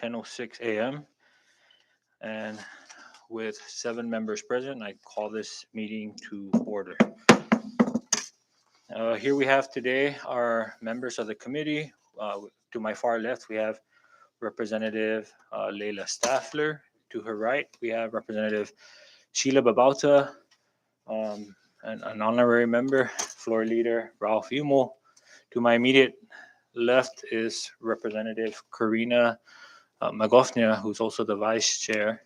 10:06 a.m. And with 7 members present, I call this meeting to order. Here we have today our members of the committee. To my far left, we have Representative Leila Staffler. To her right, we have Representative Sheila Babauta, and an honorary member, Floor Leader Ralph Umo. To my immediate left is Representative Karina Magofnia, who's also the Vice Chair.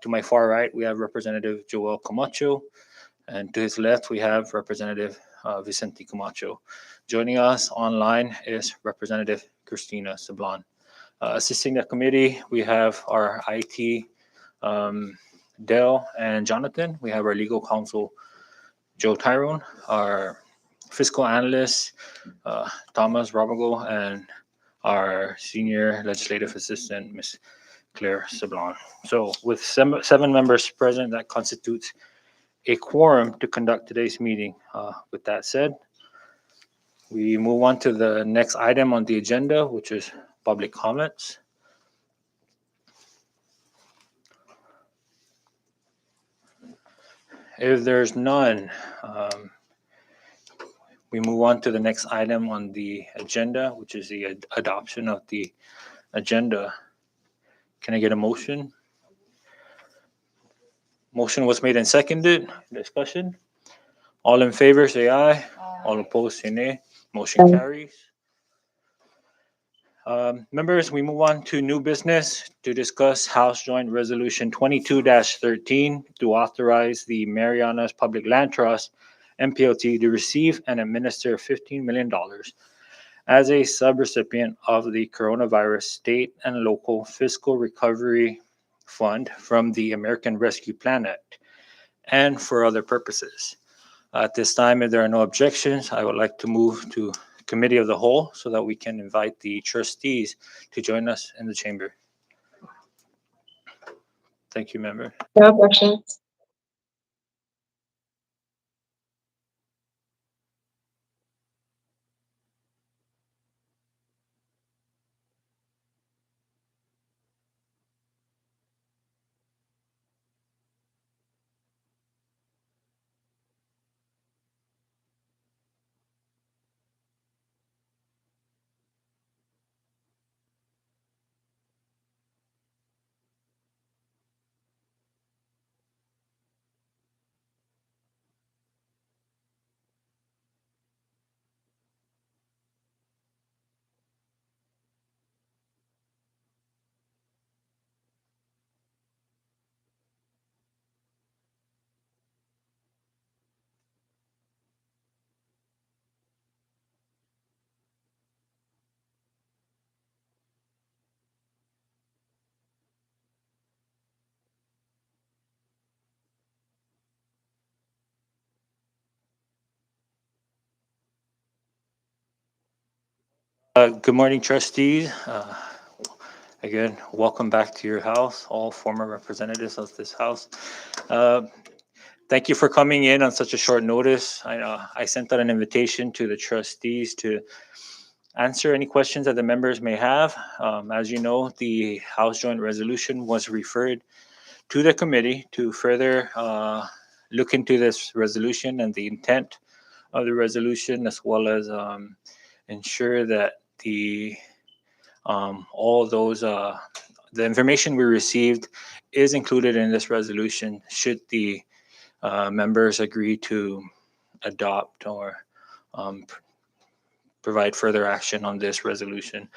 To my far right, we have Representative Joel Camacho, and to his left, we have Representative Vicente Camacho. Joining us online is Representative Christina Sablan. Assisting the committee, we have our IT, Dell and Jonathan. We have our legal counsel, Joe Tyrone, our fiscal analyst, Thomas Robago, and our senior legislative assistant, Ms. Claire Sablon. So with 7 members present, that constitutes a quorum to conduct today's meeting. With that said, we move on to the next item on the agenda, which is public comments. If there's none, we move on to the next item on the agenda, which is the adoption of the agenda. Can I get a motion? Motion was made and seconded. Discussion? All in favor, say aye. All opposed, say nay. Motion carries. Members, we move on to new business to discuss House Joint Resolution 22-13 to authorize the Marianas Public Land Trust, MPLT, to receive and administer $15 million as a subrecipient of the Coronavirus State and Local Fiscal Recovery Fund from the American Rescue Plan Act and for other purposes. At this time, if there are no objections, I would like to move to Committee of the Whole so that we can invite the trustees to join us in the chamber. Thank you, member. No objections. Good morning, trustees. Again, welcome back to your house, all former representatives of this house. Thank you for coming in on such a short notice. I sent out an invitation to the trustees to answer any questions that the members may have. As you know, the House Joint Resolution was referred to the committee to further look into this resolution and the intent of the resolution, as well as ensure that all those the information we received is included in this resolution should the members agree to adopt or provide further action on this resolution.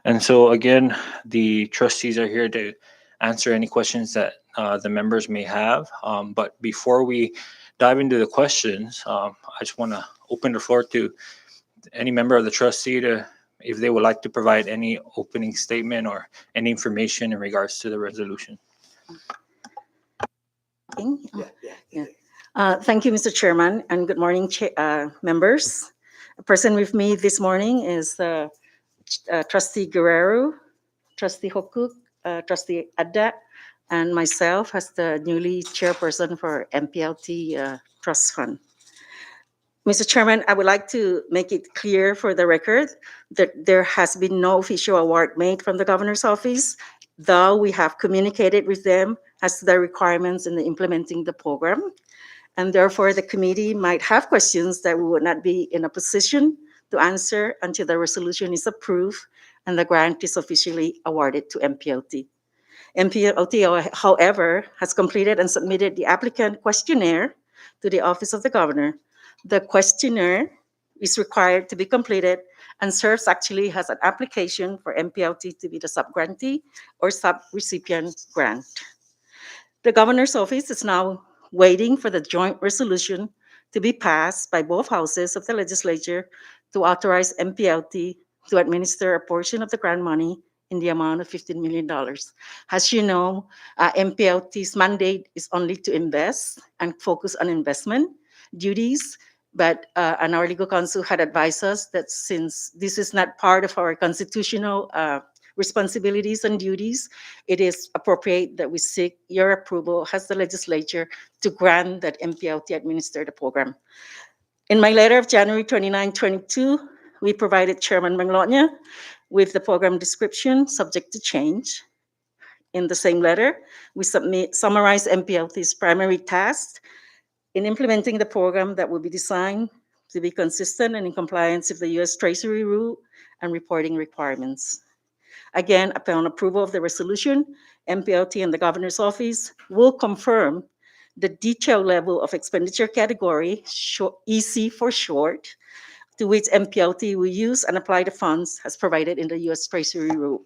And so again, the trustees are here to answer any questions that the members may have. But before we dive into the questions, I just want to open the floor to any member of the trustee to, if they would like to provide any opening statement or any information in regards to the resolution. Thank you, Mr. Chairman, and good morning, members. Present with me this morning is Trustee Guerrero, Trustee Hokuk, Trustee Adda, and myself as the newly chairperson for MPLT Trust Fund. Mr. Chairman, I would like to make it clear for the record that there has been no official award made from the governor's office, though we have communicated with them as to the requirements in implementing the program. And therefore, the committee might have questions that we would not be in a position to answer until the resolution is approved and the grant is officially awarded to MPLT. MPLT, however, has completed and submitted the applicant questionnaire to the Office of the Governor. The questionnaire is required to be completed and serves actually as an application for MPLT to be the subgrantee or subrecipient grant. The Governor's Office is now waiting for the joint resolution to be passed by both houses of the legislature to authorize MPLT to administer a portion of the grant money in the amount of $15 million. As you know, MPLT's mandate is only to invest and focus on investment duties, but and our legal counsel had advised us that since this is not part of our constitutional responsibilities and duties, it is appropriate that we seek your approval as the legislature to grant that MPLT administer the program. In my letter of January 29, 22, we provided Chairman Manglona with the program description subject to change. In the same letter, we summarize MPLT's primary tasks in implementing the program that will be designed to be consistent and in compliance with the U.S. Treasury rule and reporting requirements. Again, upon approval of the resolution, MPLT and the Governor's Office will confirm the detailed level of expenditure category, EC for short, to which MPLT will use and apply the funds as provided in the U.S. Treasury rule.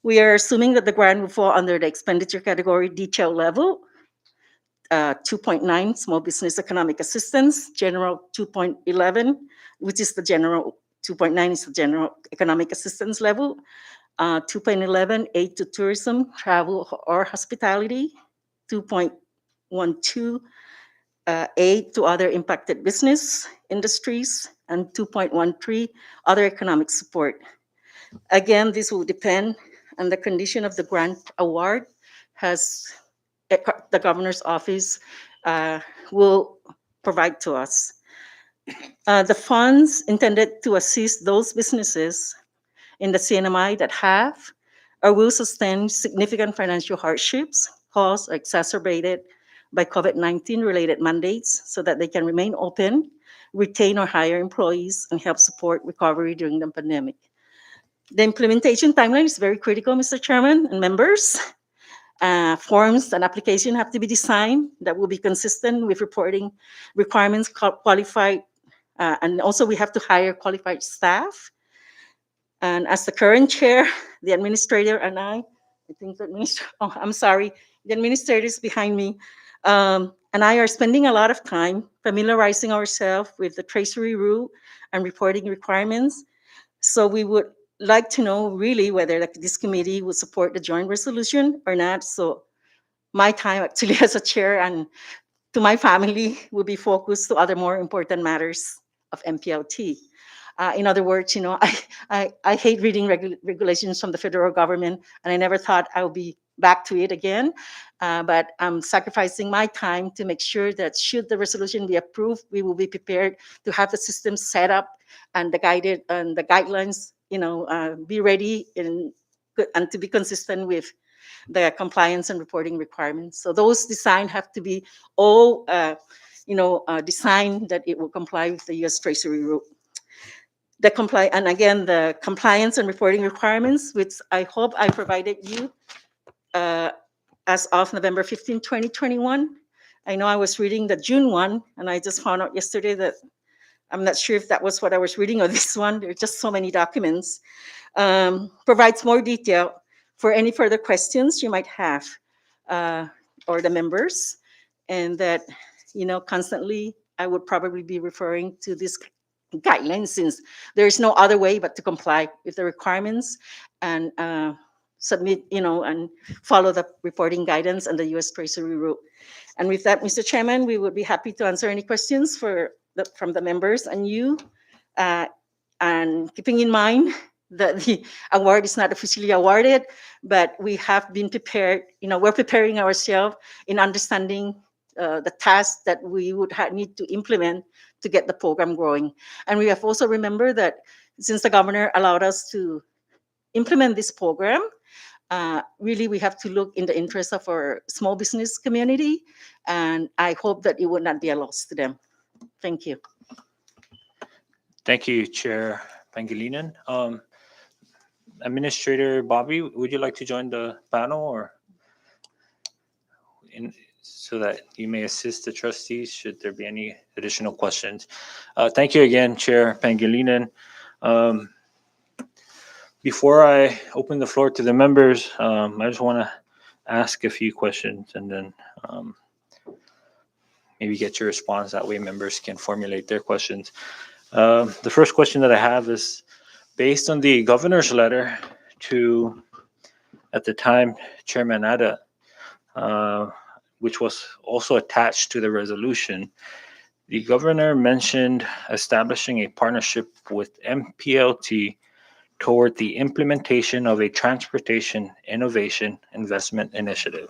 We are assuming that the grant will fall under the expenditure category detail level, 2.9, Small Business Economic Assistance, General 2.11, which is the general, 2.9 is the General Economic Assistance level, 2.11, Aid to Tourism, Travel, or Hospitality, 2.12, Aid to Other Impacted Business Industries, and 2.13, Other Economic Support. Again, this will depend on the condition of the grant award, as the Governor's Office will provide to us. The funds intended to assist those businesses in the CNMI that have or will sustain significant financial hardships caused or exacerbated by COVID-19 related mandates so that they can remain open, retain or hire employees, and help support recovery during the pandemic. The implementation timeline is very critical, Mr. Chairman and members. Forms and application have to be designed that will be consistent with reporting requirements, qualified, and also we have to hire qualified staff. And as the current chair, the administrator and I think the administrator, oh, I'm sorry, the administrators behind me, and I are spending a lot of time familiarizing ourselves with the Treasury rule and reporting requirements. So we would like to know really whether this committee would support the joint resolution or not. So my time actually as a chair and to my family will be focused to other more important matters of MPLT. In other words, I hate reading regulations from the federal government, and I never thought I would be back to it again. But I'm sacrificing my time to make sure that should the resolution be approved, we will be prepared to have the system set up and the guidelines, be ready and to be consistent with the compliance and reporting requirements. So those design have to be all, designed that it will comply with the U.S. Treasury rule. The compliance and reporting requirements, which I hope I provided you as of November 15, 2021. I know I was reading the June one, and I just found out yesterday that I'm not sure if that was what I was reading or this one. There are just so many documents. Provides more detail for any further questions you might have, or the members, and that, constantly I would probably be referring to this guidelines since there is no other way but to comply with the requirements and submit, and follow the reporting guidance and the U.S. Treasury rule. And with that, Mr. Chairman, we would be happy to answer any questions from the members and you, and keeping in mind that the award is not officially awarded, but we have been prepared, we're preparing ourselves in understanding the tasks that we would need to implement to get the program growing. And we have also remembered that since the governor allowed us to implement this program, really we have to look in the interest of our small business community, and I hope that it would not be a loss to them. Thank you. Thank you, Chair Pangilinan. Administrator Bobby, would you like to join the panel or so that you may assist the trustees should there be any additional questions? Thank you again, Chair Pangilinan. Um, Before I open the floor to the members, I just want to ask a few questions and then maybe get your response. That way, members can formulate their questions. The first question that I have is based on the governor's letter to, at the time, Chairman Ada, which was also attached to the resolution. The governor mentioned establishing a partnership with MPLT toward the implementation of a transportation innovation investment initiative.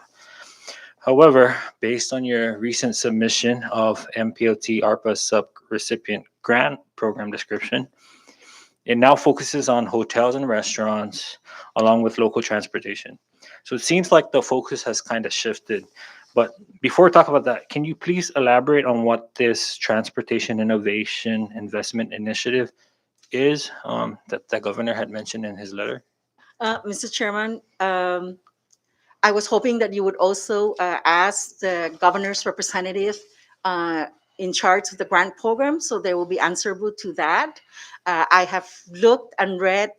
However, based on your recent submission of MPLT ARPA sub-recipient grant program description, it now focuses on hotels and restaurants along with local transportation. So it seems like the focus has kind of shifted. But before we talk about that, can you please elaborate on what this Transportation Innovation Investment Initiative is that the governor had mentioned in his letter? Mr. Chairman, I was hoping that you would also ask the governor's representative uh, in charge of the grant program, so they will be answerable to that. I have looked and read,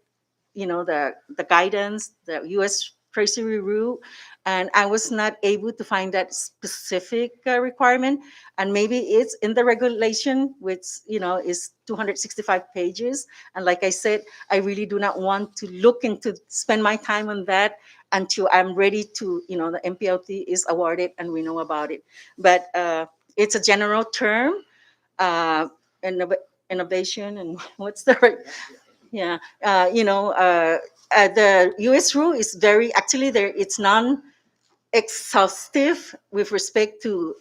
the guidance, the U.S. Treasury rule, and I was not able to find that specific requirement. And maybe it's in the regulation, which is 265 pages. And like I said, I really do not want to look into spend my time on that until I'm ready to, the MPLT is awarded and we know about it. But it's a general term, uh, innovation, and what's the right? Yeah, the U.S. rule is very actually there. It's non-exhaustive with respect to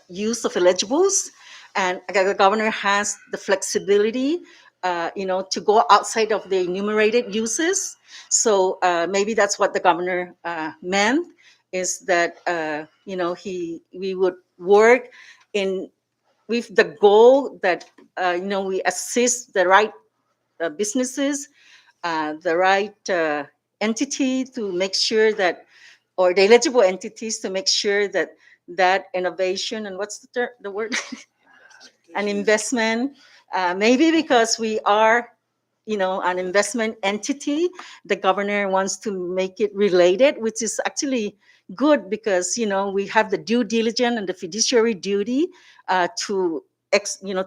use of eligibles, and the governor has the flexibility, to go outside of the enumerated uses. So maybe that's what the governor meant, is that we would work in with the goal that we assist the right businesses, the right entity to make sure that, or the eligible entities to make sure that that innovation and what's the word, an investment, maybe because we are, an investment entity, the governor wants to make it related, which is actually good because, we have the due diligence and the fiduciary duty to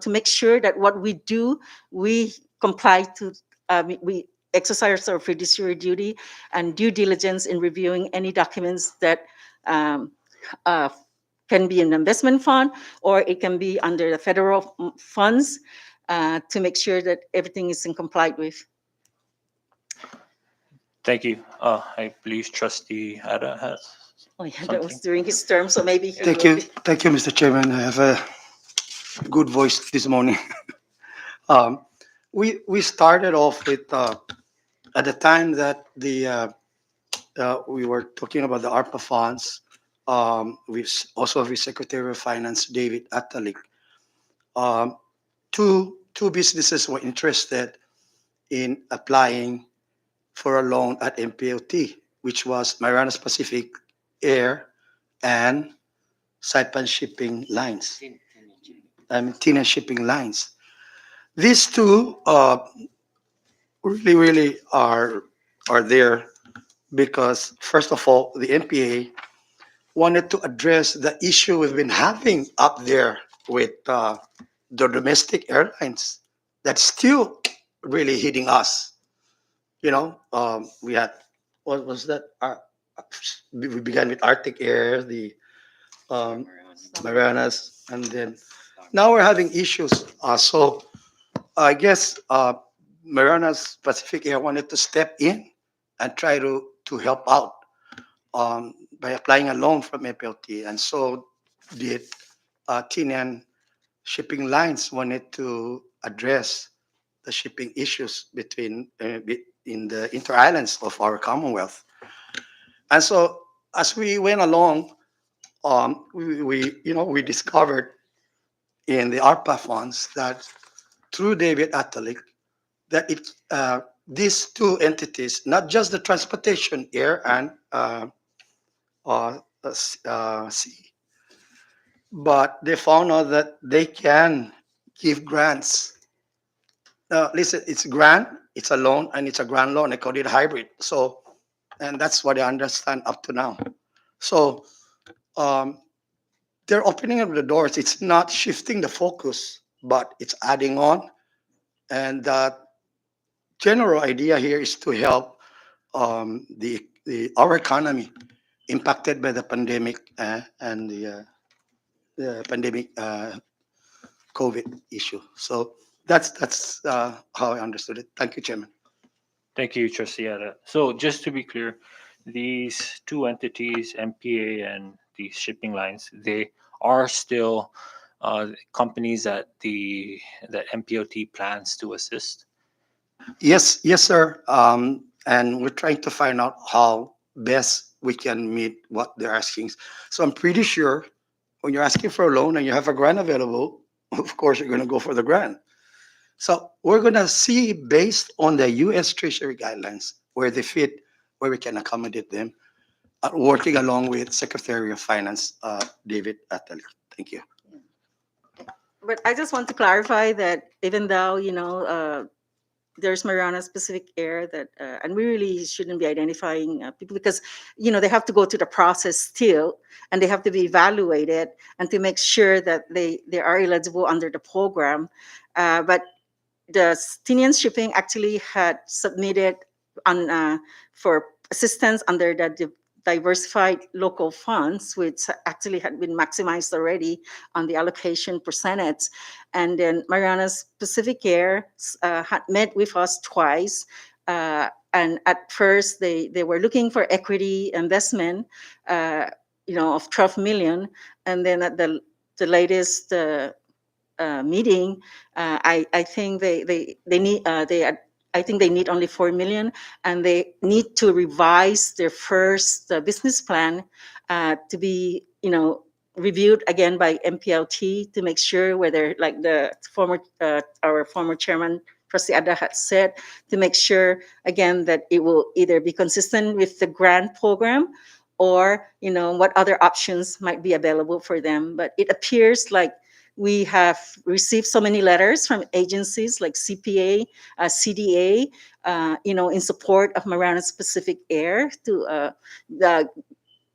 make sure that what we do, we comply to, we exercise our fiduciary duty and due diligence in reviewing any documents that um, uh, can be an investment fund or it can be under the federal funds, to make sure that everything is in compliance with. Thank you. I believe Trustee Ada has Oh yeah, that something. was during his term, so maybe he Thank will you, be. thank you, Mr. Chairman. I have a good voice this morning. Um, we started off with at the time that we were talking about the ARPA funds. With also with Secretary of Finance David Atalik. Um, two businesses were interested in applying for a loan at MPLT, which was Marianas Pacific Air and Saipan Shipping Lines. Tina Shipping Lines. These two really are there because first of all, the NPA wanted to address the issue we've been having up there with the domestic airlines that's still really hitting us. We had what was that? We began with Arctic Air, the um, Marianas, and then now we're having issues. So I guess Marianas Pacific Air wanted to step in and try to help out by applying a loan from FLT, and so did Tinian shipping lines wanted to address the shipping issues in the inter-islands of our Commonwealth. And so as we went along, we discovered in the ARPA funds that through David Atalik, that these two entities, not just the transportation, air and sea, but they found out that they can give grants. Listen, it's grant, it's a loan, and it's a grant loan. They call it hybrid. So, and that's what I understand up to now. So, um, they're opening up the doors. It's not shifting the focus, but it's adding on. And the general idea here is to help the our economy impacted by the pandemic and the pandemic COVID issue. So that's how I understood it. Thank you, Chairman. Thank you, Trustee Ada. So just to be clear, these two entities, MPA and the shipping lines, they are still companies that MPOT plans to assist. Yes, yes, sir. And we're trying to find out how best we can meet what they're asking. So I'm pretty sure when you're asking for a loan and you have a grant available, of course you're going to go for the grant. So we're going to see based on the U.S. Treasury guidelines where they fit, where we can accommodate them, working along with Secretary of Finance David Atali. Thank you. But I just want to clarify that even though, there's Mariana specific air that, and we really shouldn't be identifying people because, they have to go through the process still and they have to be evaluated and to make sure that they are eligible under the program. But the Tinian Shipping actually had submitted on for assistance under the diversified local funds, which actually had been maximized already on the allocation percentage. And then Mariana's Pacific Air had met with us twice. And at first, they were looking for equity investment, of 12 million. And then at the latest meeting, I think they need I think they need only 4 million, and they need to revise their first business plan to be reviewed again by MPLT to make sure whether, like the former our former chairman Trustee Ada had said, to make sure again that it will either be consistent with the grant program or what other options might be available for them. But it appears like we have received so many letters from agencies like CPA, CDA, in support of Mariana Pacific Air to the,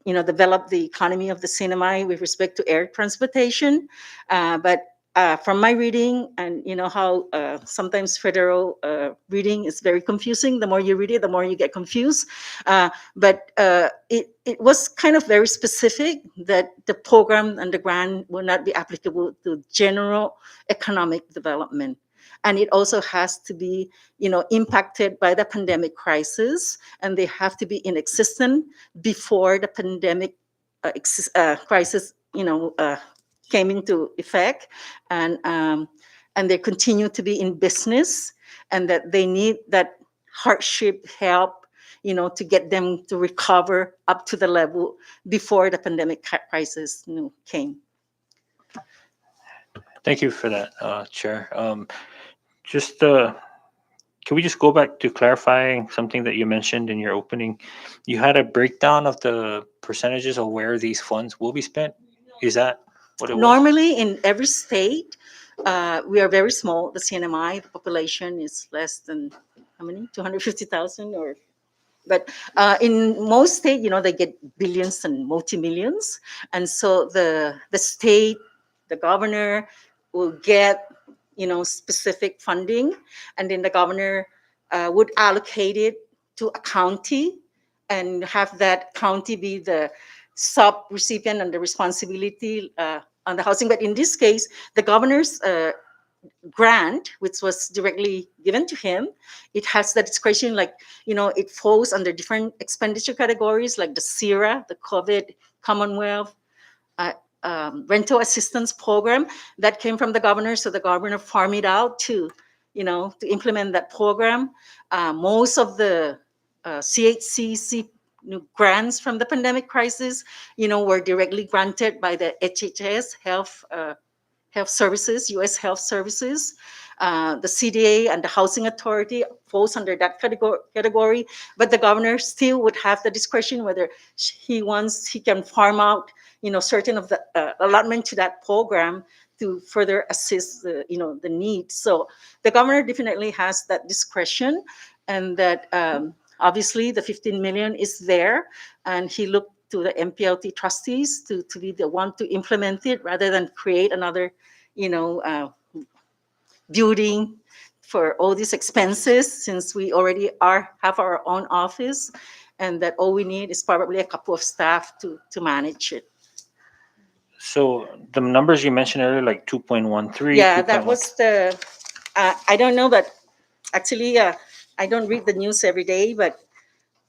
develop the economy of the Sinamay with respect to air transportation. But from my reading, and how sometimes federal reading is very confusing. The more you read it, the more you get confused. But it was kind of very specific that the program and the grant will not be applicable to general economic development. And it also has to be, impacted by the pandemic crisis, and they have to be in existence before the pandemic crisis, came into effect, and they continue to be in business, and that they need that hardship help, to get them to recover up to the level before the pandemic crisis, came. Thank you for that, Chair. Just can we just go back to clarifying something that you mentioned in your opening? You had a breakdown of the percentages of where these funds will be spent. Is that what it was? Normally, in every state, we are very small. The CNMI, the population is less than how many? 250,000 or. But in most states, they get billions and multi-millions. And so the state, the governor will get, specific funding. And then the governor would allocate it to a county and have that county be the sub-recipient and the responsibility on the housing. But in this case, the governor's grant, which was directly given to him, it has the discretion, like, it falls under different expenditure categories, like the CIRA, the COVID, Commonwealth, rental assistance program that came from the governor. So the governor farmed it out to, to implement that program. Most of the CHCC grants from the pandemic crisis, were directly granted by the HHS Health Services, U.S. Health Services. The CDA and the Housing Authority falls under that category, but the governor still would have the discretion whether he can farm out, certain of the allotment to that program to further assist the needs. So the governor definitely has that discretion, and that obviously the 15 million is there, and he looked to the MPLT trustees to be the one to implement it rather than create another, building for all these expenses, since we already have our own office, and that all we need is probably a couple of staff to manage it. So the numbers you mentioned earlier, like 2.13. Yeah, that was the. I don't know, but actually, I don't read the news every day, but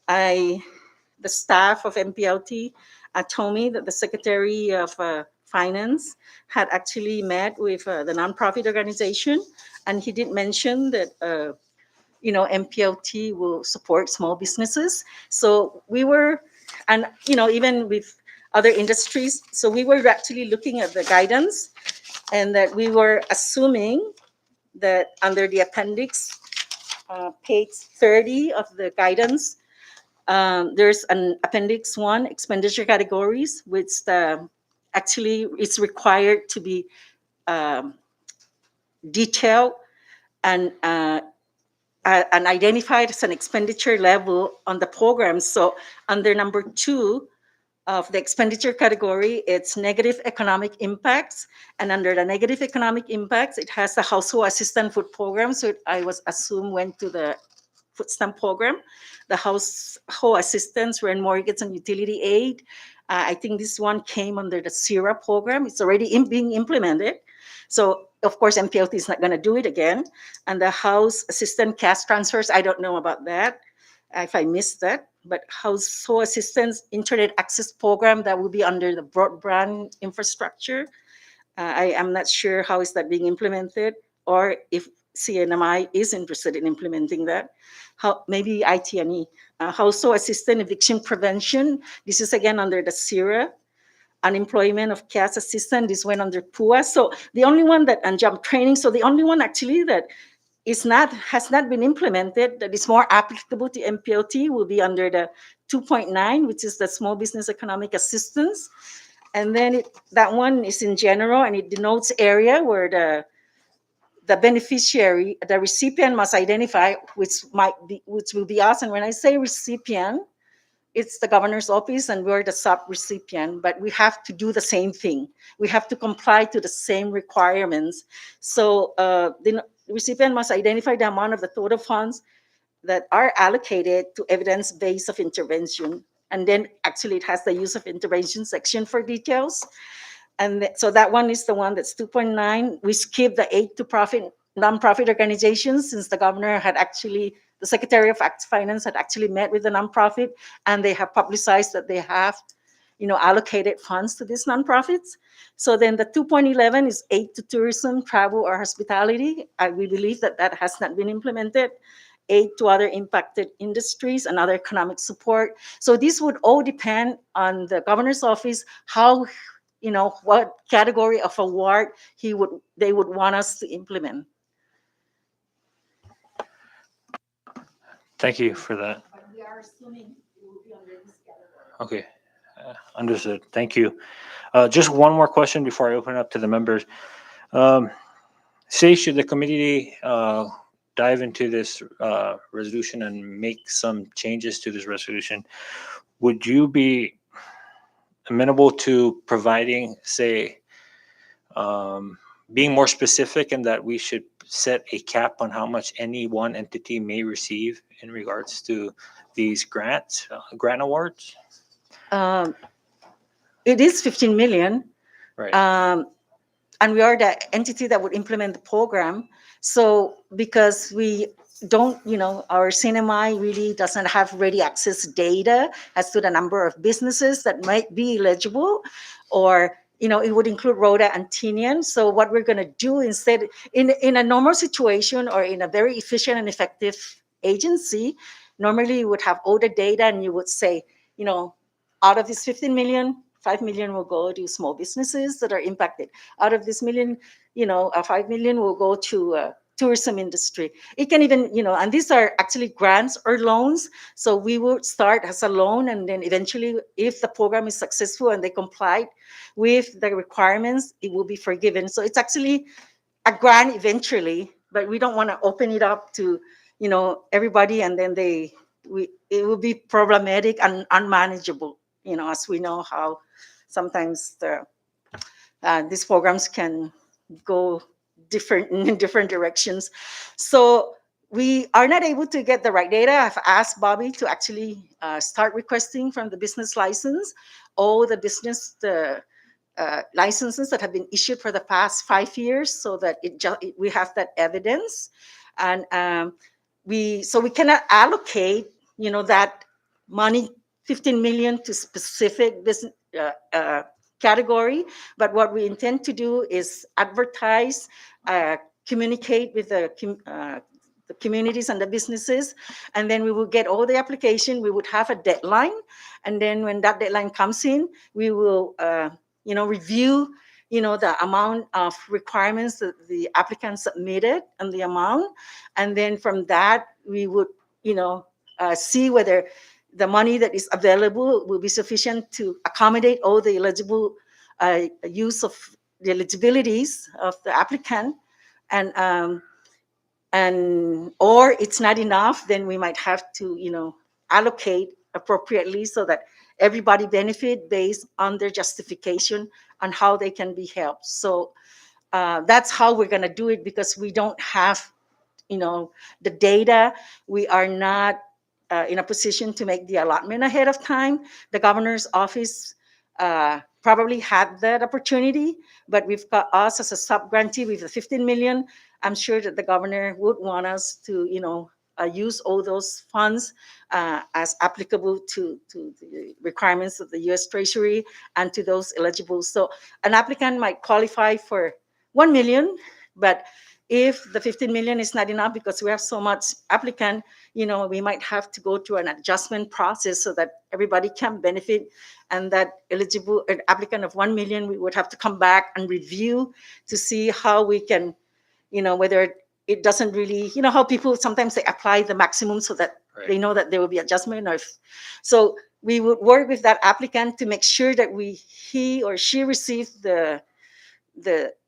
the staff of MPLT told me that the Secretary of Finance had actually met with the nonprofit organization, and he did mention that MPLT will support small businesses. So we were, and even with other industries, so we were actually looking at the guidance, and that we were assuming that under the appendix, page 30 of the guidance, there's an appendix 1 expenditure categories, which actually is required to be detailed and identified as an expenditure level on the program. So under number 2 of the expenditure category, it's negative economic impacts, and under the negative economic impacts, it has the household assistance food program. So I was assumed went to the food stamp program, the household assistance, rent mortgage, and utility aid. I think this one came under the SIRA program. It's already being implemented. So of course, MPLT is not going to do it again. And the house assistant cash transfers, I don't know about that, if I missed that. But household assistance internet access program, that will be under the broadband infrastructure. I am not sure how is that being implemented, or if CNMI is interested in implementing that. Maybe IT&E. Household assistant eviction prevention. This is again under the SIRA. Unemployment of cash assistance. This went under PUA. So the only one that, and job training. So the only one actually that has not been implemented, that is more applicable to MPLT, will be under the 2.9, which is the small business economic assistance. And then that one is in general, and it denotes area where the beneficiary, the recipient must identify, which will be us. And when I say recipient, it's the governor's office, and we're the sub-recipient, but we have to do the same thing. We have to comply to the same requirements. So the recipient must identify the amount of the total funds that are allocated to evidence base of intervention. And then actually it has the use of intervention section for details. And so that one is the one that's 2.9. We skip the aid to nonprofit organizations, since the governor had actually, the Secretary of Finance had actually met with the nonprofit, and they have publicized that they have, allocated funds to these nonprofits. So then the 2.11 is aid to tourism, travel, or hospitality. We believe that has not been implemented. Aid to other impacted industries and other economic support. So this would all depend on the governor's office, how, what category of award they would want us to implement. Thank you for that. But we are assuming it will be under this category. Okay, understood. Thank you. Just one more question before I open it up to the members. Say, should the committee dive into this resolution and make some changes to this resolution, would you be amenable to providing, say, being more specific in that we should set a cap on how much any one entity may receive in regards to these grant awards? It is 15 million. Right. And we are the entity that would implement the program. So because we don't, our CNMI really doesn't have ready access data as to the number of businesses that might be eligible, or it would include Rhoda and Tinian. So what we're going to do instead, in a normal situation or in a very efficient and effective agency, normally you would have all the data and you would say, out of this 15 million, 5 million will go to small businesses that are impacted. Out of this million, 5 million will go to tourism industry. It can even, and these are actually grants or loans. So we would start as a loan, and then eventually, if the program is successful and they comply with the requirements, it will be forgiven. So it's actually a grant eventually, but we don't want to open it up to, everybody, and then it will be problematic and unmanageable. As we know how sometimes these programs can go different in different directions. So we are not able to get the right data. I've asked Bobby to actually start requesting from the business license all the business licenses that have been issued for the past 5 years, so that we have that evidence, and we cannot allocate that money, 15 million, to specific business category. But what we intend to do is advertise, communicate with the communities and the businesses, and then we will get all the application. We would have a deadline, and then when that deadline comes in, we will review the amount of requirements that the applicant submitted and the amount, and then from that we would see whether the money that is available will be sufficient to accommodate all the eligible use of the eligibilities of the applicant, and or it's not enough, then we might have to allocate appropriately so that everybody benefit based on their justification on how they can be helped. So that's how we're going to do it, because we don't have the data. We are not in a position to make the allotment ahead of time. The governor's office probably had that opportunity, but we've got us as a sub-grantee with the 15 million. I'm sure that the governor would want us to use all those funds as applicable to the requirements of the U.S. Treasury and to those eligible. So an applicant might qualify for 1 million, but if the 15 million is not enough because we have so much applicant, we might have to go through an adjustment process so that everybody can benefit, and that eligible an applicant of 1 million, we would have to come back and review to see how we can, whether it doesn't really, how people sometimes they apply the maximum so that Right. they know that there will be adjustment. So we would work with that applicant to make sure that he or she receives the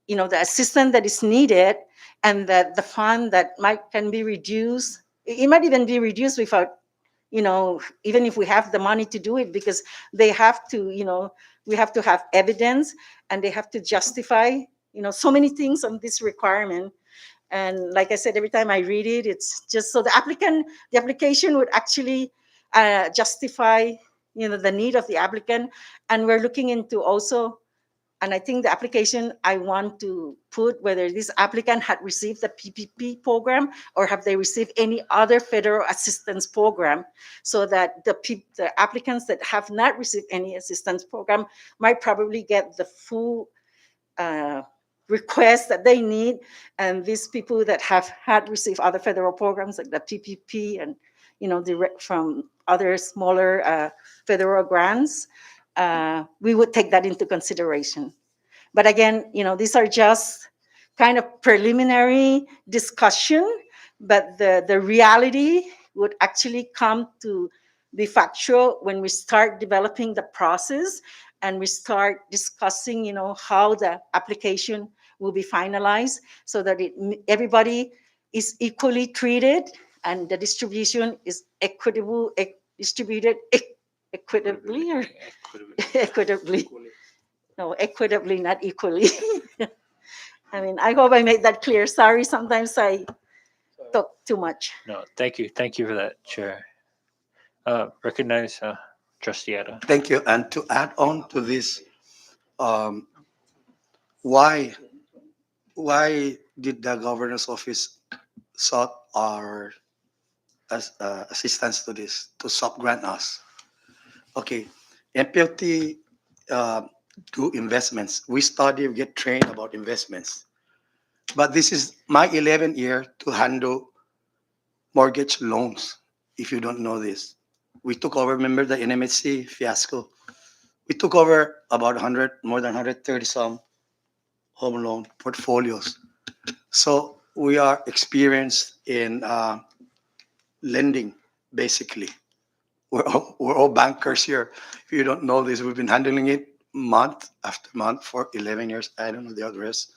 assistance that is needed, and that the fund that can be reduced, it might even be reduced without, even if we have the money to do it, because they have to, we have to have evidence, and they have to justify, so many things on this requirement. And like I said, every time I read it, it's just so the application would actually justify, the need of the applicant. And we're looking into also, and I think the application, I want to put whether this applicant had received the PPP program or have they received any other federal assistance program, so that the applicants that have not received any assistance program might probably get the full request that they need. And these people that have had received other federal programs like the PPP and, direct from other smaller federal grants, we would take that into consideration. But again, these are just kind of preliminary discussion, but the reality would actually come to be factual when we start developing the process and we start discussing, how the application will be finalized, so that everybody is equally treated and the distribution is distributed equitably or equitably. No, equitably, not equally. I mean, I hope I made that clear. Sorry, sometimes I talk too much. No, thank you for that, Chair. Recognize Trustee Ada. Thank you. And to add on to this, um, why did the governor's office sought our assistance to this to subgrant us? Okay, MPLT to investments. We study, we get trained about investments. But this is my 11th year to handle mortgage loans, if you don't know this. We took over, remember the NMHC fiasco? We took over about 100, more than 130 some home loan portfolios. So we are experienced in lending, basically. We're all bankers here. If you don't know this, we've been handling it month after month for 11 years. I don't know the others,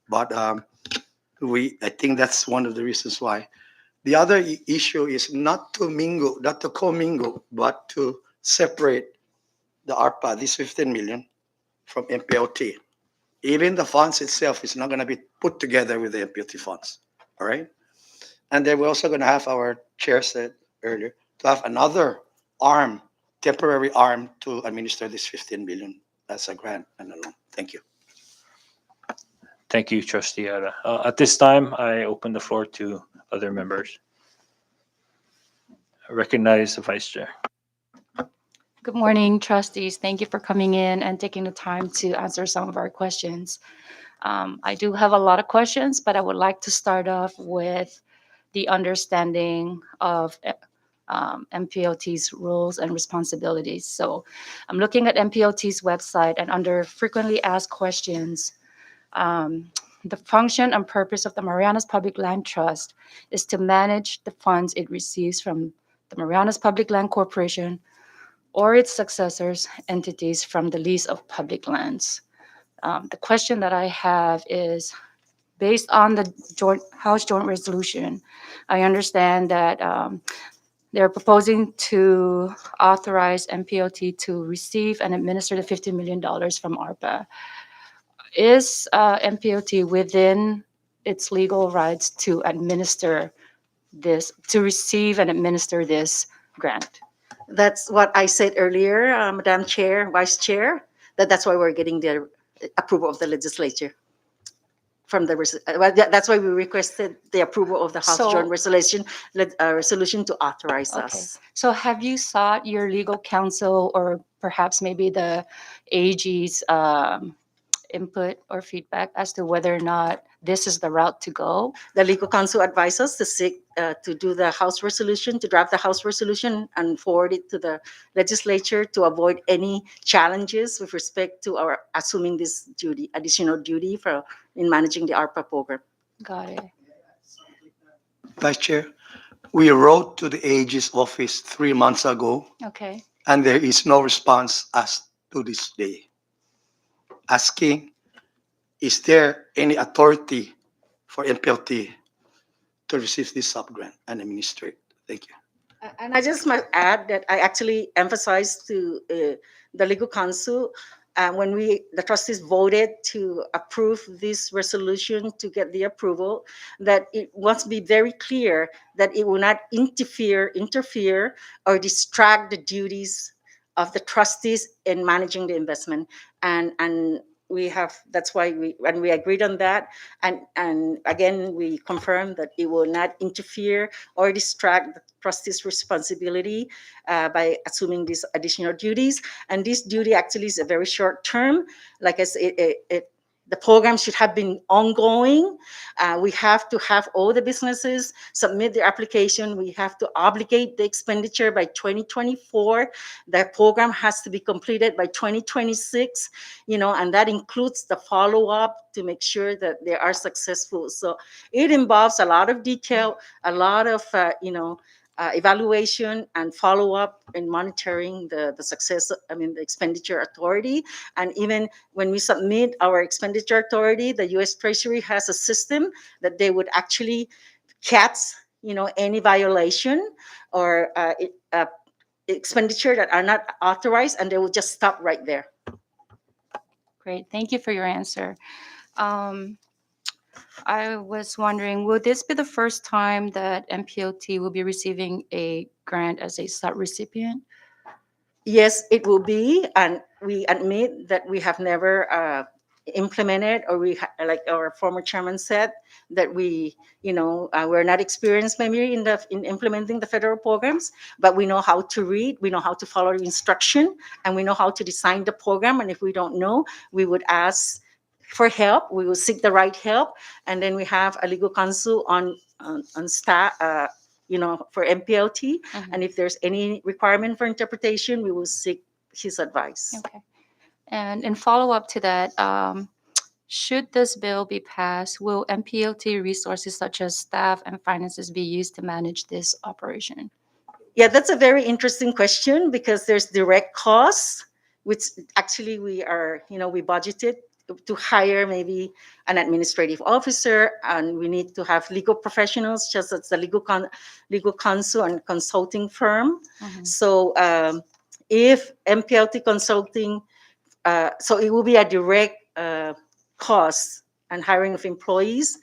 but I think that's one of the reasons why. The other issue is not to mingle, not to commingle, but to separate the ARPA, this 15 million, from MPLT. Even the funds itself is not going to be put together with the MPLT funds. All right. And then we're also going to have, our chair said earlier, to have another arm, temporary arm to administer this 15 billion as a grant and a loan. Thank you. Thank you, Trustee Ada. At this time, I open the floor to other members. I recognize the Vice Chair. Good morning, trustees. Thank you for coming in and taking the time to answer some of our questions. I do have a lot of questions, but I would like to start off with the understanding of MPOT's rules and responsibilities. So I'm looking at MPOT's website, and under frequently asked questions, the function and purpose of the Marianas Public Land Trust is to manage the funds it receives from the Marianas Public Land Corporation or its successors entities from the lease of public lands. The question that I have is, based on the House Joint Resolution, I understand that they're proposing to authorize MPOT to receive and administer the $50 million from ARPA. Is MPOT within its legal rights to administer this, to receive and administer this grant? That's what I said earlier, Madam Chair, Vice Chair, that's why we're getting the approval of the legislature. That's why we requested the approval of the House So- Joint Resolution to authorize Okay. us. So have you sought your legal counsel or perhaps maybe the AG's input or feedback as to whether or not this is the route to go? The legal counsel advised us to seek to do the House resolution, to draft the House resolution and forward it to the legislature to avoid any challenges with respect to our assuming this duty, additional duty in managing the ARPA program. Got it. Vice Chair, we wrote to the AG's office 3 months ago, Okay. and there is no response as to this day. Asking, is there any authority for MPLT to receive this sub-grant and administer it? Thank you. And I just must add that I actually emphasized to the legal counsel when the trustees voted to approve this resolution to get the approval, that it must be very clear that it will not interfere or distract the duties of the trustees in managing the investment. And that's why we agreed on that. And again, we confirmed that it will not interfere or distract the trustees' responsibility by assuming these additional duties. And this duty actually is a very short term. Like I said, the program should have been ongoing. We have to have all the businesses submit their application. We have to obligate the expenditure by 2024. The program has to be completed by 2026, and that includes the follow-up to make sure that they are successful. So it involves a lot of detail, a lot of, evaluation and follow-up and monitoring the success, the expenditure authority. And even when we submit our expenditure authority, the U.S. Treasury has a system that they would actually catch, any violation or expenditure that are not authorized, and they will just stop right there. Great. Thank you for your answer. I was wondering, will this be the first time that MPOT will be receiving a grant as a sub-recipient? Yes, it will be, and we admit that we have never implement it, or like our former chairman said, that we're not experienced maybe in implementing the federal programs, but we know how to read, we know how to follow the instruction, and we know how to design the program. And if we don't know, we would ask for help. We will seek the right help, and then we have a legal counsel on staff. For MPLT, Mhm. and if there's any requirement for interpretation, we will seek his advice. Okay. And in follow up to that, should this bill be passed, will MPLT resources such as staff and finances be used to manage this operation? Yeah, that's a very interesting question, because there's direct costs, which actually we budgeted to hire maybe an administrative officer, and we need to have legal professionals, just as the legal counsel and consulting firm. Mhm. So if MPLT consulting, so it will be a direct cost and hiring of employees.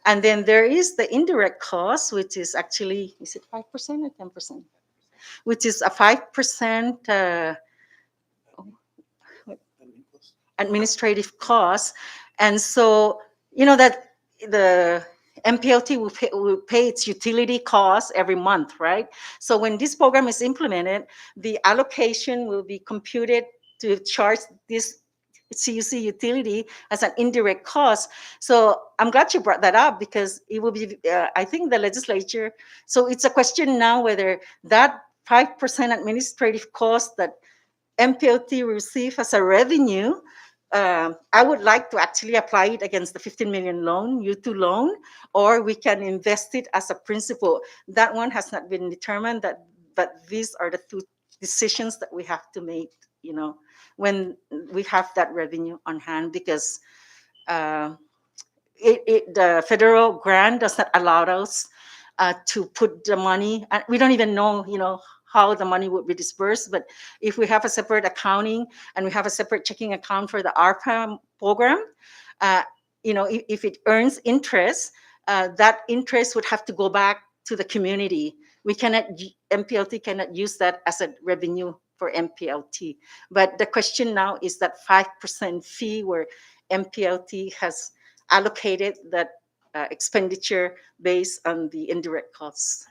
And then there is the indirect cost, which is actually, is it 5% or 10%? Which is a 5% administrative cost. And so, that the MPLT will pay its utility costs every month, right? So when this program is implemented, the allocation will be computed to charge this CUC utility as an indirect cost. So I'm glad you brought that up, because it will be, I think the legislature, so it's a question now whether that 5% administrative cost that MPLT receive as a revenue, I would like to actually apply it against the 15 million loan, U2 loan, or we can invest it as a principal. That one has not been determined, but these are the two decisions that we have to make, when we have that revenue on hand, because uh, the federal grant does not allow us to put the money, and we don't even know, how the money would be dispersed. But if we have a separate accounting and we have a separate checking account for the ARPA program, uh, if it earns interest, that interest would have to go back to the community. MPLT cannot use that as a revenue for MPLT. But the question now is that 5% fee where MPLT has allocated that expenditure based on the indirect costs.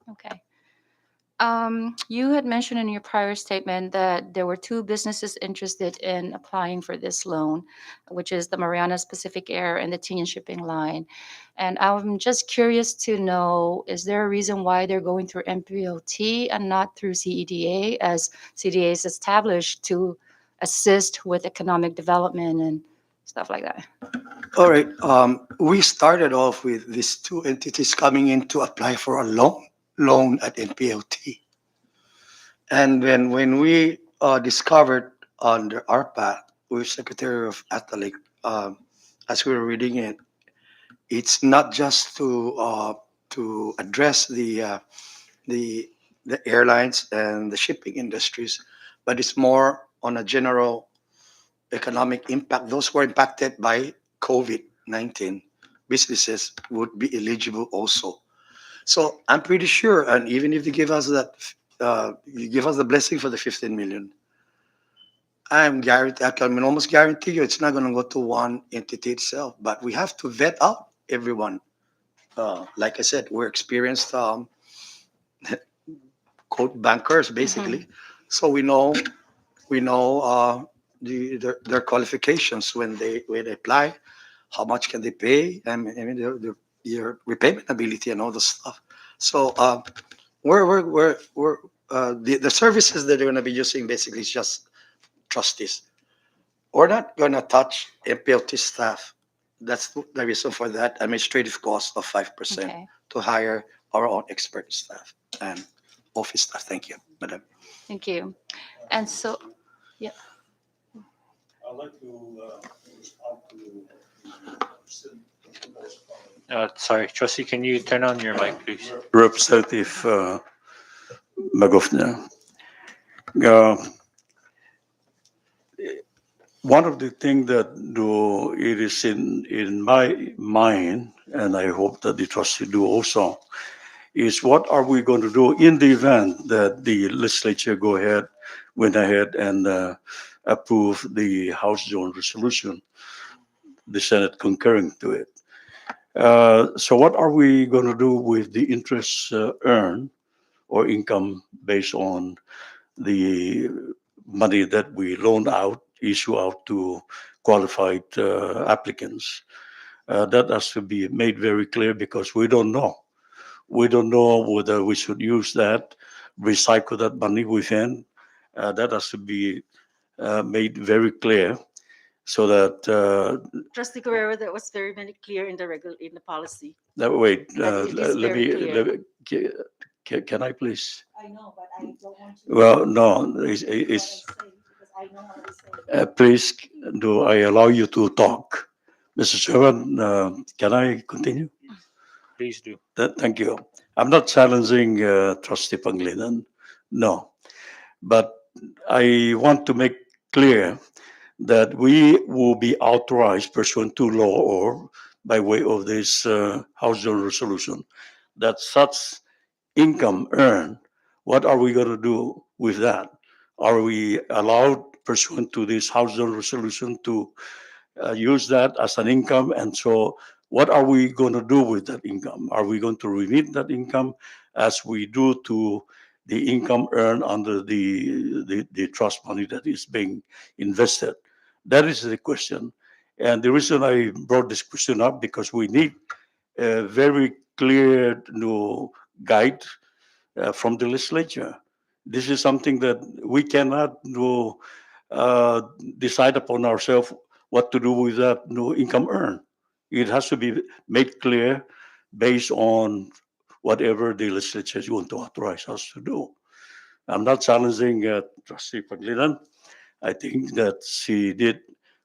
Okay. You had mentioned in your prior statement that there were two businesses interested in applying for this loan, which is the Marianas Pacific Air and the Tinian Shipping Line. And I'm just curious to know, is there a reason why they're going through MPLT and not through CEDA, as CEDA is established to assist with economic development and stuff like that? All right. We started off with these two entities coming in to apply for a loan at NPLT. And then when we discovered under ARPA with Secretary of Atalic, as we were reading it, it's not just to address the the airlines and the shipping industries, but it's more on a general economic impact. Those who are impacted by COVID-19 businesses would be eligible also. So I'm pretty sure, and even if they give us that, you give us the blessing for the 15 million, I can almost guarantee you it's not going to go to one entity itself, but we have to vet out everyone. Like I said, we're experienced quote bankers basically, so we know their qualifications when they apply, how much can they pay, and I mean their repayment ability and all the stuff. So the services that they're going to be using basically is just trustees. We're not going to touch MPLT staff. That's the reason for that administrative cost of 5% Okay. to hire our own expert staff and office staff. Thank you, madam. Thank you. And so, yeah. I'd like to respond to Sorry, Trustee, can you turn on your mic, please? Representative Magofna. Uh, One of the things that do it is in my mind, and I hope that the trustee do also, is what are we going to do in the event that the legislature went ahead and approve the House Joint Resolution, the Senate concurring to it. So what are we going to do with the interest earned or income based on the money that we loan out, issue out to qualified applicants? That has to be made very clear because we don't know. We don't know whether we should use that, recycle that money within. That has to be made very clear so that Trustee Guerrero, that was very clear in in the policy. wait, That it is let very me, clear. can I please? I know, but I don't want to. Well, no, Because I know what I'm saying. please, do I allow you to talk? Mr. Chairman, can I continue? Please do. Thank you. I'm not challenging Trustee Panglinan, no. But I want to make clear that we will be authorized pursuant to law or by way of this House Joint Resolution that such income earned, what are we going to do with that? Are we allowed pursuant to this House Joint Resolution to use that as an income? And so, what are we going to do with that income? Are we going to remit that income as we do to the income earned under the trust money that is being invested? That is the question. And the reason I brought this question up because we need a very clear guide from the legislature. This is something that we cannot uh, decide upon ourselves what to do with that income earned. It has to be made clear based on whatever the legislature is going to authorize us to do. I'm not challenging Trustee Paglinan. I think that she did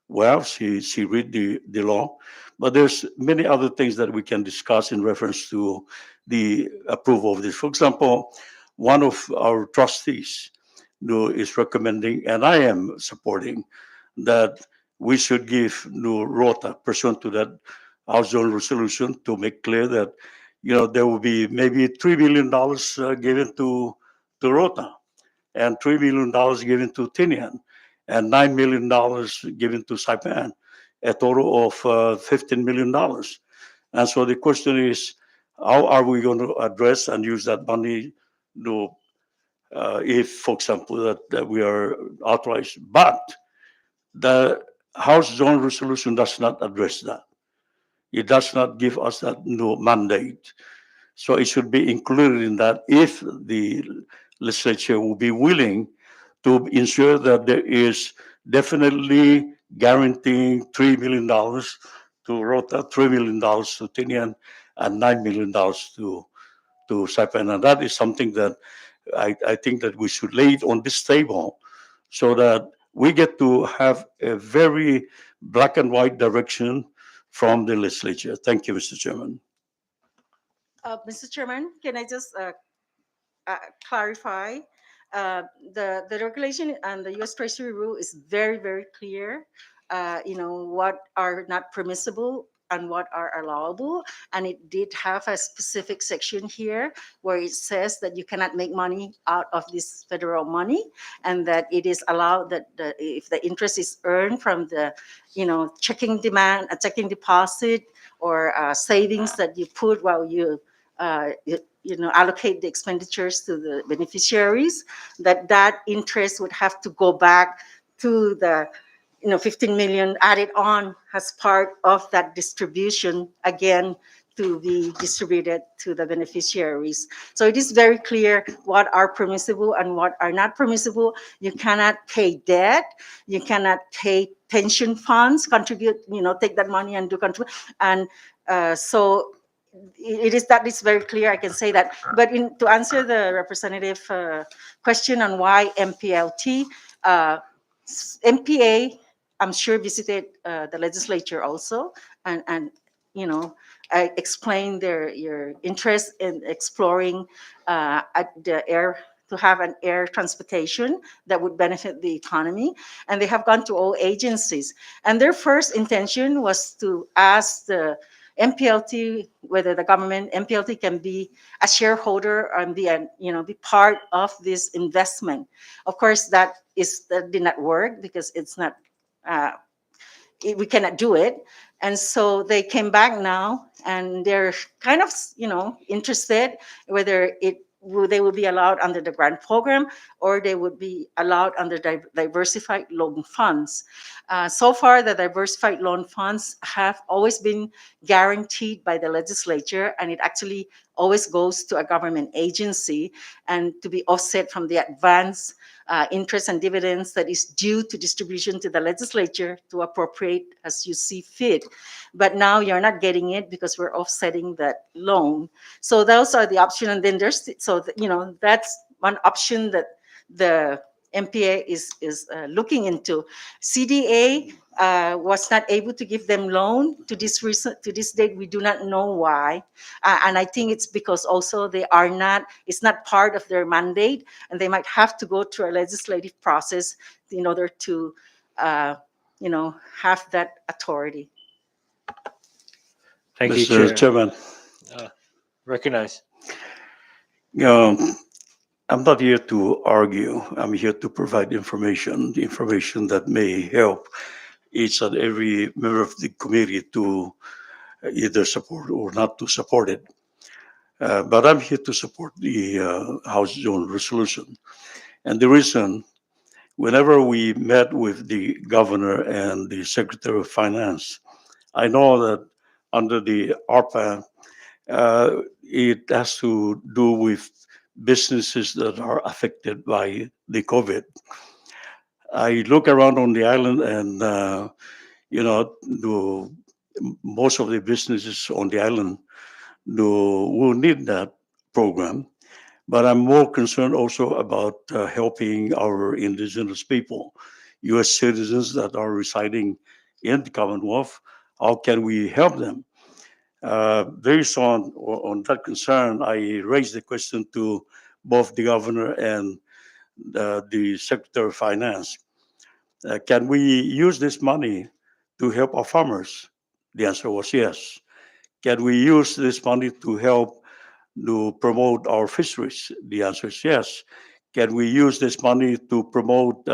well. She read the law, but there's many other things that we can discuss in reference to the approval of this. For example, one of our trustees is recommending, and I am supporting, that we should give ROTA pursuant to that House Joint Resolution to make clear that there will be maybe $3 million given to ROTA and $3 million given to Tinian and $9 million given to Saipan, a total of $15 million. And so the question is, how are we going to address and use that money to, if, for example, that we are authorized? But the House Joint Resolution does not address that. It does not give us that mandate. So it should be included in that if the legislature will be willing to ensure that there is definitely guaranteeing $3 million to Rota, $3 million to Tinian, and $9 million to Saipan. And that is something that I think that we should lay it on this table so that we get to have a very black and white direction from the legislature. Thank you, Mr. Chairman. Mr. Chairman, can I just clarify? The regulation and the U.S. Treasury rule is very clear. What are not permissible and what are allowable, and it did have a specific section here where it says that you cannot make money out of this federal money, and that it is allowed that if the interest is earned from the, checking demand, a checking deposit, or savings that you put while allocate the expenditures to the beneficiaries, that interest would have to go back to the 15 million added on as part of that distribution again to be distributed to the beneficiaries. So it is very clear what are permissible and what are not permissible. You cannot pay debt. You cannot pay pension funds, contribute, take that money and do contribute. And so that is very clear. I can say that. But to answer the representative question on why MPLT, MPA, I'm sure visited the legislature also, and explained your interest in exploring at the air to have an air transportation that would benefit the economy. And they have gone to all agencies. And their first intention was to ask the MPLT whether the government MPLT can be a shareholder and be part of this investment. Of course, that that did not work because it's not uh, we cannot do it. And so they came back now, and they're kind of, interested whether they will be allowed under the grant program, or they would be allowed under diversified loan funds. So far, the diversified loan funds have always been guaranteed by the legislature, and it actually always goes to a government agency and to be offset from the advance interest and dividends that is due to distribution to the legislature to appropriate as you see fit. But now you're not getting it because we're offsetting that loan. So those are the options. And then that's one option that the MPA is looking into. CDA was not able to give them loan to this date. We do not know why, and I think it's because also it's not part of their mandate, and they might have to go through a legislative process in order to, have that authority. Thank you, Mr. Chair. Chairman, Recognize. um, I'm not here to argue. I'm here to provide information that may help each and every member of the committee to either support or not to support it. But I'm here to support the House Zone resolution. And the reason, whenever we met with the governor and the Secretary of Finance, I know that under the ARPA, it has to do with businesses that are affected by the COVID. I look around on the island and, most of the businesses on the island will need that program. But I'm more concerned also about helping our indigenous people, U.S. citizens that are residing in the Commonwealth. How can we help them? Based on that concern, I raised the question to both the governor and the Secretary of Finance. Can we use this money to help our farmers? The answer was yes. Can we use this money to help to promote our fisheries? The answer is yes. Can we use this money to promote,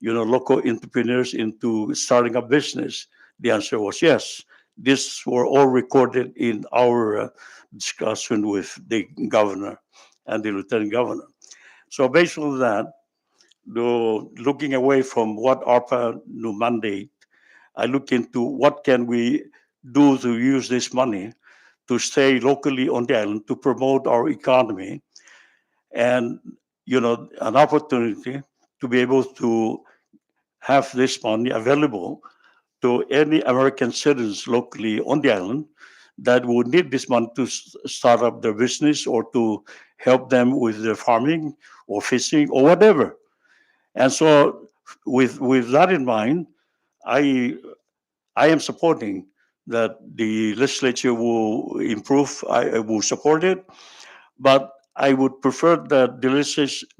local entrepreneurs into starting a business? The answer was yes. These were all recorded in our discussion with the governor and the lieutenant governor. So based on that, looking away from what ARPA mandate, I look into what can we do to use this money to stay locally on the island to promote our economy, and an opportunity to be able to have this money available to any American citizens locally on the island that would need this money to start up their business or to help them with their farming or fishing or whatever. And so, with that in mind, I I am supporting that the legislature will improve. I will support it, but I would prefer that the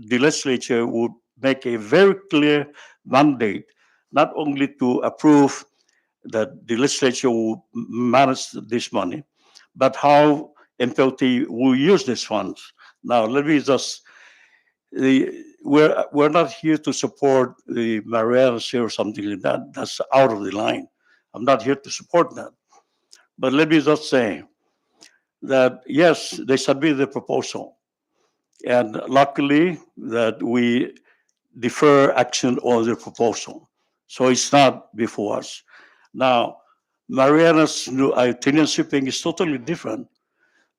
legislature would make a very clear mandate, not only to approve that the legislature will manage this money, but how MPLT will use these funds. Now, let me just we're not here to support the Marianas or something like that. That's out of the line. I'm not here to support that. But let me just say that yes, they submitted the proposal, and luckily that we defer action on the proposal, so it's not before us now. Mariana's new Italian shipping is totally different.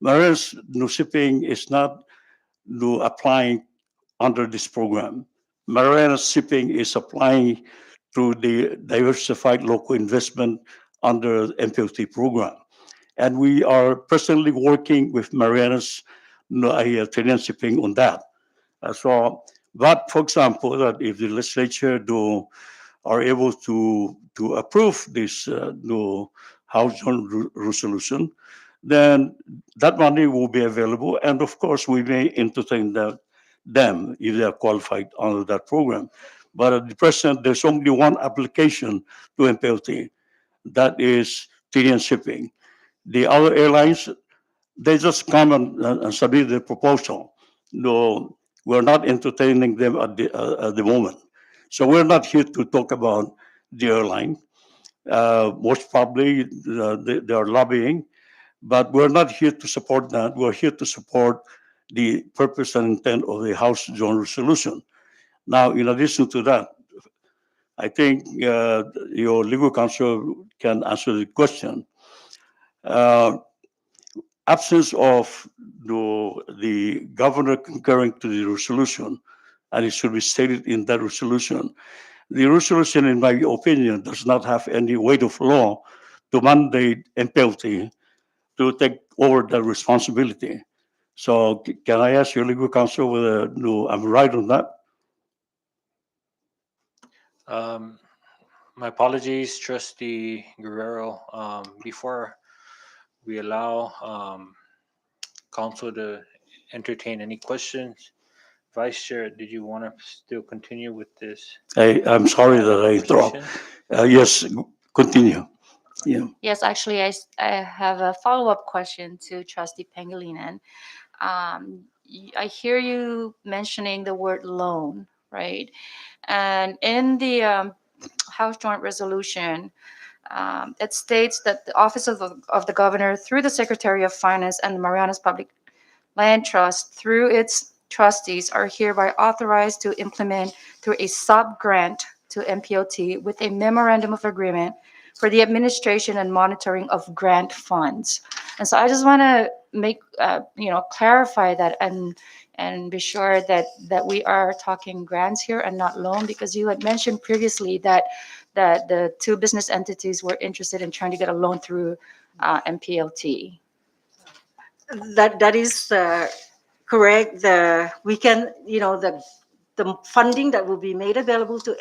Mariana's new shipping is not new applying under this program. Mariana Shipping is applying through the Diversified Local Investment under the MPLT program. And we are personally working with Mariana's Italian Shipping on that. But for example, that if the legislature are able to approve this new House resolution, then that money will be available. And of course, we may entertain them if they are qualified under that program. But at the present, there's only one application to MPLT, that is Tinian Shipping. The other airlines, they just come and submit the proposal. No, we're not entertaining them at the moment. So we're not here to talk about the airline. Most probably they are lobbying, but we're not here to support that. We're here to support the purpose and intent of the House Joint Resolution. Now, in addition to that, I think your legal counsel can answer the question. Uh, Absence of the governor concurring to the resolution, and it should be stated in that resolution. The resolution, in my opinion, does not have any weight of law to mandate MPLT to take over that responsibility. So can I ask your legal counsel whether no, I'm right on that? Um, my apologies, Trustee Guerrero. Before we allow council to entertain any questions, Vice Chair, did you want to still continue with this I'm sorry line that of I interrupt. conversation? Yes, continue. Yeah. Yes, actually, I have a follow-up question to Trustee Pangilinan. I hear you mentioning the word loan, right? And in the House Joint Resolution, it states that the Office of the Governor, through the Secretary of Finance and the Marianas Public Land Trust, through its trustees, are hereby authorized to implement through a sub-grant to MPOT with a memorandum of agreement for the administration and monitoring of grant funds. And so I just want to make, clarify that and be sure that we are talking grants here and not loan, because you had mentioned previously that the two business entities were interested in trying to get a loan through MPLT. That is correct. We can, the funding that will be made available to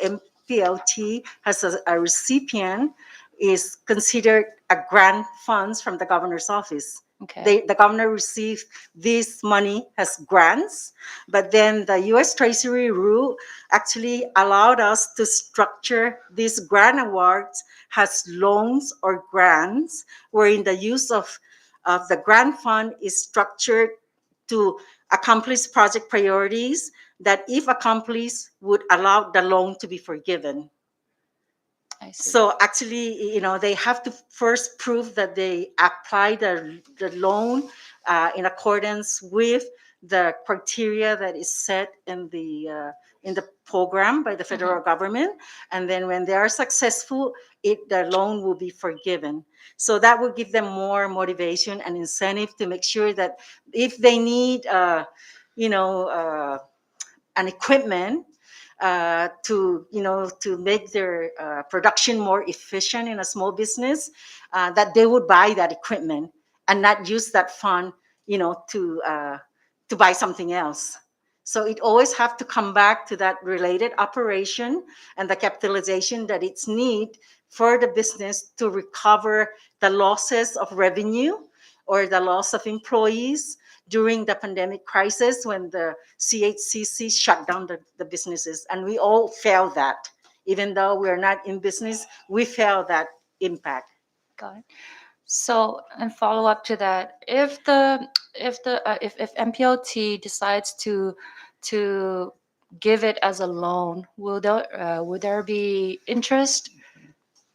MPLT as a recipient is considered a grant funds from the governor's office. Okay. The governor received this money as grants, but then the U.S. Treasury rule actually allowed us to structure these grant awards as loans or grants, wherein the use of the grant fund is structured to accomplish project priorities that, if accomplished, would allow the loan to be forgiven. I see. So actually, they have to first prove that they apply the loan in accordance with the criteria that is set in the program by the federal government, and then when they are successful, the loan will be forgiven. So that will give them more motivation and incentive to make sure that if they need, an equipment to make their production more efficient in a small business, that they would buy that equipment and not use that fund, to buy something else. So it always have to come back to that related operation and the capitalization that it's need for the business to recover the losses of revenue or the loss of employees during the pandemic crisis when the CHCC shut down the businesses. And we all felt that. Even though we're not in business, we felt that impact. Got it. So, and follow up to that, if MPLT decides to give it as a loan, will there be interest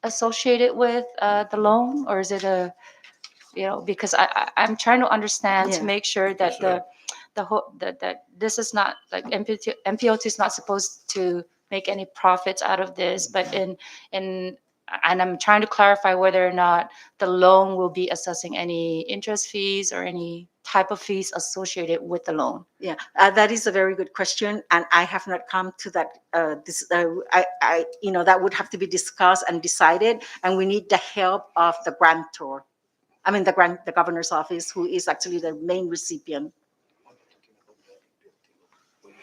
associated with the loan, or is it because I'm trying to understand to Yeah. make sure that the whole that this is not like MPLT is not supposed to make any profits out of this, but in and I'm trying to clarify whether or not the loan will be assessing any interest fees or any type of fees associated with the loan. Yeah, that is a very good question, and I have not come to that. That would have to be discussed and decided, and we need the help of the grantor. I mean, the governor's office, who is actually the main recipient.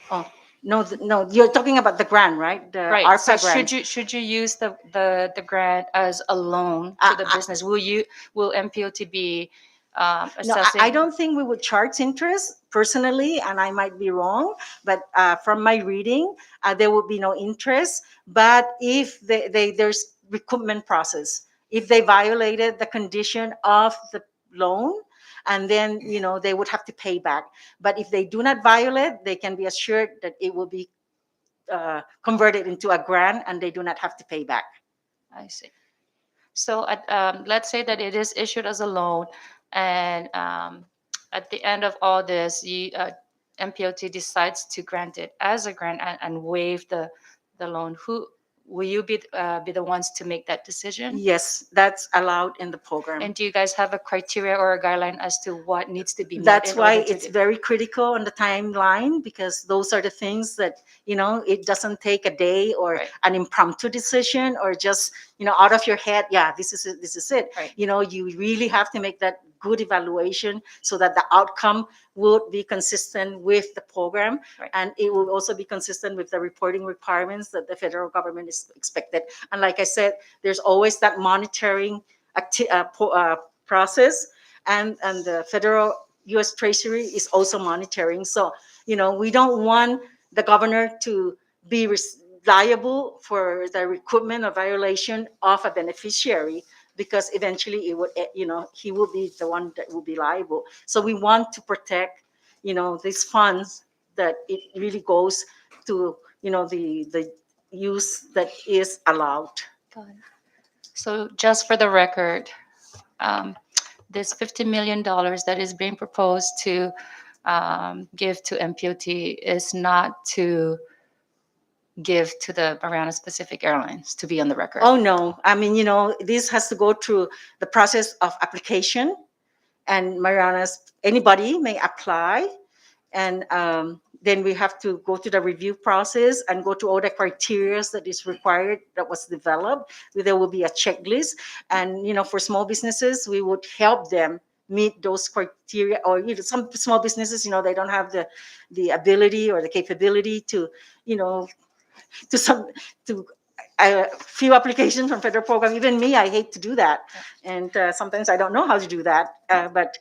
Oh, no, no, you're talking about the grant, right? The Right. ARPA So grant. should you use the grant as a loan to the I- business? Will MPLT be No, assessing? I don't think we would charge interest personally, and I might be wrong, but from my reading, there would be no interest. But if there's recoupment process, if they violated the condition of the loan, and then they would have to pay back. But if they do not violate, they can be assured that it will be convert it into a grant, and they do not have to pay back. I see. So let's say that it is issued as a loan, and at the end of all this, MPOT decides to grant it as a grant and waive the loan. Who will you be the ones to make that decision? Yes, that's allowed in the program. And do you guys have a criteria or a guideline as to what needs to be met? That's in why order to it's do- very critical on the timeline, because those are the things that, it doesn't take a day or Right. an impromptu decision, or just, out of your head, yeah, this is it, this is it. Right. You really have to make that good evaluation so that the outcome would be consistent with the program. Right. And it will also be consistent with the reporting requirements that the federal government is expected. And like I said, there's always that monitoring process, and the federal U.S. Treasury is also monitoring. So, we don't want the governor to be liable for the recruitment or violation of a beneficiary, because eventually it would, he will be the one that will be liable. So we want to protect, these funds, that it really goes to, the use that is allowed. Got it. So just for the record, um, this $50 million that is being proposed to give to MPOT is not to give to the Marianas Pacific Airlines, to be on the record. Oh, no. I mean, this has to go through the process of application, and Mariana's, anybody may apply. And then we have to go through the review process and go through all the criteria that is required, that was developed. There will be a checklist. And, for small businesses, we would help them meet those criteria. Or, some small businesses, they don't have the ability or the capability to, to some to a few applications from federal program. Even me, I hate to do that, and sometimes I don't know how to do that. But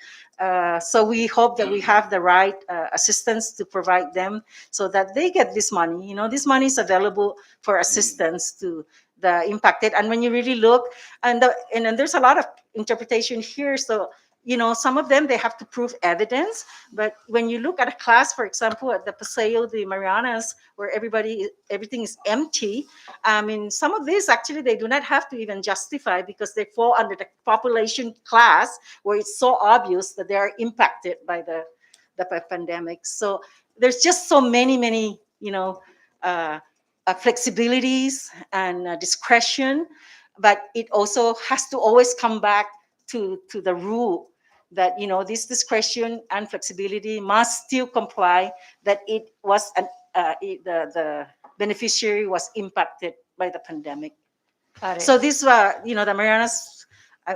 so we hope that we have the right assistance to provide them, so that they get this money. This money is available for assistance to the impacted. And when you really look, and then there's a lot of interpretation here. So, some of them, they have to prove evidence. But when you look at a class, for example, at the Paseo de Marianas, where everything is empty, I mean, some of these actually they do not have to even justify, because they fall under the population class, where it's so obvious that they are impacted by the pandemic. So there's just so many, flexibilities and discretion, but it also has to always come back to the rule that, this discretion and flexibility must still comply, that it was the beneficiary was impacted by the pandemic. Got it. So this, the Marianas,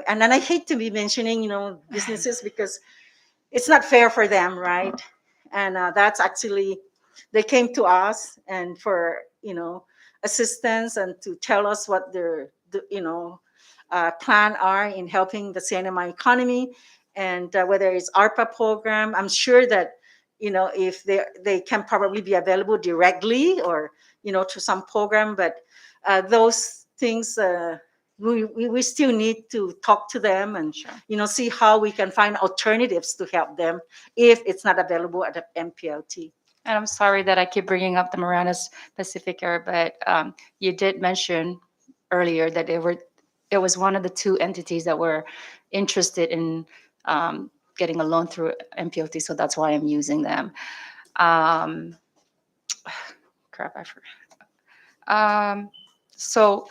and then I hate to be mentioning, businesses, because it's not fair for them, right? And that's actually, they came to us and for, assistance, and to tell us what their, plan are in helping the CNMI economy, and whether it's ARPA program. I'm sure that, if they can probably be available directly, or, to some program, but those things, we still need to talk to them, and Sure. see how we can find alternatives to help them if it's not available at the MPLT. And I'm sorry that I keep bringing up the Marianas Pacific Air, but you did mention earlier that it was one of the two entities that were interested in getting a loan through MPOT, so that's why I'm using them. Um, crap, I forgot. So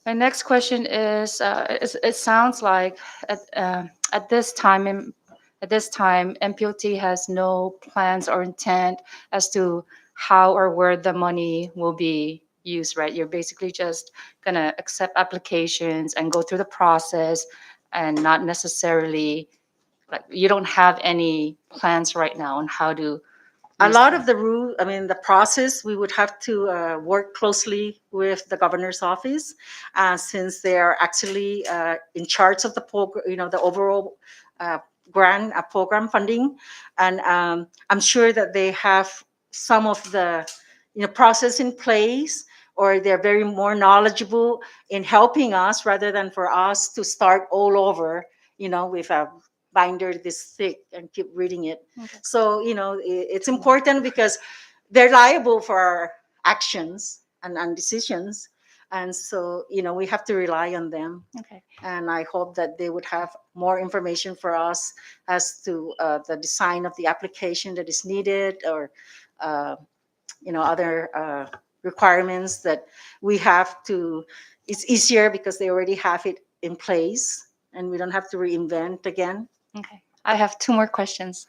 my next question is: it sounds like at this time, MPOT has no plans or intent as to how or where the money will be used, right? You're basically just gonna accept applications and go through the process, and not necessarily, like, you don't have any plans right now on how to A use lot them. of the rule, I mean, the process, we would have to work closely with the governor's office, since they are actually in charge of the program, the overall grant program funding. And I'm sure that they have some of the, process in place, or they're very more knowledgeable in helping us, rather than for us to start all over, with a binder this thick and keep reading it. Okay. So, it's important, because they're liable for actions and decisions. And so, we have to rely on them. Okay. And I hope that they would have more information for us as to the design of the application that is needed, or uh, other requirements that we have to. It's easier because they already have it in place, and we don't have to reinvent again. Okay. I have two more questions.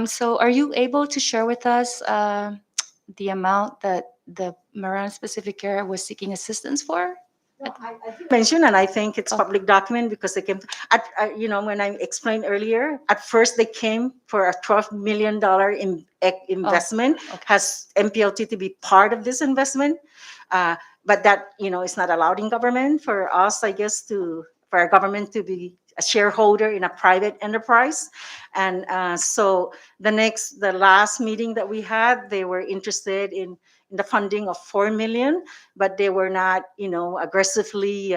So, are you able to share with us the amount that the Mariana Specific Area was seeking assistance for? Mention, and I think it's Oh. public document because they came when I explained earlier, at first they came for a $12 million investment. okay. Has MPLT to be part of this investment, but that is not allowed in government. For us, I guess, for our government to be a shareholder in a private enterprise. And so the last meeting that we had, they were interested in the funding of 4 million, but they were not, aggressively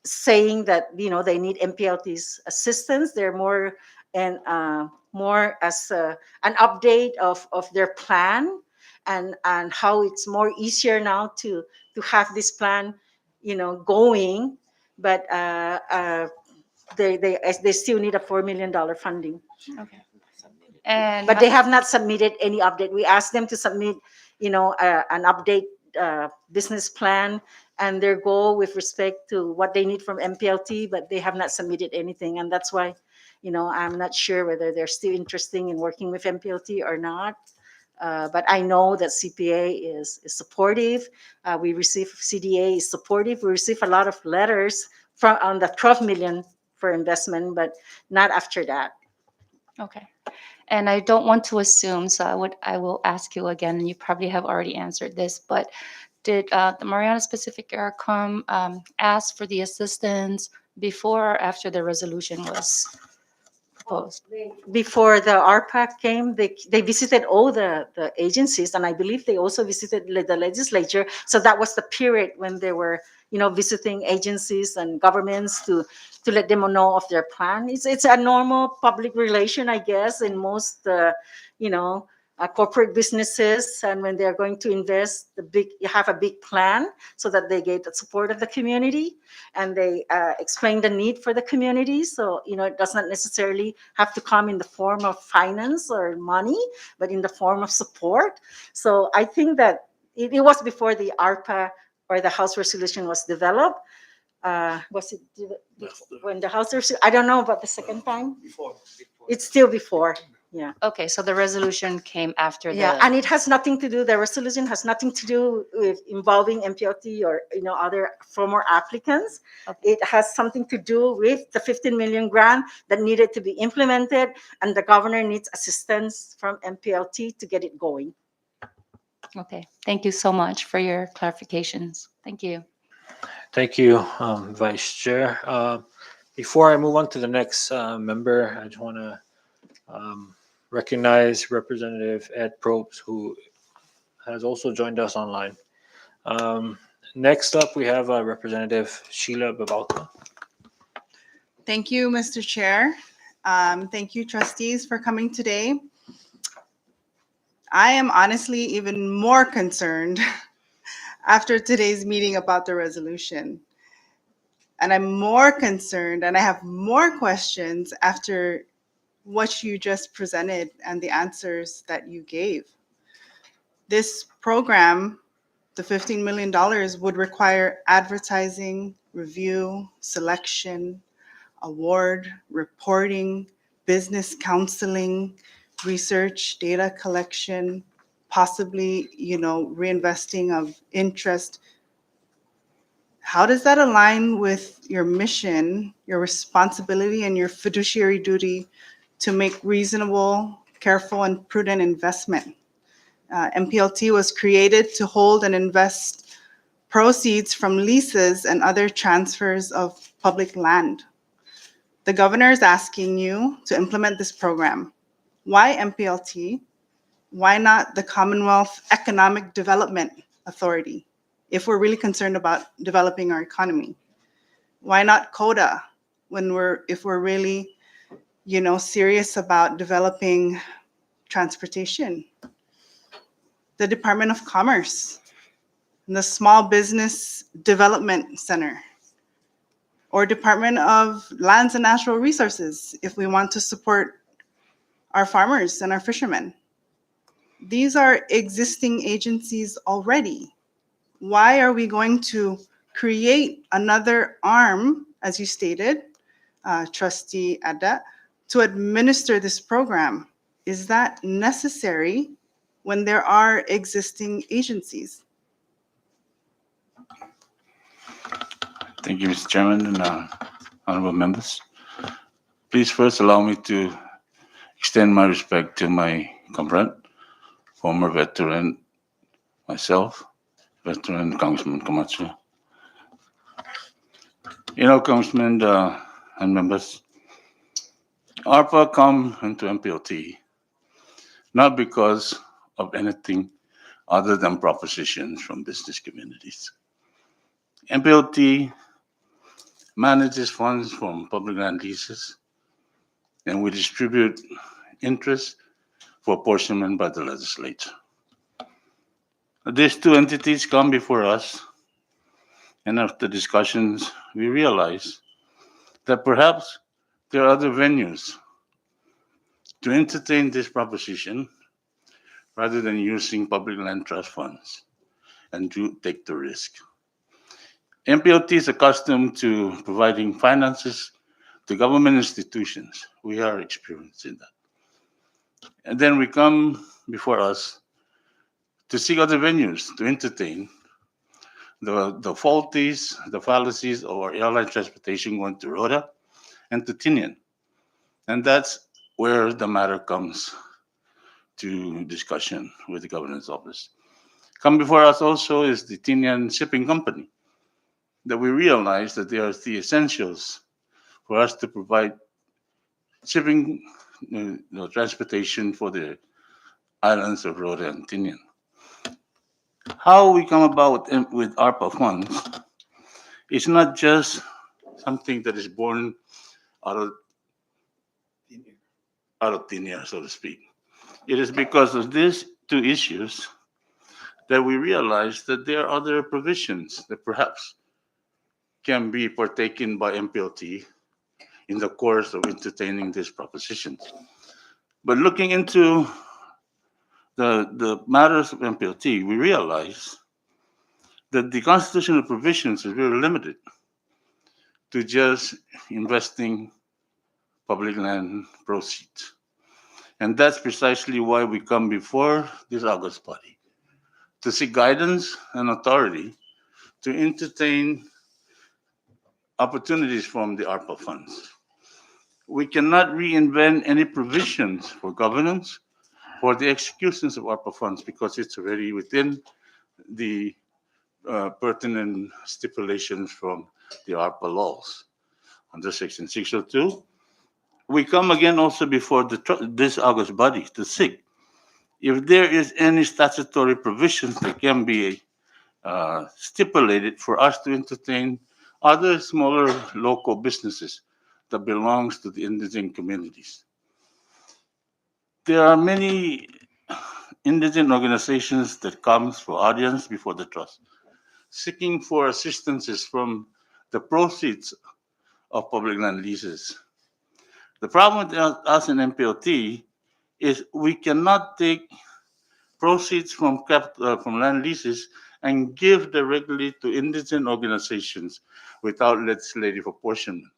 saying that, they need MPLT's assistance. They're more as an update of their plan, and how it's more easier now to have this plan, going. But they still need a $4 million funding. Okay. And But they have not submitted any update. We asked them to submit, an update business plan and their goal with respect to what they need from MPLT, but they have not submitted anything. And that's why, I'm not sure whether they're still interested in working with MPLT or not. But I know that CPA is supportive. We receive CDA is supportive. We receive a lot of letters on the 12 million for investment, but not after that. okay. And I don't want to assume, so I will ask you again, and you probably have already answered this, but did the Mariana Specific Area ask for the assistance before or after the resolution was proposed? Before the RPAC came, they visited all the agencies, and I believe they also visited the legislature. So that was the period when they were, visiting agencies and governments to let them know of their plan. It's a normal public relation, I guess, in most, corporate businesses. And when they're going to invest, you have a big plan so that they get the support of the community, and they explain the need for the community. So, it does not necessarily have to come in the form of finance or money, but in the form of support. So I think that it was before the ARPA or the House resolution was developed. Was it when the House resolution? I don't know about the second time. It's still before. Yeah. Okay, so the resolution came after Yeah, the. and it has nothing to do. The resolution has nothing to do with involving MPLT or other former applicants. Okay. It has something to do with the 15 million grant that needed to be implemented, and the governor needs assistance from MPLT to get it going. Okay, thank you so much for your clarifications. Thank you. Thank you, Vice Chair. Before I move on to the next member, I just want to recognize Representative Ed Probst, who has also joined us online. Next up, we have Representative Sheila Babauta. Thank you, Mr. Chair. Thank you, trustees, for coming today. I am honestly even more concerned after today's meeting about the resolution. And I'm more concerned and I have more questions after what you just presented and the answers that you gave. This program, the $15 million, would require advertising, review, selection, award, reporting, business counseling, research, data collection, possibly, reinvesting of interest. How does that align with your mission, your responsibility, and your fiduciary duty to make reasonable, careful, and prudent investment? MPLT was created to hold and invest proceeds from leases and other transfers of public land. The governor is asking you to implement this program. Why MPLT? Why not the Commonwealth Economic Development Authority, if we're really concerned about developing our economy? Why not CODA if we're really, serious about developing transportation? the Department of Commerce, and the Small Business Development Center, or Department of Lands and Natural Resources if we want to support our farmers and our fishermen. These are existing agencies already. Why are we going to create another arm, as you stated, Trustee Ada, to administer this program? Is that necessary when there are existing agencies? Thank you, Mr. Chairman and honorable members. Please first allow me to extend my respect to my comrade, former veteran, myself, veteran Congressman Camacho. Congressman and members, ARPA come into MPLT not because of anything other than propositions from business communities. MPLT manages funds from public land leases, and we distribute interest for apportionment by the legislature. These two entities come before us, and after discussions, we realize that perhaps there are other venues to entertain this proposition rather than using public land trust funds and to take the risk. MPLT is accustomed to providing finances to government institutions. We are experienced in that. And then we come before us to seek other venues to entertain the faulties, the fallacies of our airline transportation going to Rhoda and to Tinian. And that's where the matter comes to discussion with the governor's office. Come before us also is the Tinian Shipping Company, that we realize that they are the essentials for us to provide shipping transportation for the islands of Rhoda and Tinian. How we come about with ARPA funds is not just something that is born out of thin air, so to speak. It is because of these two issues that we realize that there are other provisions that perhaps can be partaken by MPLT in the course of entertaining these propositions. But looking into the matters of MPLT, we realize that the constitutional provisions are very limited to just investing public land proceeds. And that's precisely why we come before this August body, to seek guidance and authority to entertain opportunities from the ARPA funds. We cannot reinvent any provisions for governance for the executions of ARPA funds because it's already within the pertinent stipulations from the ARPA laws under Section 602. We come again also before this August body to seek if there is any statutory provisions that can be stipulated for us to entertain other smaller local businesses that belongs to the indigent communities. There are many indigent organizations that comes for audience before the trust, seeking for assistances from the proceeds of public land leases. The problem with us in MPLT is we cannot take proceeds from land leases and give directly to indigent organizations without legislative apportionment.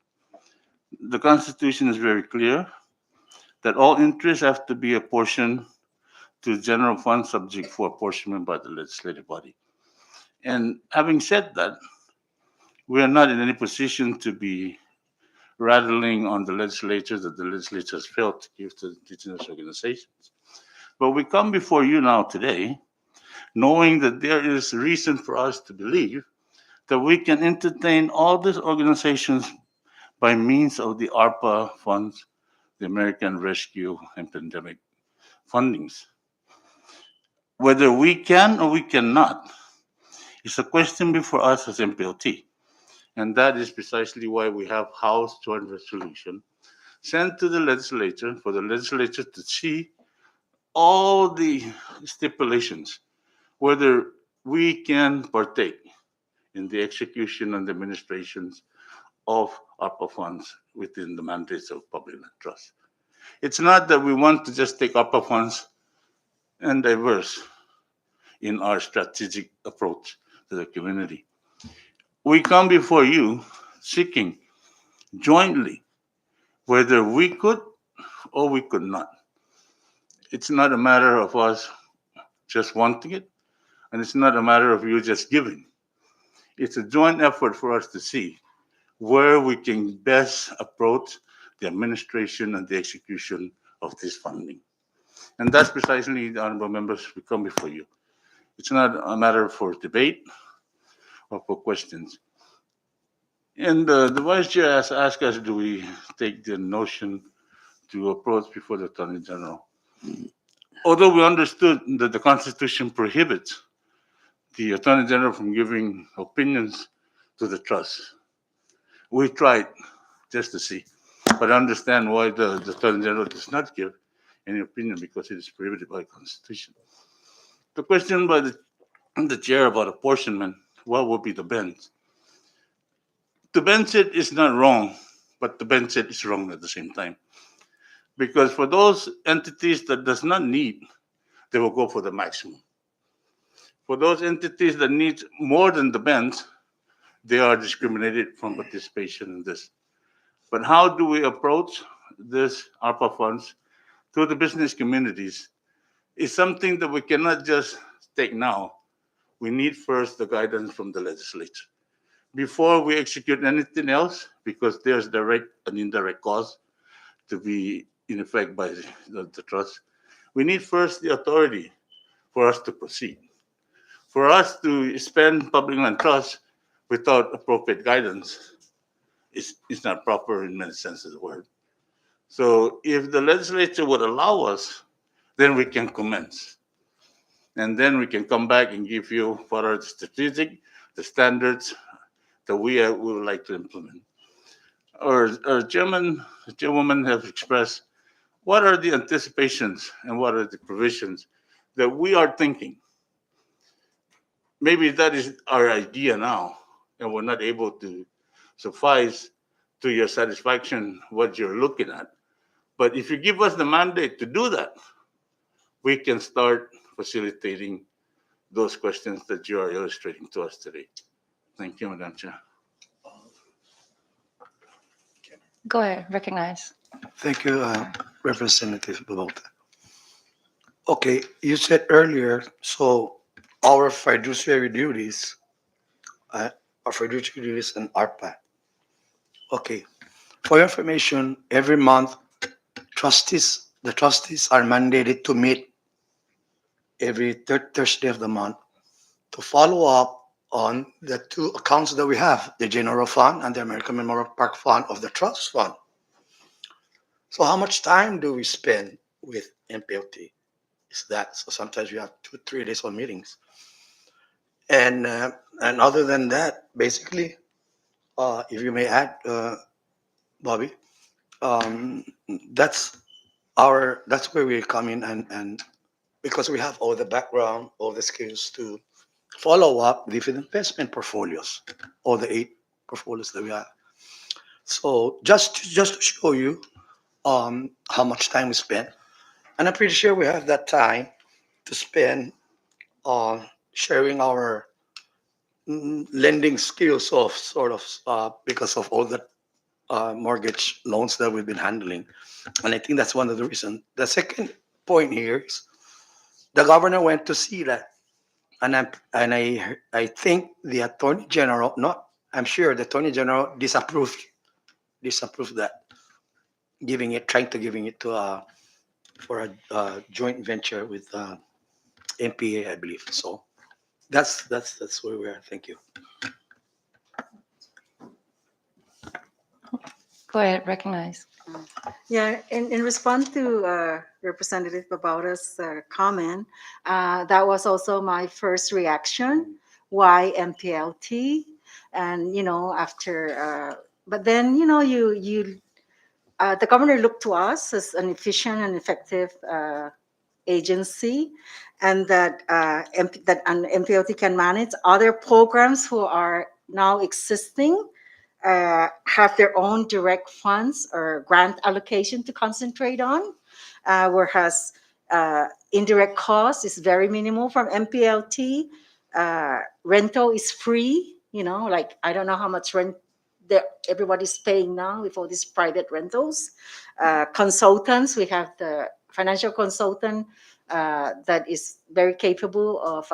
The Constitution is very clear that all interests have to be apportioned to general fund subject for apportionment by the legislative body. And having said that, we are not in any position to be rattling on the legislature that the legislature has failed to give to indigenous organizations. But we come before you now today, knowing that there is reason for us to believe that we can entertain all these organizations by means of the ARPA funds, the American Rescue and Pandemic fundings. Whether we can or we cannot is a question before us as MPLT. And that is precisely why we have House Joint Resolution sent to the legislature for the legislature to see all the stipulations whether we can partake in the execution and administrations of ARPA funds within the mandates of public land trust. It's not that we want to just take ARPA funds and diverse in our strategic approach to the community. We come before you seeking jointly whether we could or we could not. It's not a matter of us just wanting it, and it's not a matter of you just giving. It's a joint effort for us to see where we can best approach the administration and the execution of this funding. And that's precisely, the honorable members, we come before you. It's not a matter for debate or for questions. And the vice chair has asked us, do we take the notion to approach before the Attorney General? Although we understood that the Constitution prohibits the Attorney General from giving opinions to the trust, we tried just to see, but understand why the Attorney General does not give any opinion because it is prohibited by the Constitution. The question by the chair about apportionment, what would be the bench? The bench it is not wrong, but the bench it is wrong at the same time. Because for those entities that does not need, they will go for the maximum. For those entities that need more than the bench, they are discriminated from participation in this. But how do we approach this ARPA funds to the business communities is something that we cannot just take now. We need first the guidance from the legislature. Before we execute anything else, because there's direct and indirect costs to be in effect by the trust, we need first the authority for us to proceed. For us to spend public land trust without appropriate guidance is not proper in many senses of the word. So if the legislature would allow us, then we can commence. And then we can come back and give you what are the strategic, the standards that we would like to implement. Our chairwoman have expressed what are the anticipations and what are the provisions that we are thinking. Maybe that is our idea now, and we're not able to suffice to your satisfaction what you're looking at. But if you give us the mandate to do that, we can start facilitating those questions that you are illustrating to us today. Thank you, Madam Chair. Go ahead, recognize. Thank you, Representative Babauta. Okay, you said earlier, so our fiduciary duties, and ARPA. Okay, for your information, every month, the trustees are mandated to meet every third Thursday of the month to follow up on the two accounts that we have, the General Fund and the American Memorial Park Fund of the Trust Fund. So how much time do we spend with MPLT? Is that so? Sometimes we have 2-3 days on meetings, and other than that, basically, if you may add, Bobby, that's where we come in, and because we have all the background, all the skills to follow up different investment portfolios, all the 8 portfolios that we have. So just to show you how much time we spend, and I'm pretty sure we have that time to spend on sharing our lending skills of sort of because of all the mortgage loans that we've been handling. And I think that's one of the reasons. The second point here is the governor went to see that, and I think the Attorney General, I'm sure the Attorney General disapproved that, trying to giving it to for a joint venture with MPA, I believe. So that's where we are. Thank you. Go ahead, recognize. Yeah, in response to Representative Babauta's comment, that was also my first reaction. Why MPLT? And after, but then the governor looked to us as an efficient and effective agency, and that that an MPLT can manage. Other programs who are now existing have their own direct funds or grant allocation to concentrate on, whereas indirect cost is very minimal from MPLT. Rental is free. Like I don't know how much rent that everybody's paying now with all these private rentals. Consultants, we have the financial consultant that is very capable of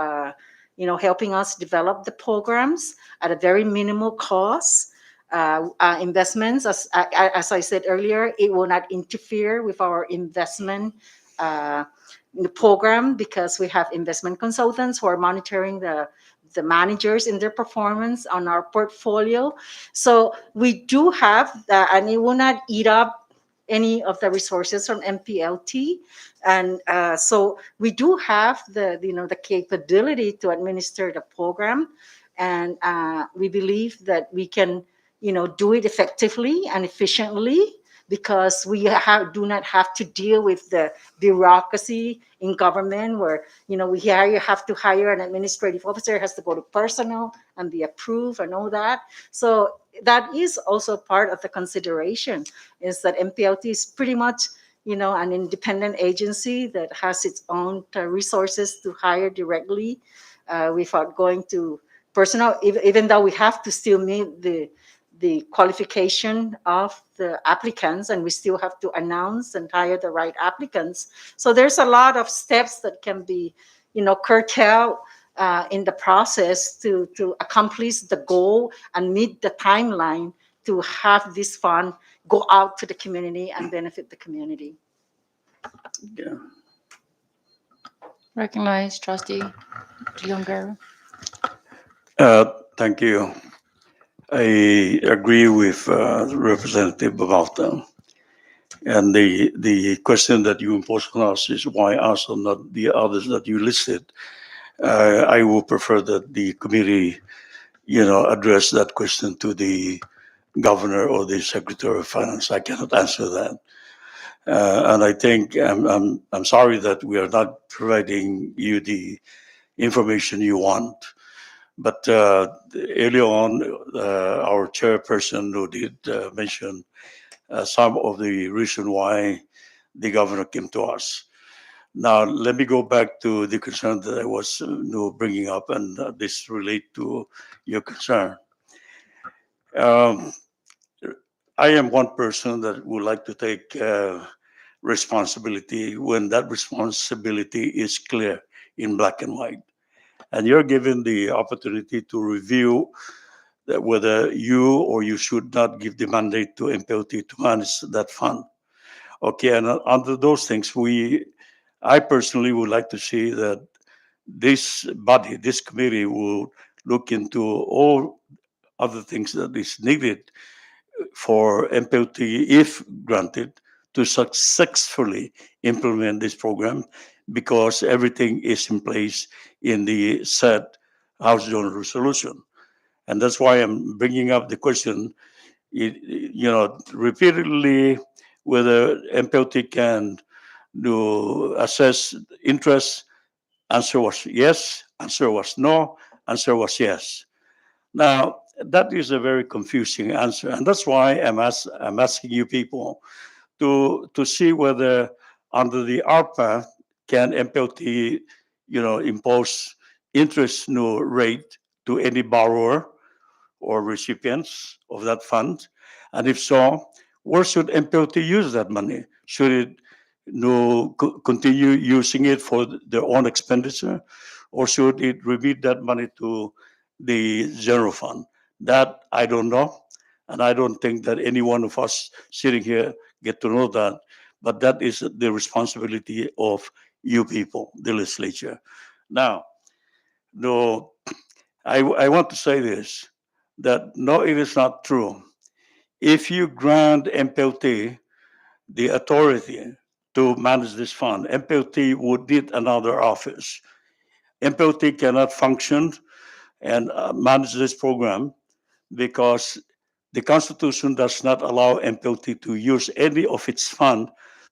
helping us develop the programs at a very minimal cost. Investments, as I said earlier, it will not interfere with our investment uh, in the program because we have investment consultants who are monitoring the managers in their performance on our portfolio. So we do have that, and it will not eat up any of the resources from MPLT. And so we do have the capability to administer the program, and we believe that we can do it effectively and efficiently because we do not have to deal with the bureaucracy in government where you have to hire an administrative officer, has to go to personnel and be approved and all that. So that is also part of the consideration, is that MPLT is pretty much an independent agency that has its own resources to hire directly without going to personnel, even though we have to still meet the qualification of the applicants, and we still have to announce and hire the right applicants. So there's a lot of steps that can be, curtailed in the process to accomplish the goal and meet the timeline to have this fund go out to the community and benefit the community. Yeah. Recognize Trustee Younger. Thank you. I agree with Representative Babalta. And the question that you imposed on us is why us and not the others that you listed. I would prefer that the committee, address that question to the governor or the secretary of finance. I cannot answer that. And I think I'm sorry that we are not providing you the information you want. But early on, our chairperson who did mention some of the reason why the governor came to us. Now, let me go back to the concern that I was bringing up, and this relate to your concern. Um, I am one person that would like to take responsibility when that responsibility is clear in black and white. And you're given the opportunity to review that whether you or you should not give the mandate to MPLT to manage that fund. Okay, and under those things, I personally would like to see that this body, this committee will look into all other things that is needed for MPLT, if granted, to successfully implement this program because everything is in place in the said House Joint Resolution. And that's why I'm bringing up the question, repeatedly, whether MPLT can assess interest. Answer was yes, answer was no, answer was yes. Now, that is a very confusing answer. And that's why I'm asking you people to see whether under the ARPA can MPLT, impose interest rate to any borrower or recipients of that fund? And if so, where should MPLT use that money? Should it continue using it for their own expenditure, or should it remit that money to the general fund? That I don't know, and I don't think that any one of us sitting here get to know that. But that is the responsibility of you people, the legislature. Now, no, I want to say this, that no, it is not true. If you grant MPLT the authority to manage this fund, MPLT would need another office. MPLT cannot function and manage this program because the Constitution does not allow MPLT to use any of its fund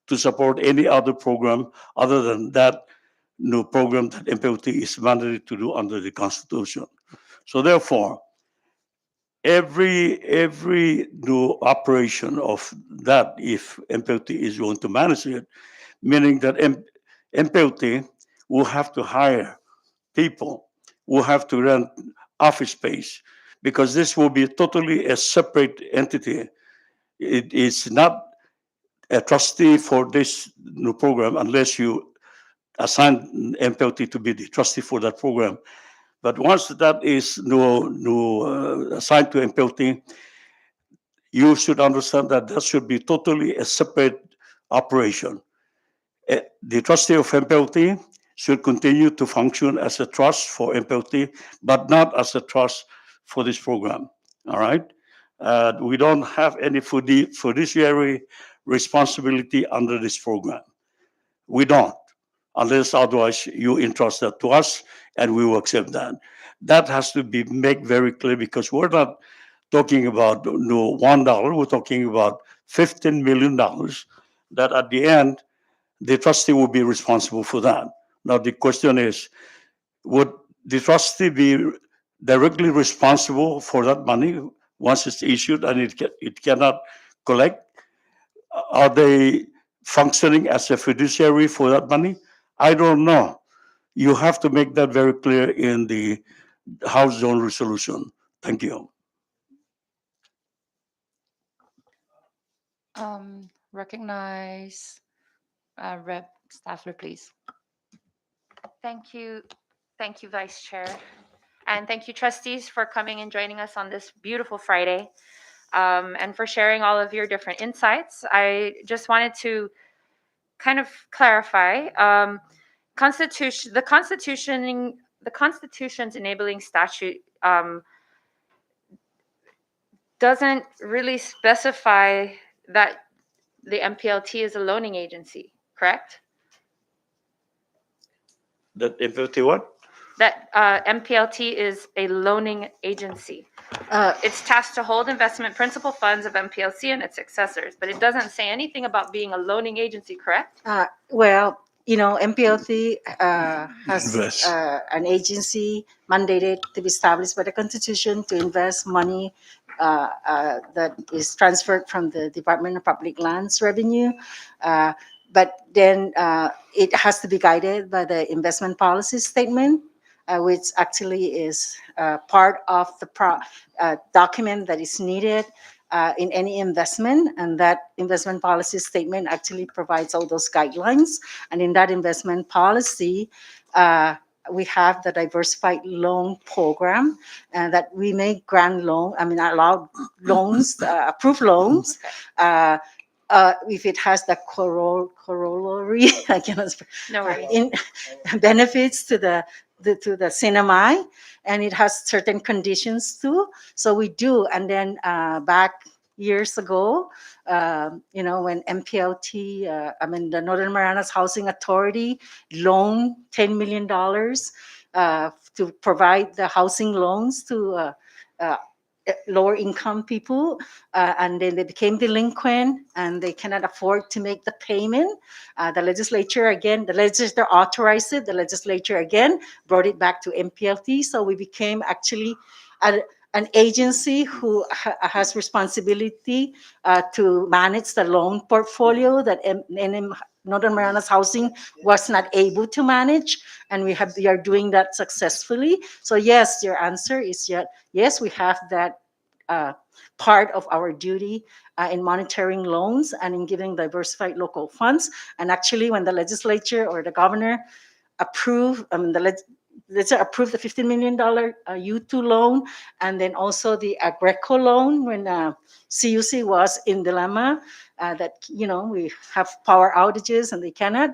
to support any other program other than that new program that MPLT is mandated to do under the Constitution. So therefore, every new operation of that, if MPLT is going to manage it, meaning that MPLT will have to hire people, will have to rent office space, because this will be totally a separate entity. It is not a trustee for this new program unless you assign MPLT to be the trustee for that program. But once that is assigned to MPLT, you should understand that that should be totally a separate operation. The trustee of MPLT should continue to function as a trust for MPLT, but not as a trust for this program. All right? We don't have any fiduciary responsibility under this program. We don't, unless otherwise you entrust that to us and we will accept that. That has to be made very clear, because we're not talking about no $1, we're talking about $15 million that at the end the trustee will be responsible for that. Now the question is, would the trustee be directly responsible for that money once it's issued and it cannot collect? Are they functioning as a fiduciary for that money? I don't know. You have to make that very clear in the House Zone resolution. Thank you. Recognize Rep. Staffler, please. Thank you. Thank you, Vice Chair. And thank you, trustees, for coming and joining us on this beautiful Friday, and for sharing all of your different insights. I just wanted to kind of clarify, the Constitution's enabling statute doesn't really specify that the MPLT is a loaning agency, correct? That MPLT what? That MPLT is a loaning agency. It's tasked to hold investment principal funds of MPLC and its successors, but it doesn't say anything about being a loaning agency, correct? Well, MPLT has Invest. an agency mandated to be established by the Constitution to invest money that is transferred from the Department of Public Lands Revenue. But then it has to be guided by the investment policy statement, which actually is part of the document that is needed in any investment. And that investment policy statement actually provides all those guidelines. And in that investment policy, we have the diversified loan program, and that we make allow loans, approved loans. If it has the corollary, I cannot No worries. in benefits to the CNMI, and it has certain conditions too. So we do, and then back years ago, when MPLT, the Northern Marianas Housing Authority loaned $10 million to provide the housing loans to lower income people, and then they became delinquent and they cannot afford to make the payment. The legislature authorized it. The legislature again brought it back to MPLT. So we became actually an agency who has responsibility to manage the loan portfolio that Northern Marianas Housing was not able to manage, and we are doing that successfully. So yes, your answer is yes, we have that part of our duty in monitoring loans and in giving diversified local funds. And actually, when the legislature or the governor approve, let's say approve the $15 million U2 loan, and then also the Agreco loan when CUC was in dilemma that we have power outages and they cannot.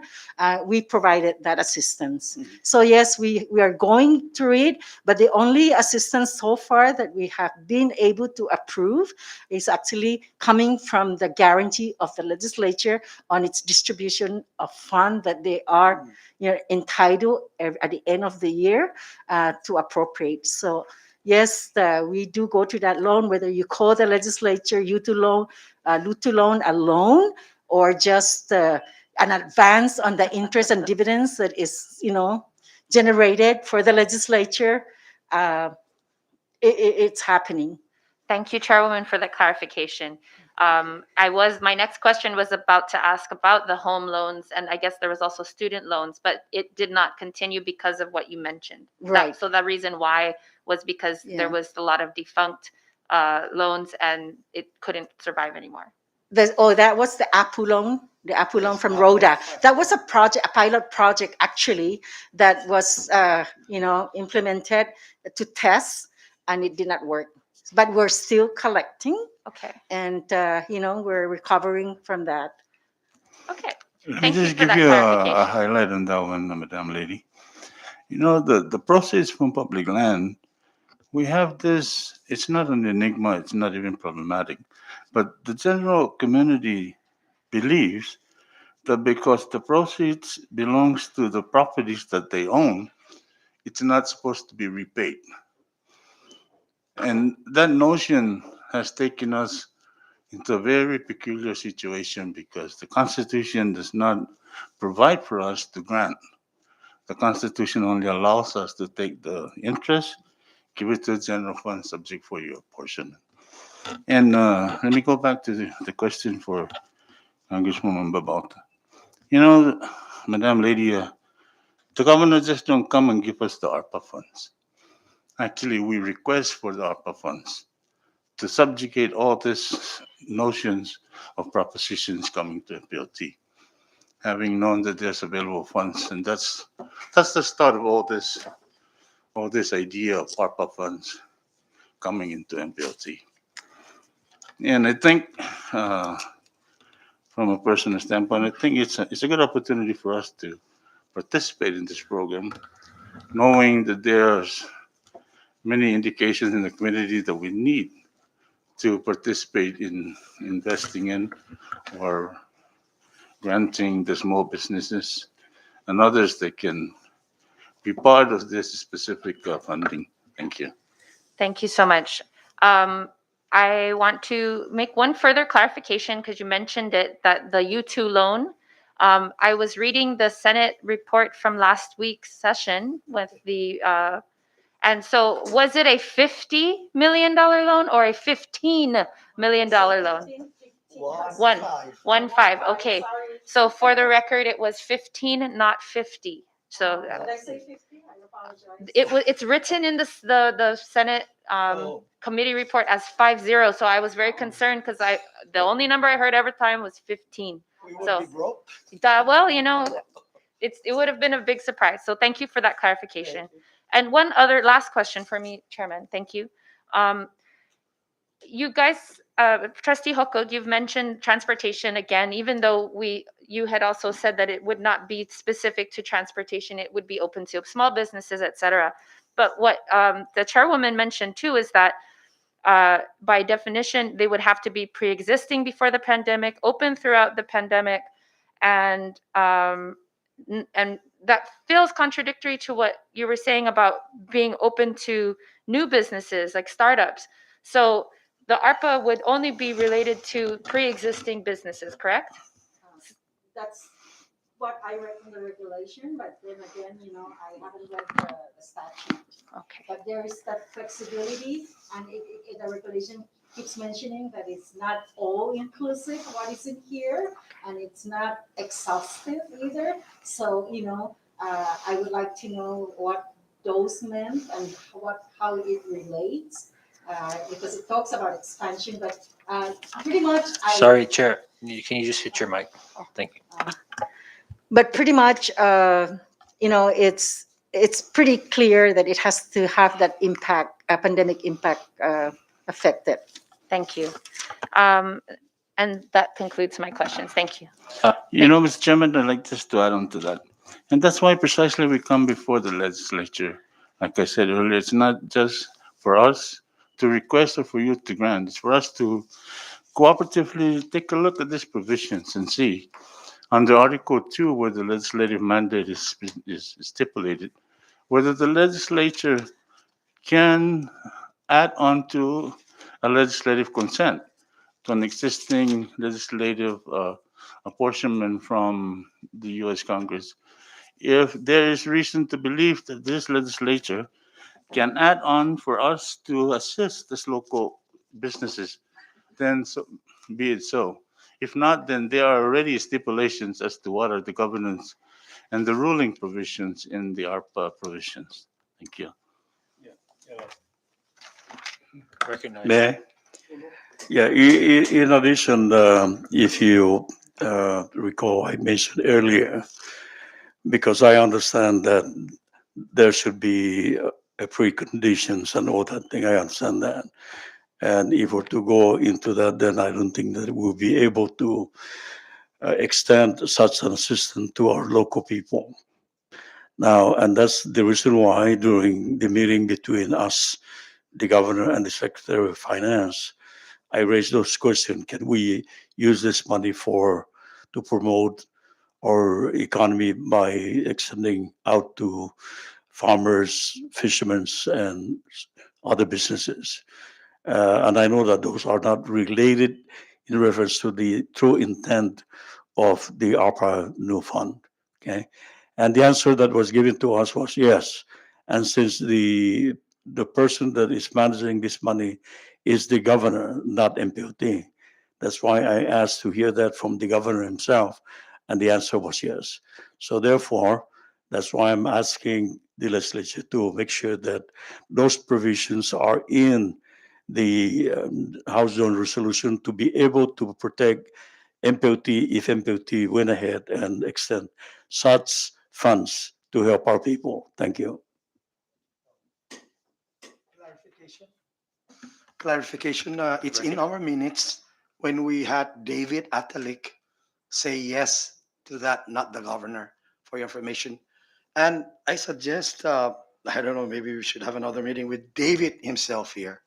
We provided that assistance. So yes, we are going through it, but the only assistance so far that we have been able to approve is actually coming from the guarantee of the legislature on its distribution of fund that they are entitled at the end of the year to appropriate. So yes, we do go to that loan, whether you call the legislature LUTU loan a loan or just an advance on the interest and dividends that is, generated for the legislature. Uh, it's happening. Thank you, Chairwoman, for the clarification. My next question was about to ask about the home loans, and I guess there was also student loans, but it did not continue because of what you mentioned. Right. So the reason why was because Yeah. there was a lot of defunct loans and it couldn't survive anymore. That was the APU loan, from Rhoda. That was a pilot project actually, that was, implemented to test, and it did not work. But we're still collecting, Okay. and, we're recovering from that. Okay. Let me Thank you just for give that you a clarification. highlight on that one, Madam Lady. The proceeds from public land, we have this, it's not an enigma, it's not even problematic, but the general community believes that because the proceeds belongs to the properties that they own, it's not supposed to be repaid. And that notion has taken us into a very peculiar situation because the Constitution does not provide for us to grant. The Constitution only allows us to take the interest, give it to the general fund subject for your portion. And let me go back to the question for Congresswoman Babauta. Madam Lady, the governor just don't come and give us the ARPA funds. Actually, we request for the ARPA funds to subjugate all these notions of propositions coming to MPLT, having known that there's available funds, and that's the start of all this idea of ARPA funds coming into MPLT. And I think, from a personal standpoint, I think it's a good opportunity for us to participate in this program, knowing that there's many indications in the community that we need to participate in investing in or granting the small businesses and others that can be part of this specific funding. Thank you. Thank you so much. I want to make one further clarification because you mentioned it, that the U2 loan. I was reading the Senate report from last week's session with and so was it a $50 million loan or a $15 million loan? One five. Okay. So for the record, it was 15, not 50. So Did I say 50? I apologize. it's written in the Senate committee report as 50. So I was very concerned because the only number I heard every time was 15. So well, it would have been a big surprise. So thank you for that clarification. And one other last question for me, Chairman. Thank you. You guys, Trustee Hokuk, you've mentioned transportation again, even though you had also said that it would not be specific to transportation, it would be open to small businesses, et cetera. But what the chairwoman mentioned too is that by definition, they would have to be pre-existing before the pandemic, open throughout the pandemic, and that feels contradictory to what you were saying about being open to new businesses like startups. So the ARPA would only be related to pre-existing businesses, correct? That's what I read from the regulation, but then again, I haven't read the statute. Okay. But there is that flexibility, and the regulation keeps mentioning that it's not all inclusive what is in here, and it's not exhaustive either. So, I would like to know what those meant and how it relates, because it talks about expansion, but pretty much Sorry, Chair. Can you just hit your mic? Thank you. But pretty much, it's pretty clear that it has to have that impact, a pandemic impact, affected. Thank you. And that concludes my questions. Thank you. Mr. Chairman, I'd like just to add on to that. And that's why precisely we come before the legislature. Like I said earlier, it's not just for us to request or for you to grant. It's for us to cooperatively take a look at these provisions and see under Article 2, where the legislative mandate is stipulated, whether the legislature can add on to a legislative consent to an existing legislative apportionment from the U.S. Congress. If there is reason to believe that this legislature can add on for us to assist these local businesses, then so, be it so. If not, then there are already stipulations as to what are the governance and the ruling provisions in the ARPA provisions. Thank you. Recognize. May I? Yeah, in addition, if you recall, I mentioned earlier, because I understand that there should be a preconditions and all that thing. I understand that. And if we're to go into that, then I don't think that we'll be able to extend such an assistance to our local people. Now, and that's the reason why during the meeting between us, the governor and the secretary of finance, I raised those questions. Can we use this money to promote our economy by extending out to farmers, fishermen, and other businesses? And I know that those are not related in reference to the true intent of the ARPA new fund. Okay, and the answer that was given to us was yes. And since the person that is managing this money is the governor, not MPOT, that's why I asked to hear that from the governor himself, and the answer was yes. So therefore, that's why I'm asking the legislature to make sure that those provisions are in the House Zone Resolution to be able to protect MPOT if MPOT went ahead and extend such funds to help our people. Thank you. Clarification. Clarification, it's in our minutes when we had David Atalik say yes to that, not the governor, for your information. And I suggest, I don't know, maybe we should have another meeting with David himself here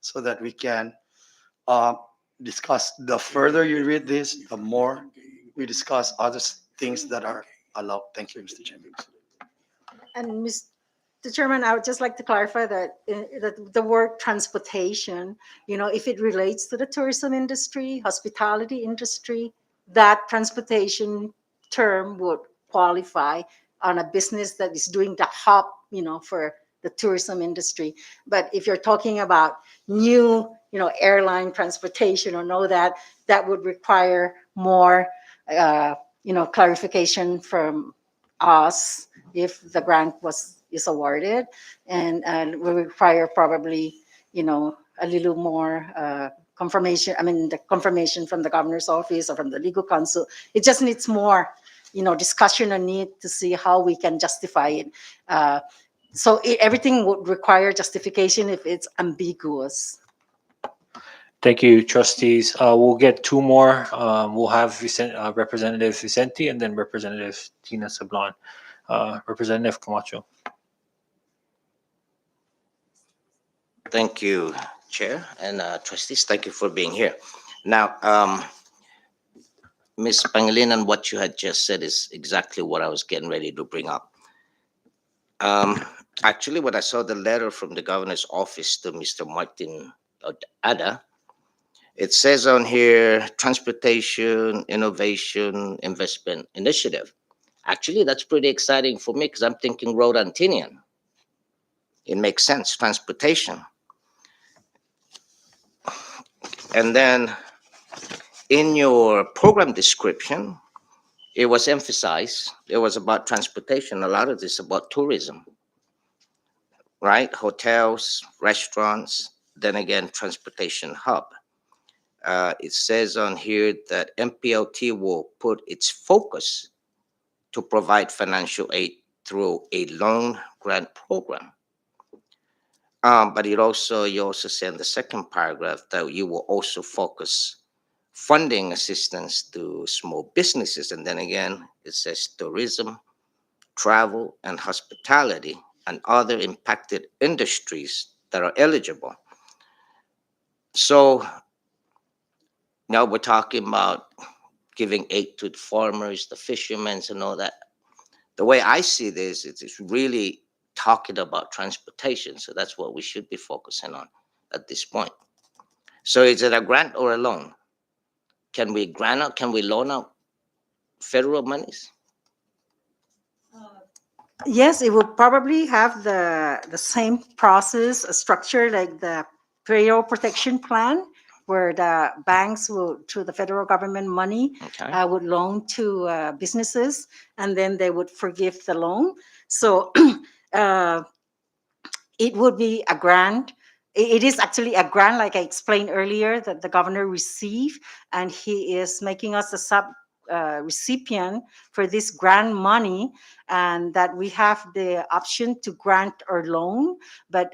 so that we can uh, discuss. The further you read this, the more we discuss other things that are allowed. Thank you, Mr. Chairman. And Mr. Chairman, I would just like to clarify that, that the word transportation, if it relates to the tourism industry, hospitality industry, that transportation term would qualify on a business that is doing the hop, for the tourism industry. But if you're talking about new, airline transportation or know that, that would require more, clarification from us if the grant is awarded, and will require probably a little more confirmation. I mean, the confirmation from the governor's office or from the legal counsel. It just needs more discussion and need to see how we can justify it. Everything would require justification if it's ambiguous. Thank you, trustees. We'll get two more. We'll have Representative Vicente and then Representative Tina Sablan. Representative Camacho. Thank you, Chair and trustees. Thank you for being here. Now, Ms. Pangilinan, what you had just said is exactly what I was getting ready to bring up. Actually, when I saw the letter from the governor's office to Mr. Martin Ada, it says on here, Transportation Innovation Investment Initiative. Actually, that's pretty exciting for me because I'm thinking Road Antinian. It makes sense, transportation. And then in your program description, it was emphasized, it was about transportation. A lot of this about tourism, right? Hotels, restaurants, then again, transportation hub. It says on here that MPLT will put its focus to provide financial aid through a loan grant program. But you also say in the second paragraph that you will also focus funding assistance to small businesses. And then again, it says tourism, travel, and hospitality, and other impacted industries that are eligible. So now we're talking about giving aid to the farmers, the fishermen, and all that. The way I see this, it's really talking about transportation. So that's what we should be focusing on at this point. So is it a grant or a loan? Can we grant out? Can we loan out federal monies? Yes, it would probably have the same process structure like the payroll protection plan, where the banks will, through the federal government money, Okay. would loan to businesses, and then they would forgive the loan. So uh, it would be a grant. It is actually a grant, like I explained earlier, that the governor received, and he is making us a sub recipient for this grant money, and that we have the option to grant or loan, but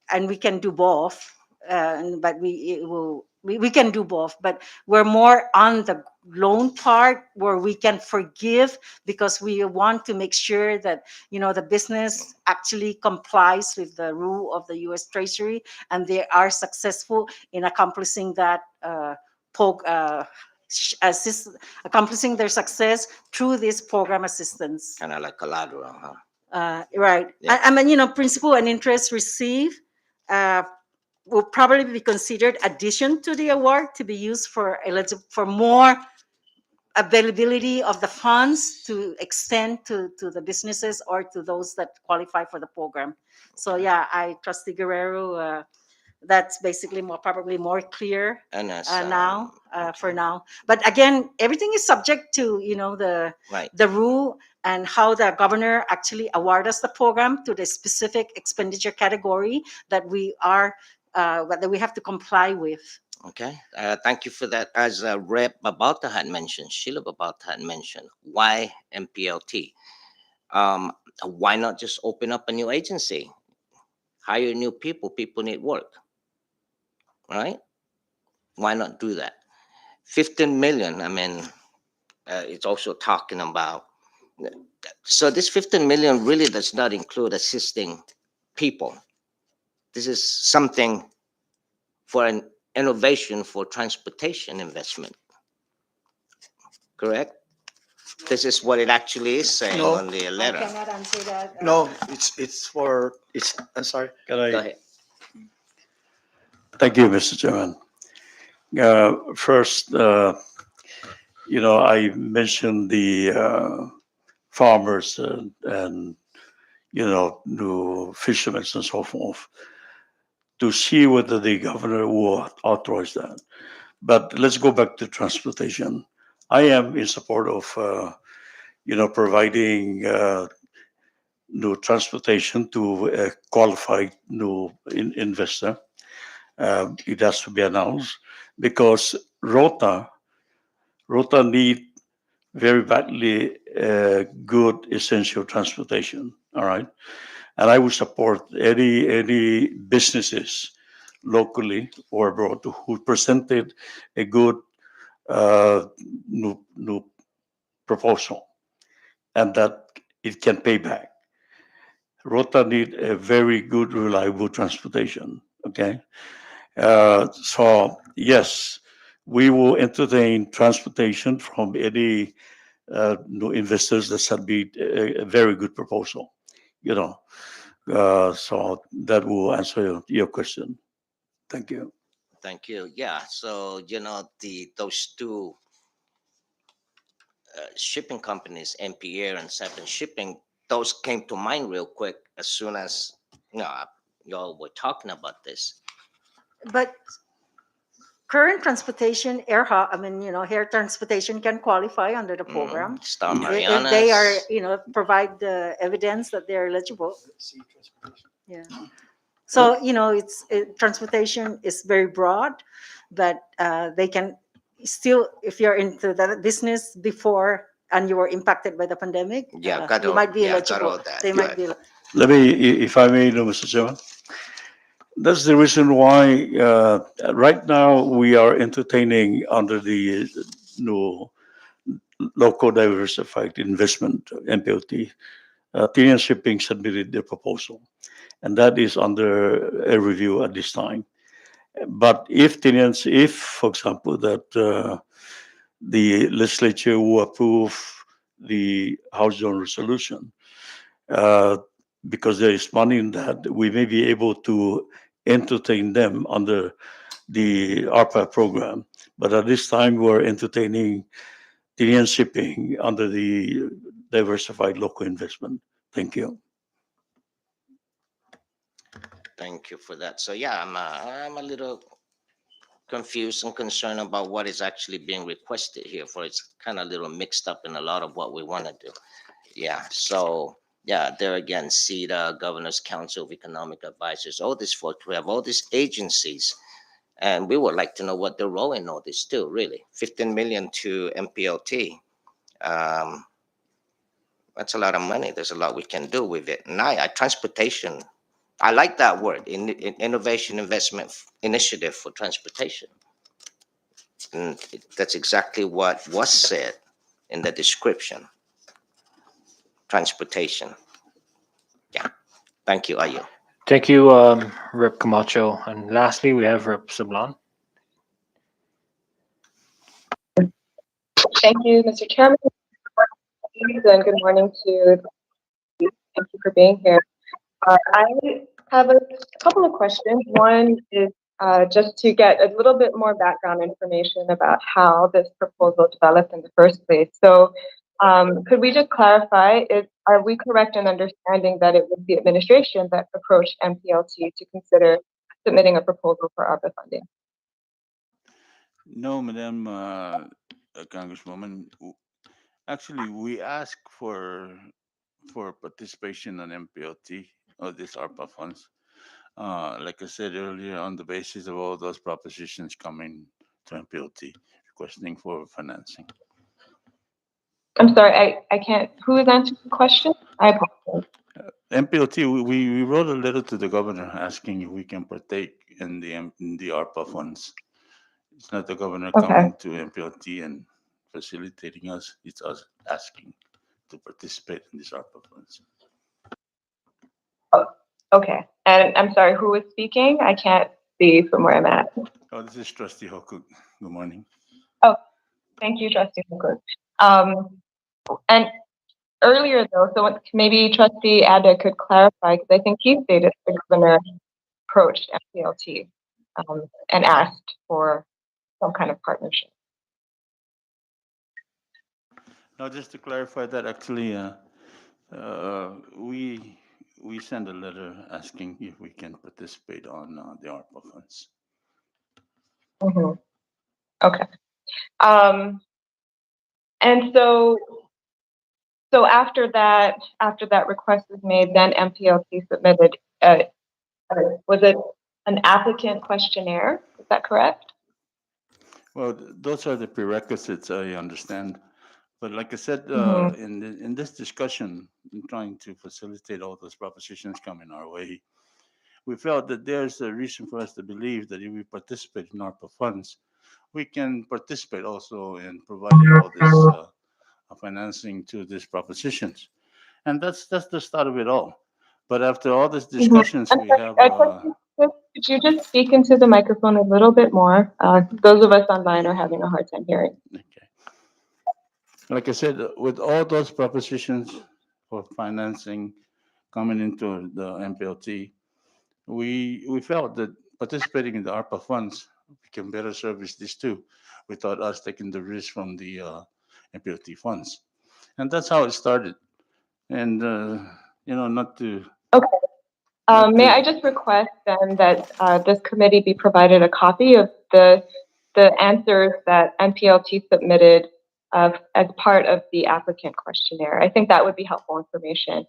and we can do both. But we can do both, but we're more on the loan part where we can forgive, because we want to make sure that the business actually complies with the rule of the U.S. Treasury, and they are successful in accomplishing that assist, accomplishing their success through this program assistance. Kind of like collateral, huh? Right. Yeah. I mean, principal and interest received uh, will probably be considered addition to the award to be used for more availability of the funds to extend to the businesses or to those that qualify for the program. So yeah, Trustee Guerrero, that's basically probably more clear And as, now for okay. now. But again, everything is subject to Right. the rule and how the governor actually award us the program to the specific expenditure category that we are that we have to comply with. Okay. Thank you for that. As Rep Babauta had mentioned, Sheila Babauta had mentioned, why MPLT? Why not just open up a new agency? Hire new people. People need work, right? Why not do that? 15 million. I mean, it's also talking about. So this 15 million really does not include assisting people. This is something for an innovation for transportation investment. Correct? This is what it actually is saying No. on the I letter. cannot answer that. No, it's I'm sorry. Can Go I? ahead. Thank you, Mr. Chairman. First, I mentioned the farmers and the fishermen and so forth to see whether the governor will authorize that. But let's go back to transportation. I am in support of, providing new transportation to a qualified new investor. It has to be announced because Rota need very badly good essential transportation. All right, and I would support any businesses locally or abroad who presented a good new proposal and that it can pay back. Rota need a very good, reliable transportation. Okay, so yes, we will entertain transportation from any new investors that should be a very good proposal. You know, so that will answer your question. Thank you. Thank you. Yeah. So those two shipping companies, MP Air and Seven Shipping, those came to mind real quick as soon as y'all were talking about this. But current transportation, air transportation can qualify under the program Star if they are, Marianas. provide the evidence that they're eligible. Yeah. So, transportation is very broad, but they can still, if you're into that business before and you were impacted by the pandemic, Yeah, got you all, might be yeah, got eligible. all that. They might be. Let me, if I may, Mr. Chairman. That's the reason why right now we are entertaining under the new local diversified investment MPLT. TN Shipping submitted their proposal, and that is under a review at this time. But if, for example, that the legislature will approve the House Joint Resolution, uh, because there is money in that, we may be able to entertain them under the ARPA program. But at this time, we're entertaining Tinian shipping under the diversified local investment. Thank you. Thank you for that. So yeah, I'm a little confused and concerned about what is actually being requested here. For it's kind of a little mixed up in a lot of what we want to do. Yeah. So yeah, there again, CEDA, Governor's Council of Economic Advisors, all these folks. We have all these agencies, and we would like to know what their role in all this too. Really, 15 million to MPLT. Um, that's a lot of money. There's a lot we can do with it. And transportation. I like that word, innovation investment initiative for transportation. And that's exactly what was said in the description. Transportation. Yeah. Thank you, Ayu. Thank you, Rep Camacho. And lastly, we have Rep Sablan. Thank you, Mr. Chairman, and good morning to you. Thank you for being here. I have a couple of questions. One is just to get a little bit more background information about how this proposal developed in the first place. So could we just clarify, are we correct in understanding that it was the administration that approached MPLT to consider submitting a proposal for ARPA funding? No, Madam Congresswoman. Actually, we asked for participation on MPLT or this ARPA funds. Like I said earlier, on the basis of all those propositions coming to MPLT requesting for financing. I'm sorry, I can't, who is answering the question? I apologize. MPLT, we wrote a letter to the governor asking if we can partake in the ARPA funds. It's not the governor Okay. coming to MPLT and facilitating us. It's us asking to participate in these ARPA funds. Okay, and I'm sorry, who is speaking? I can't see from where I'm at. Oh, this is Trustee Hokuk. Good morning. Thank you, Trustee Hooker. And earlier though, so maybe Trustee Ada could clarify, because I think he stated the governor approached FPLT and asked for some kind of partnership. Now, just to clarify that, actually, we sent a letter asking if we can participate on the ARPA funds. Mhm. Okay. And so after that request was made, then MPLT submitted, was it an applicant questionnaire? Is that correct? Well, those are the prerequisites, I understand. But like I said, in this discussion, in trying to facilitate all those propositions coming our way, we felt that there's a reason for us to believe that if we participate in ARPA funds, we can participate also in providing all this financing to these propositions. And that's the start of it all. But after all these discussions, we have. Could you just speak into the microphone a little bit more? Those of us online are having a hard time hearing. Okay. Like I said, with all those propositions for financing coming into the MPLT, we felt that participating in the ARPA funds, we can better service this too, without us taking the risk from the MPLT funds. And that's how it started. And, not to. Okay. May I just request then that this committee be provided a copy of the answers that MPLT submitted as part of the applicant questionnaire? I think that would be helpful information.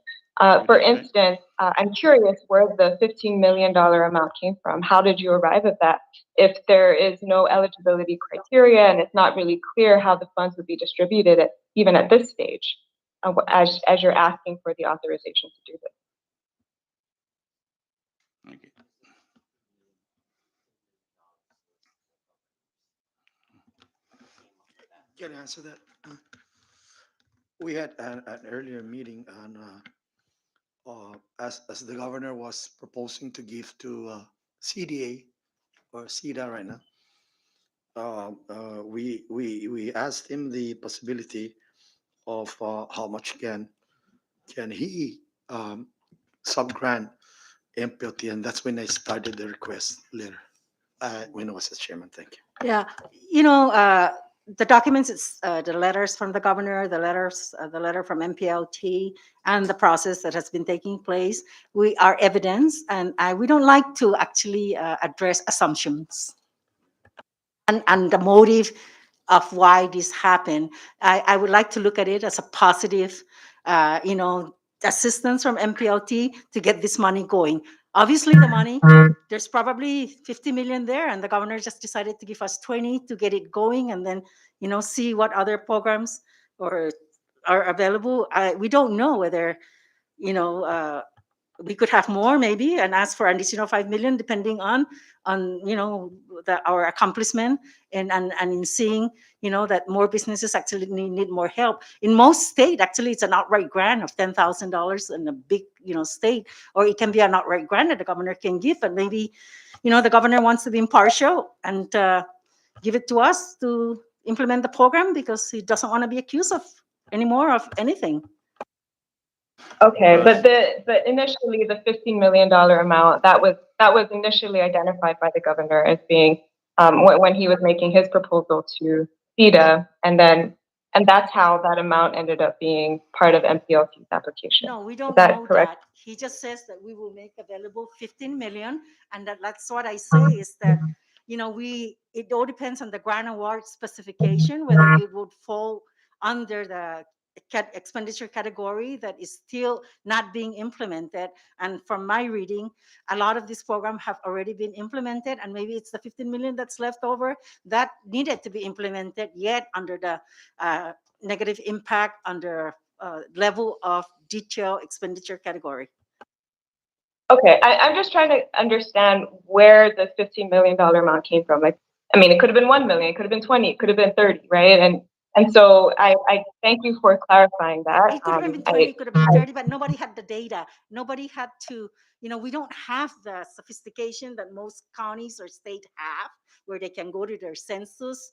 For instance, I'm curious where the $15 million amount came from. How did you arrive at that? If there is no eligibility criteria and it's not really clear how the funds would be distributed even at this stage, as you're asking for the authorization to do this. Okay. Can I answer that? We had an earlier meeting on as the governor was proposing to give to CDA or CEDA right now. We asked him the possibility of how much can he sub grant MPLT, and that's when I started the request letter. When I was as chairman, thank you. Yeah, you know, the documents, it's the letters from the governor, the letter from MPLT, and the process that has been taking place. We are evidence, and we don't like to actually address assumptions and the motive of why this happened. I would like to look at it as a positive, you know, assistance from MPLT to get this money going. Obviously, the money, there's probably 50 million there, and the governor just decided to give us 20 to get it going, and then, you know, see what other programs or are available. We don't know whether, you know, we could have more maybe and ask for an additional 5 million depending on you know our accomplishment and in seeing, you know, that more businesses actually need more help. In most state, actually, it's an outright grant of $10,000 in a big, you know, state, or it can be an outright grant that the governor can give, but maybe, you know, the governor wants to be impartial and give it to us to implement the program because he doesn't want to be accused of anymore of anything. Okay, Right. but initially the $15 million amount that was initially identified by the governor as being when he was making his proposal to CETA, and that's how that amount ended up being part of MPLC's application. No, we Is don't that know correct? that. He just says that we will make available 15 million, and that's what I say is that, you know, it all depends on the grant award specification whether it would fall under the expenditure category that is still not being implemented. And from my reading, a lot of this program have already been implemented, and maybe it's the 15 million that's left over that needed to be implemented yet under the negative impact under level of detail expenditure category. Okay, I'm just trying to understand where the $15 million amount came from. Like, I mean, it could have been 1 million, it could have been 20, it could have been 30, right? And so I thank you for clarifying that. It could have been 20, it could have been 30, but nobody had the data. Nobody had to, you know, we don't have the sophistication that most counties or state have, where they can go to their census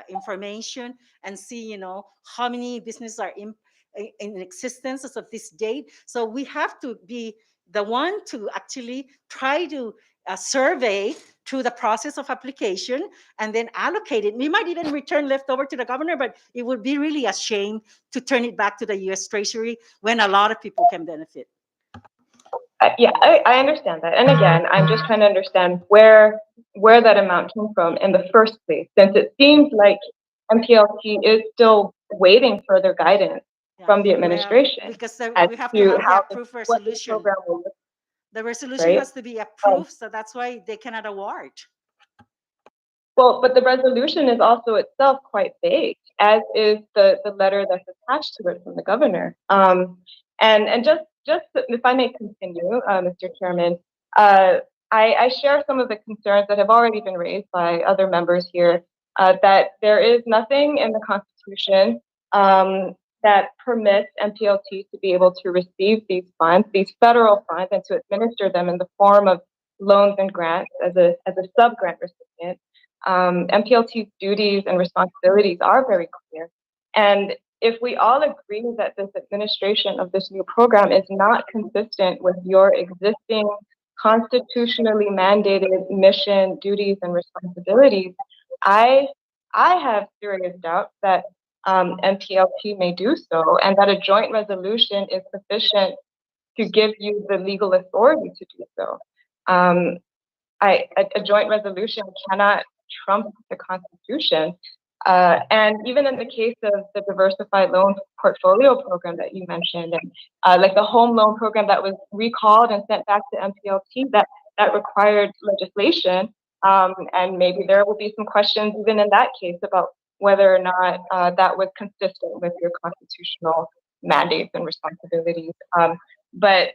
information and see, you know, how many businesses are in existence as of this date. So we have to be the one to actually try to survey through the process of application and then allocate it. We might even return leftover to the governor, but it would be really a shame to turn it back to the U.S. Treasury when a lot of people can benefit. Yeah, I understand that. And again, I'm just trying to understand where that amount came from in the first place, since it seems like MPLT is still waiting further guidance from the administration because as we have to to have the how approved what this resolution. program will look, The resolution right? has to be approved, so that's why they cannot award. Well, but the resolution is also itself quite vague, as is the letter that's attached to it from the governor. And just if I may continue, Mr. Chairman, I share some of the concerns that have already been raised by other members here, that there is nothing in the Constitution that permits MPLT to be able to receive these funds, these federal funds, and to administer them in the form of loans and grants as a sub-grant recipient. MPLT's duties and responsibilities are very clear. And if we all agree that this administration of this new program is not consistent with your existing constitutionally mandated mission, duties, and responsibilities, I have serious doubts that MPLT may do so, and that a joint resolution is sufficient to give you the legal authority to do so. A joint resolution cannot trump the Constitution. And even in the case of the diversified loan portfolio program that you mentioned, and like the home loan program that was recalled and sent back to MPLT, that required legislation. And maybe there will be some questions even in that case about whether or not that was consistent with your constitutional mandates and responsibilities. But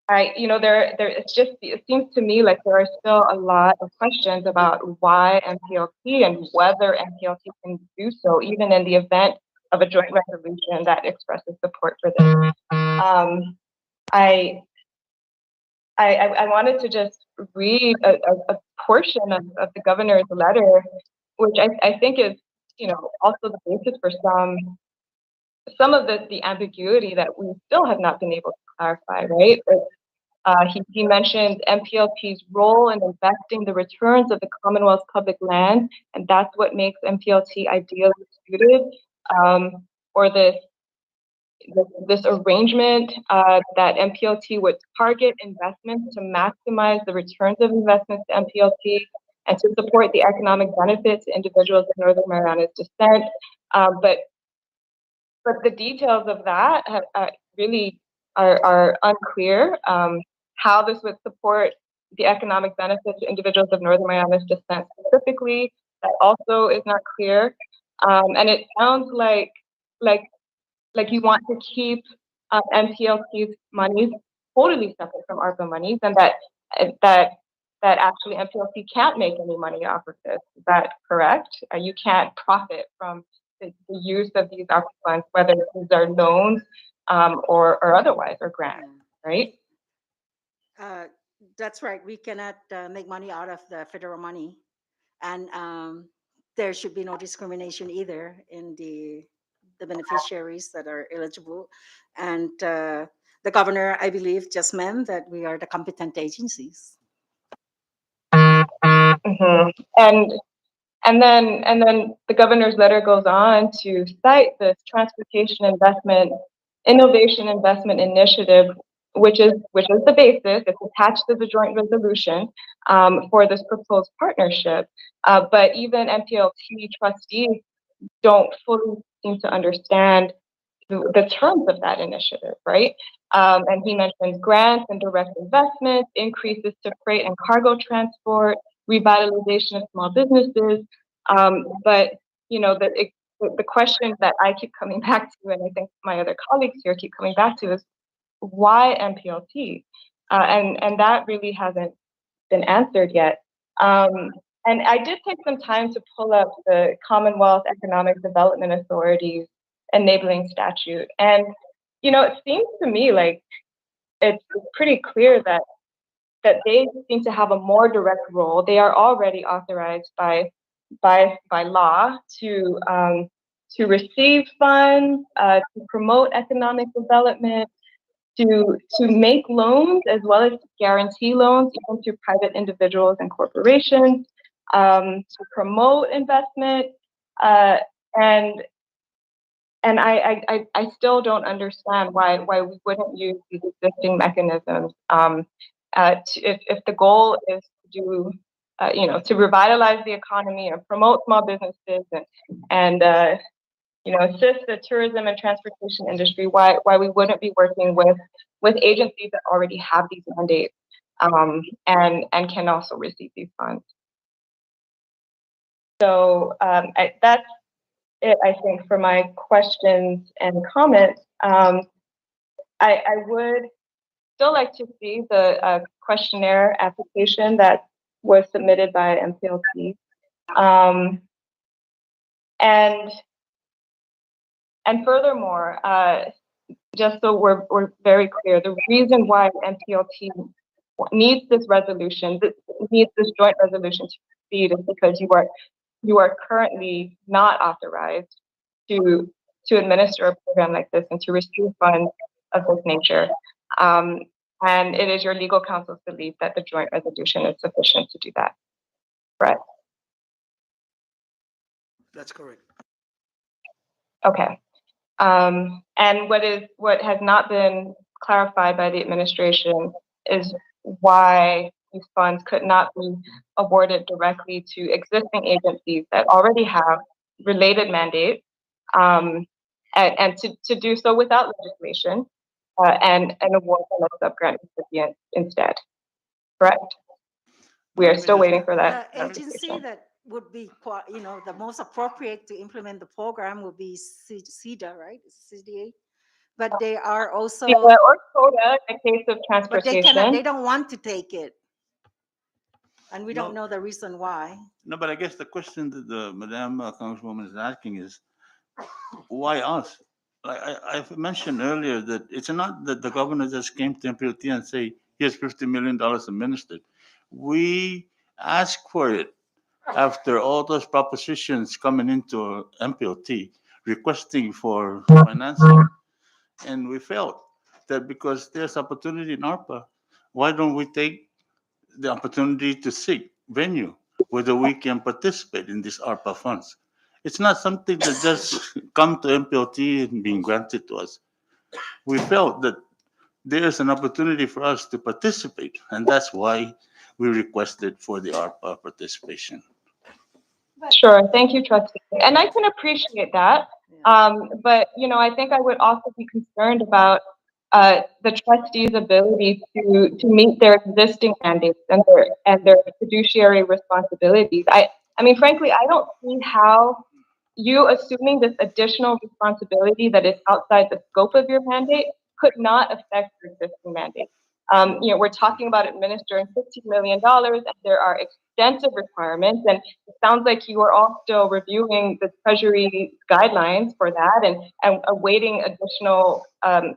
it seems to me like there are still a lot of questions about why MPLT and whether MPLT can do so, even in the event of a joint resolution that expresses support for this. I wanted to just read a portion of the governor's letter, which I think is, also the basis for some of the ambiguity that we still have not been able to clarify, right? He mentioned MPLT's role in investing the returns of the Commonwealth's public land, and that's what makes MPLT ideally suited for this arrangement that MPLT would target investments to maximize the returns of investments to MPLT and to support the economic benefits to individuals of Northern Mariana's descent. But the details of that really are unclear. How this would support the economic benefits to individuals of Northern Mariana's descent specifically, that also is not clear. And it sounds like you want to keep MPLC's monies totally separate from ARPA monies, and that actually MPLC can't make any money off of this. Is that correct? You can't profit from the use of these ARPA funds, whether these are loans or otherwise, or grants, right? That's right. We cannot make money out of the federal money, and there should be no discrimination either in the beneficiaries that are eligible. And the governor, I believe, just meant that we are the competent agencies. Mm-hmm. And then the governor's letter goes on to cite this Innovation Investment Initiative, which is the basis. It's attached to the joint resolution for this proposed partnership. But even MPLT trustees don't fully seem to understand the terms of that initiative, right? And he mentions grants and direct investments, increases to freight and cargo transport, revitalization of small businesses. But the question that I keep coming back to, and I think my other colleagues here keep coming back to, is why MPLT? And that really hasn't been answered yet. And I did take some time to pull up the Commonwealth Economic Development Authority's enabling statute. And, it seems to me like it's pretty clear that they seem to have a more direct role. They are already authorized by law to receive funds, to promote economic development, to make loans as well as to guarantee loans even to private individuals and corporations, to promote investment, and I still don't understand why we wouldn't use these existing mechanisms. If the goal is to do, to revitalize the economy and promote small businesses and assist the tourism and transportation industry, why we wouldn't be working with agencies that already have these mandates and can also receive these funds. So that's it, I think, for my questions and comments. I would still like to see the questionnaire application that was submitted by MPLT. And furthermore, just so we're very clear, the reason why MPLT needs this resolution, needs this joint resolution to proceed, is because you are currently not authorized to administer a program like this and to receive funds of this nature. And it is your legal counsel's belief that the joint resolution is sufficient to do that. Right? That's correct. Okay. And what has not been clarified by the administration is why these funds could not be awarded directly to existing agencies that already have related mandates, and to do so without legislation, and award them as subgrant recipients instead. Correct? We are still waiting for that. The agency that would be, the most appropriate to implement the program would be CEDA, right? CDA. But they are also, or CODA in the case of but transportation. they don't want to take it, and we don't know the reason why. No, but I guess the question that the Madam Congresswoman is asking is, why us? Like I've mentioned earlier that it's not that the governor just came to MPLT and say, here's $50 million administered. We asked for it after all those propositions coming into MPLT requesting for financing. And we felt that because there's opportunity in ARPA, why don't we take the opportunity to seek venue whether we can participate in these ARPA funds? It's not something that just come to MPLT and being granted to us. We felt that there's an opportunity for us to participate, and that's why we requested for the ARPA participation. Sure, thank you, trustee. And I can appreciate that. But, I think I would also be concerned about the trustees' ability to meet their existing mandates and their fiduciary responsibilities. I mean, frankly, I don't see how you assuming this additional responsibility that is outside the scope of your mandate could not affect your existing mandate. We're talking about administering $15 million, and there are extensive requirements, and it sounds like you are all still reviewing the Treasury guidelines for that and awaiting additional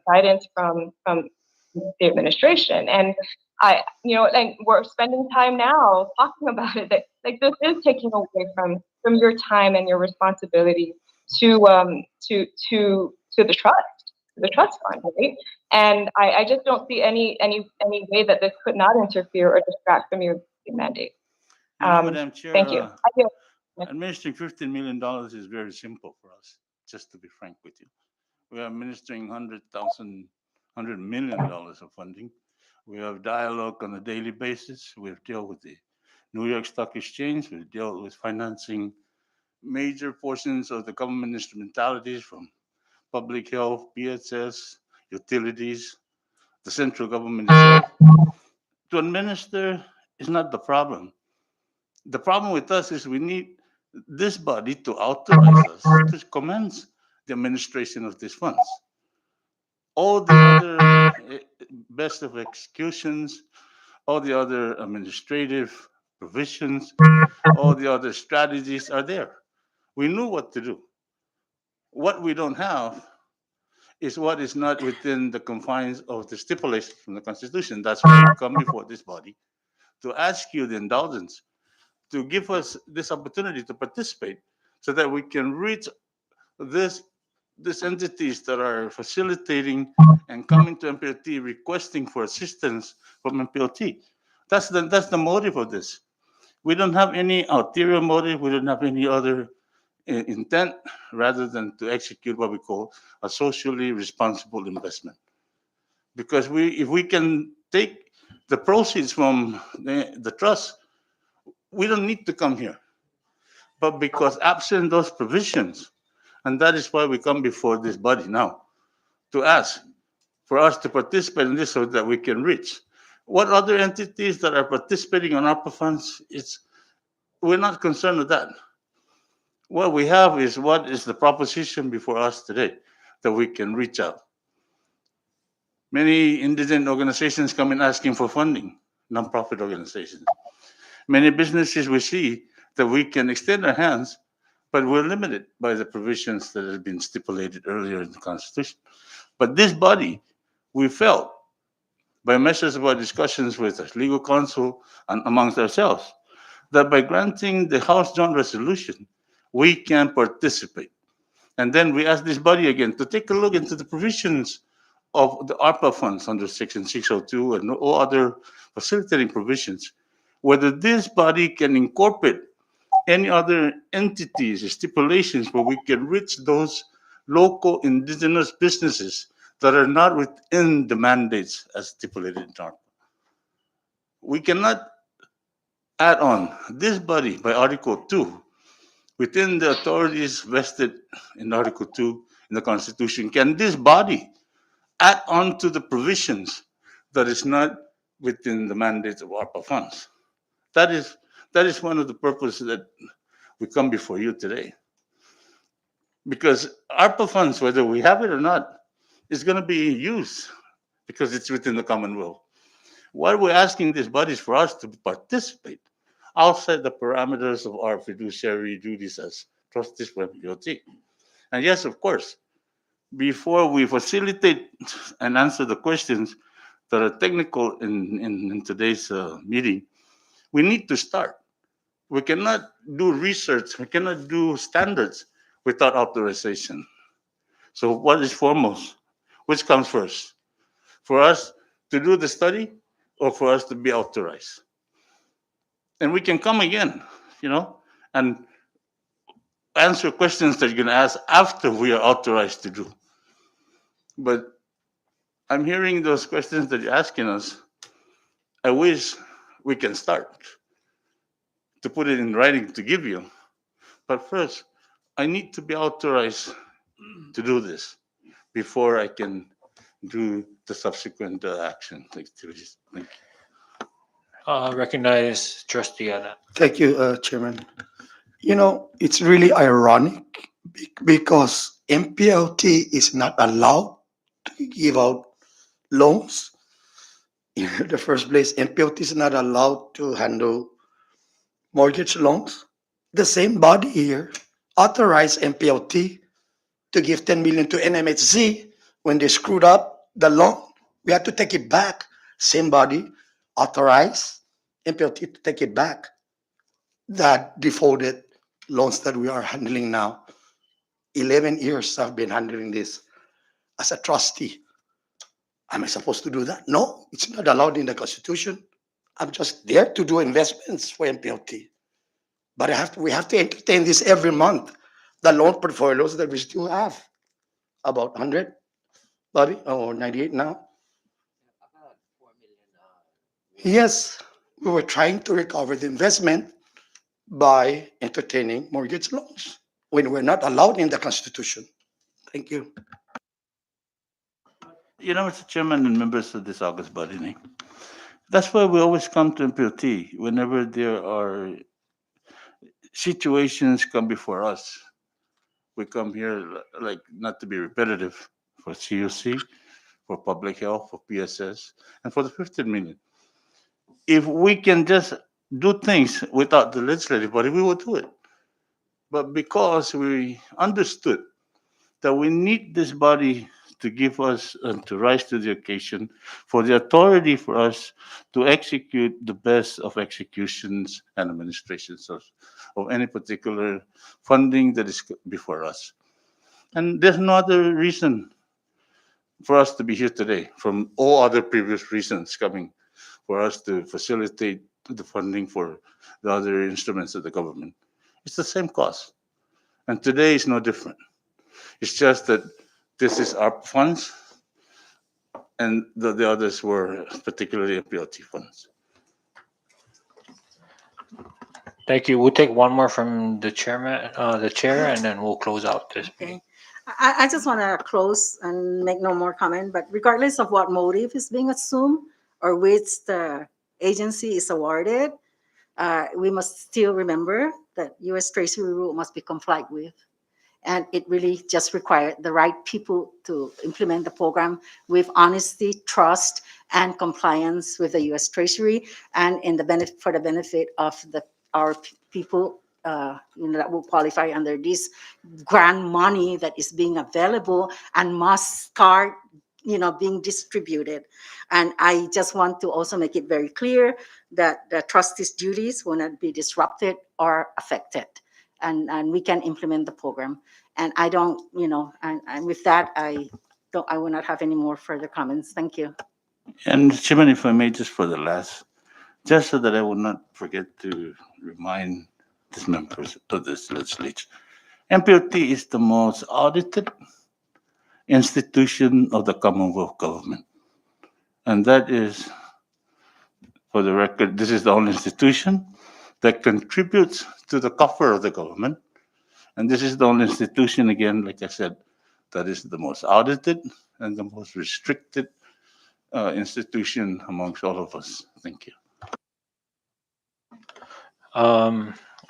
guidance from the administration. And and we're spending time now talking about it. That like this is taking away from your time and your responsibility to the trust fund, right? And I just don't see any way that this could not interfere or distract from your mandate. Madam Chair, Thank you. administering $15 million is very simple for us, just to be frank with you. We are administering $100 million of funding. We have dialogue on a daily basis. We've dealt with the New York Stock Exchange. We've dealt with financing major portions of the government instrumentalities from public health, PHS, utilities, the central government itself. To administer is not the problem. The problem with us is we need this body to authorize us to commence the administration of these funds. All the other best of executions, all the other administrative provisions, all the other strategies are there. We knew what to do. What we don't have is what is not within the confines of the stipulations from the Constitution. That's why we come before this body to ask you the indulgence to give us this opportunity to participate so that we can reach this these entities that are facilitating and coming to MPLT requesting for assistance from MPLT. That's the motive of this. We don't have any ulterior motive. We don't have any other intent rather than to execute what we call a socially responsible investment. Because if we can take the proceeds from the trust, we don't need to come here. But because absent those provisions, and that is why we come before this body now to ask for us to participate in this so that we can reach. What other entities that are participating on ARPA funds, we're not concerned with that. What we have is what is the proposition before us today that we can reach out. Many indigent organizations come in asking for funding, nonprofit organizations. Many businesses we see that we can extend our hands, but we're limited by the provisions that have been stipulated earlier in the Constitution. But this body, we felt, by measures of our discussions with our legal counsel and amongst ourselves, that by granting the House Joint Resolution, we can participate. And then we ask this body again to take a look into the provisions of the ARPA funds under Section 602 and all other facilitating provisions, whether this body can incorporate any other entities, stipulations where we can reach those local indigenous businesses that are not within the mandates as stipulated in ARPA. We cannot add on this body by Article 2 within the authorities vested in Article 2 in the Constitution. Can this body add on to the provisions that is not within the mandates of ARPA funds? That is one of the purposes that we come before you today. Because ARPA funds, whether we have it or not, is going to be used because it's within the Commonwealth. What we're asking these bodies for us to participate outside the parameters of our fiduciary duties as trustees for MPLT. And yes, of course, before we facilitate and answer the questions that are technical in today's meeting, we need to start. We cannot do research, we cannot do standards without authorization. So what is foremost? Which comes first? For us to do the study or for us to be authorized. And we can come again, and answer questions that you're going to ask after we are authorized to do. But I'm hearing those questions that you're asking us. I wish we can start to put it in writing to give you. But first, I need to be authorized to do this before I can do the subsequent action activities. Thank you. Recognize Trustee Ada. Thank you, Chairman. It's really ironic because MPLT is not allowed to give out loans. In the first place, MPLT is not allowed to handle mortgage loans. The same body here authorized MPLT to give 10 million to NMHC when they screwed up the loan. We had to take it back. Same body authorized MPLT to take it back. That defaulted loans that we are handling now. 11 years I've been handling this as a trustee. Am I supposed to do that? No, it's not allowed in the Constitution. I'm just there to do investments for MPLT. But we have to entertain this every month. The loan portfolios that we still have, about 100, Bobby, or 98 now. Yes, we were trying to recover the investment by entertaining mortgage loans when we're not allowed in the Constitution. Thank you. Mr. Chairman and members of this August body, that's why we always come to MPLT whenever there are situations come before us. We come here, like, not to be repetitive, for CUC, for public health, for PSS, and for the 15 million. If we can just do things without the legislative body, we will do it. But because we understood that we need this body to give us and to rise to the occasion, for the authority for us to execute the best of executions and administrations of any particular funding that is before us. And there's no other reason for us to be here today from all other previous reasons coming for us to facilitate the funding for the other instruments of the government. It's the same cause. And today is no different. It's just that this is our funds and the others were particularly MPLT funds. Thank you. We'll take one more from the chair, and then we'll close out this meeting. Okay. I just want to close and make no more comment, but regardless of what motive is being assumed or which the agency is awarded, we must still remember that U.S. Treasury rule must be complied with. And it really just required the right people to implement the program with honesty, trust, and compliance with the U.S. Treasury, and for the benefit of our people, that will qualify under this grant money that is being available and must start, being distributed. And I just want to also make it very clear that the trustees' duties will not be disrupted or affected, and we can implement the program. And I don't, and with that, I will not have any more further comments. Thank you. And Chairman, if I may, just for the last, just so that I will not forget to remind these members of this legislature, MPLT is the most audited institution of the Commonwealth government. And that is, for the record, this is the only institution that contributes to the coffer of the government. And this is the only institution, again, like I said, that is the most audited and the most restricted institution amongst all of us. Thank you.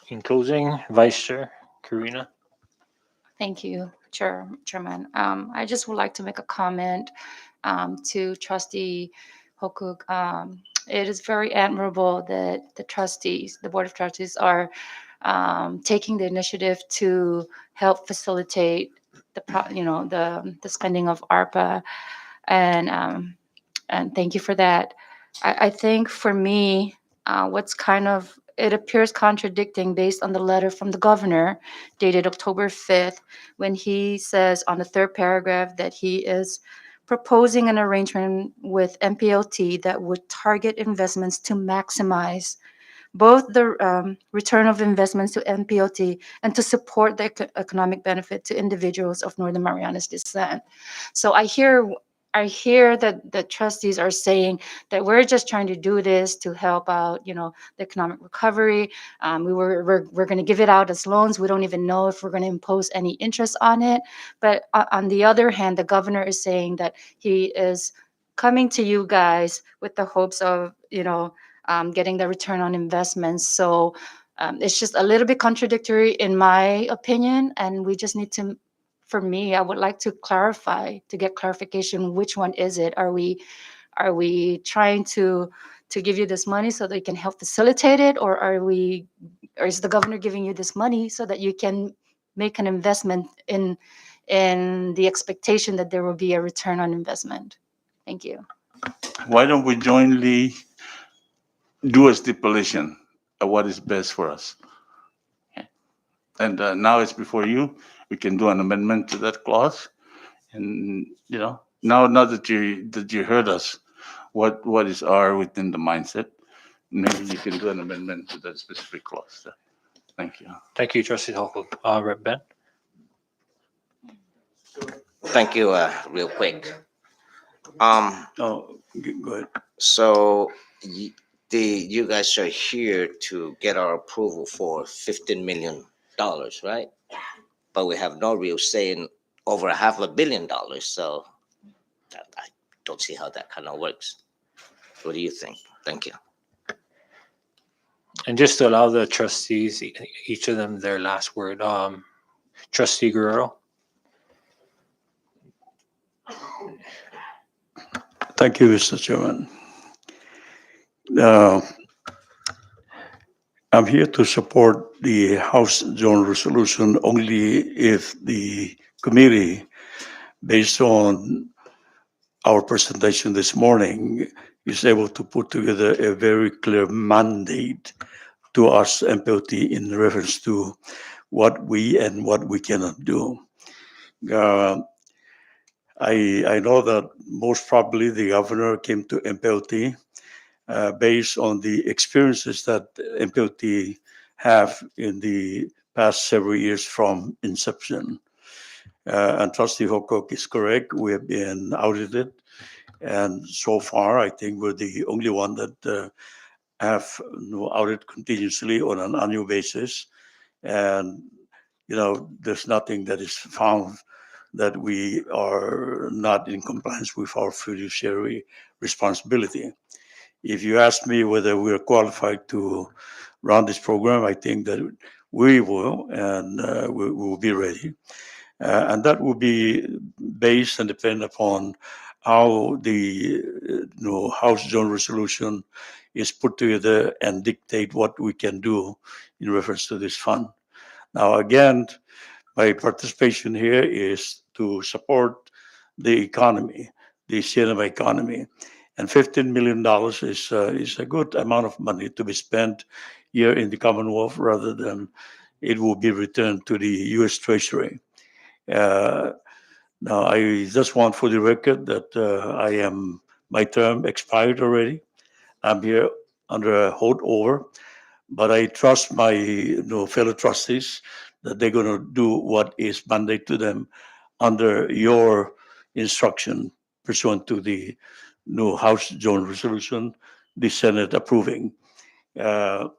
In closing, Vice Chair Karina. Thank you, Chairman. I just would like to make a comment to Trustee Hokuk. It is very admirable that the Board of Trustees, are taking the initiative to help facilitate the spending of ARPA, and thank you for that. I think for me, it appears contradicting based on the letter from the governor dated October 5th, when he says on the third paragraph that he is proposing an arrangement with MPLT that would target investments to maximize both the return of investments to MPLT and to support the economic benefit to individuals of Northern Marianas descent. So I hear that the trustees are saying that we're just trying to do this to help out, the economic recovery. We're going to give it out as loans. We don't even know if we're going to impose any interest on it. But on the other hand, the governor is saying that he is coming to you guys with the hopes of, getting the return on investments. So it's just a little bit contradictory in my opinion, and we just need to. For me, I would like to get clarification. Which one is it? Are we trying to give you this money so they can help facilitate it, or is the governor giving you this money so that you can make an investment in the expectation that there will be a return on investment? Thank you. Why don't we jointly do a stipulation of what is best for us? And now it's before you. We can do an amendment to that clause. And now that you heard us, what is within the mindset, maybe you can do an amendment to that specific clause. Thank you. Thank you, Trustee Holcomb. Rep. Ben? Thank you. Real quick. Oh, go ahead. So you guys are here to get our approval for $15 million, right? But we have no real say in over $500 million. So I don't see how that kind of works. What do you think? Thank you. And just to allow the trustees, each of them their last word. Trustee Guerrero? Thank you, Mr. Chairman. Uh, I'm here to support the House Joint Resolution only if the committee, based on our presentation this morning, is able to put together a very clear mandate to us MPLT in reference to what we and what we cannot do. I know that most probably the governor came to MPLT based on the experiences that MPLT have in the past several years from inception. And Trustee Hokok is correct. We have been audited. And so far, I think we're the only one that have audited continuously on an annual basis. And, there's nothing that is found that we are not in compliance with our fiduciary responsibility. If you ask me whether we're qualified to run this program, I think that we will, and we will be ready. And that will be based and depend upon how the House Joint Resolution is put together and dictate what we can do in reference to this fund. Now, again, my participation here is to support the economy, the cinema economy. And $15 million is a good amount of money to be spent here in the Commonwealth rather than it will be returned to the U.S. Treasury. Now, I just want for the record that my term expired already. I'm here under a holdover, but I trust my fellow trustees that they're going to do what is mandated to them under your instruction pursuant to the new House Joint Resolution, the Senate approving. I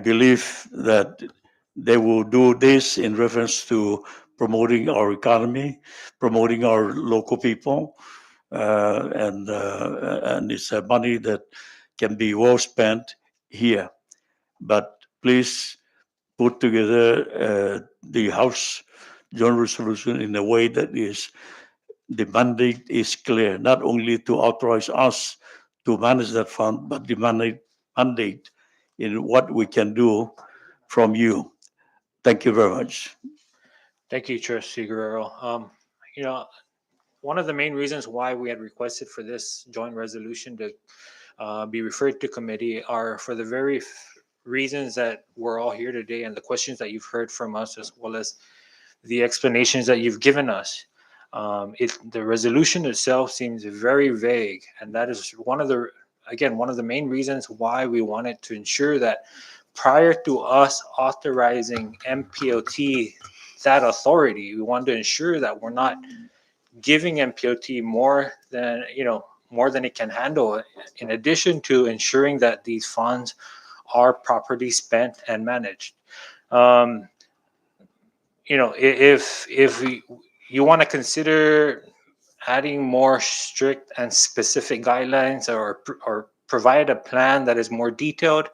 believe that they will do this in reference to promoting our economy, promoting our local people, and it's money that can be well spent here. But please put together the House Joint Resolution in a way that the mandate is clear, not only to authorize us to manage that fund, but the mandate in what we can do from you. Thank you very much. Thank you, Trustee Guerrero. One of the main reasons why we had requested for this joint resolution to be referred to committee are for the very reasons that we're all here today and the questions that you've heard from us, as well as the explanations that you've given us. The resolution itself seems very vague, and that is one of the main reasons why we wanted to ensure that prior to us authorizing MPOT that authority, we wanted to ensure that we're not giving MPOT more than it can handle, in addition to ensuring that these funds are properly spent and managed. Um, if you want to consider adding more strict and specific guidelines, or provide a plan that is more detailed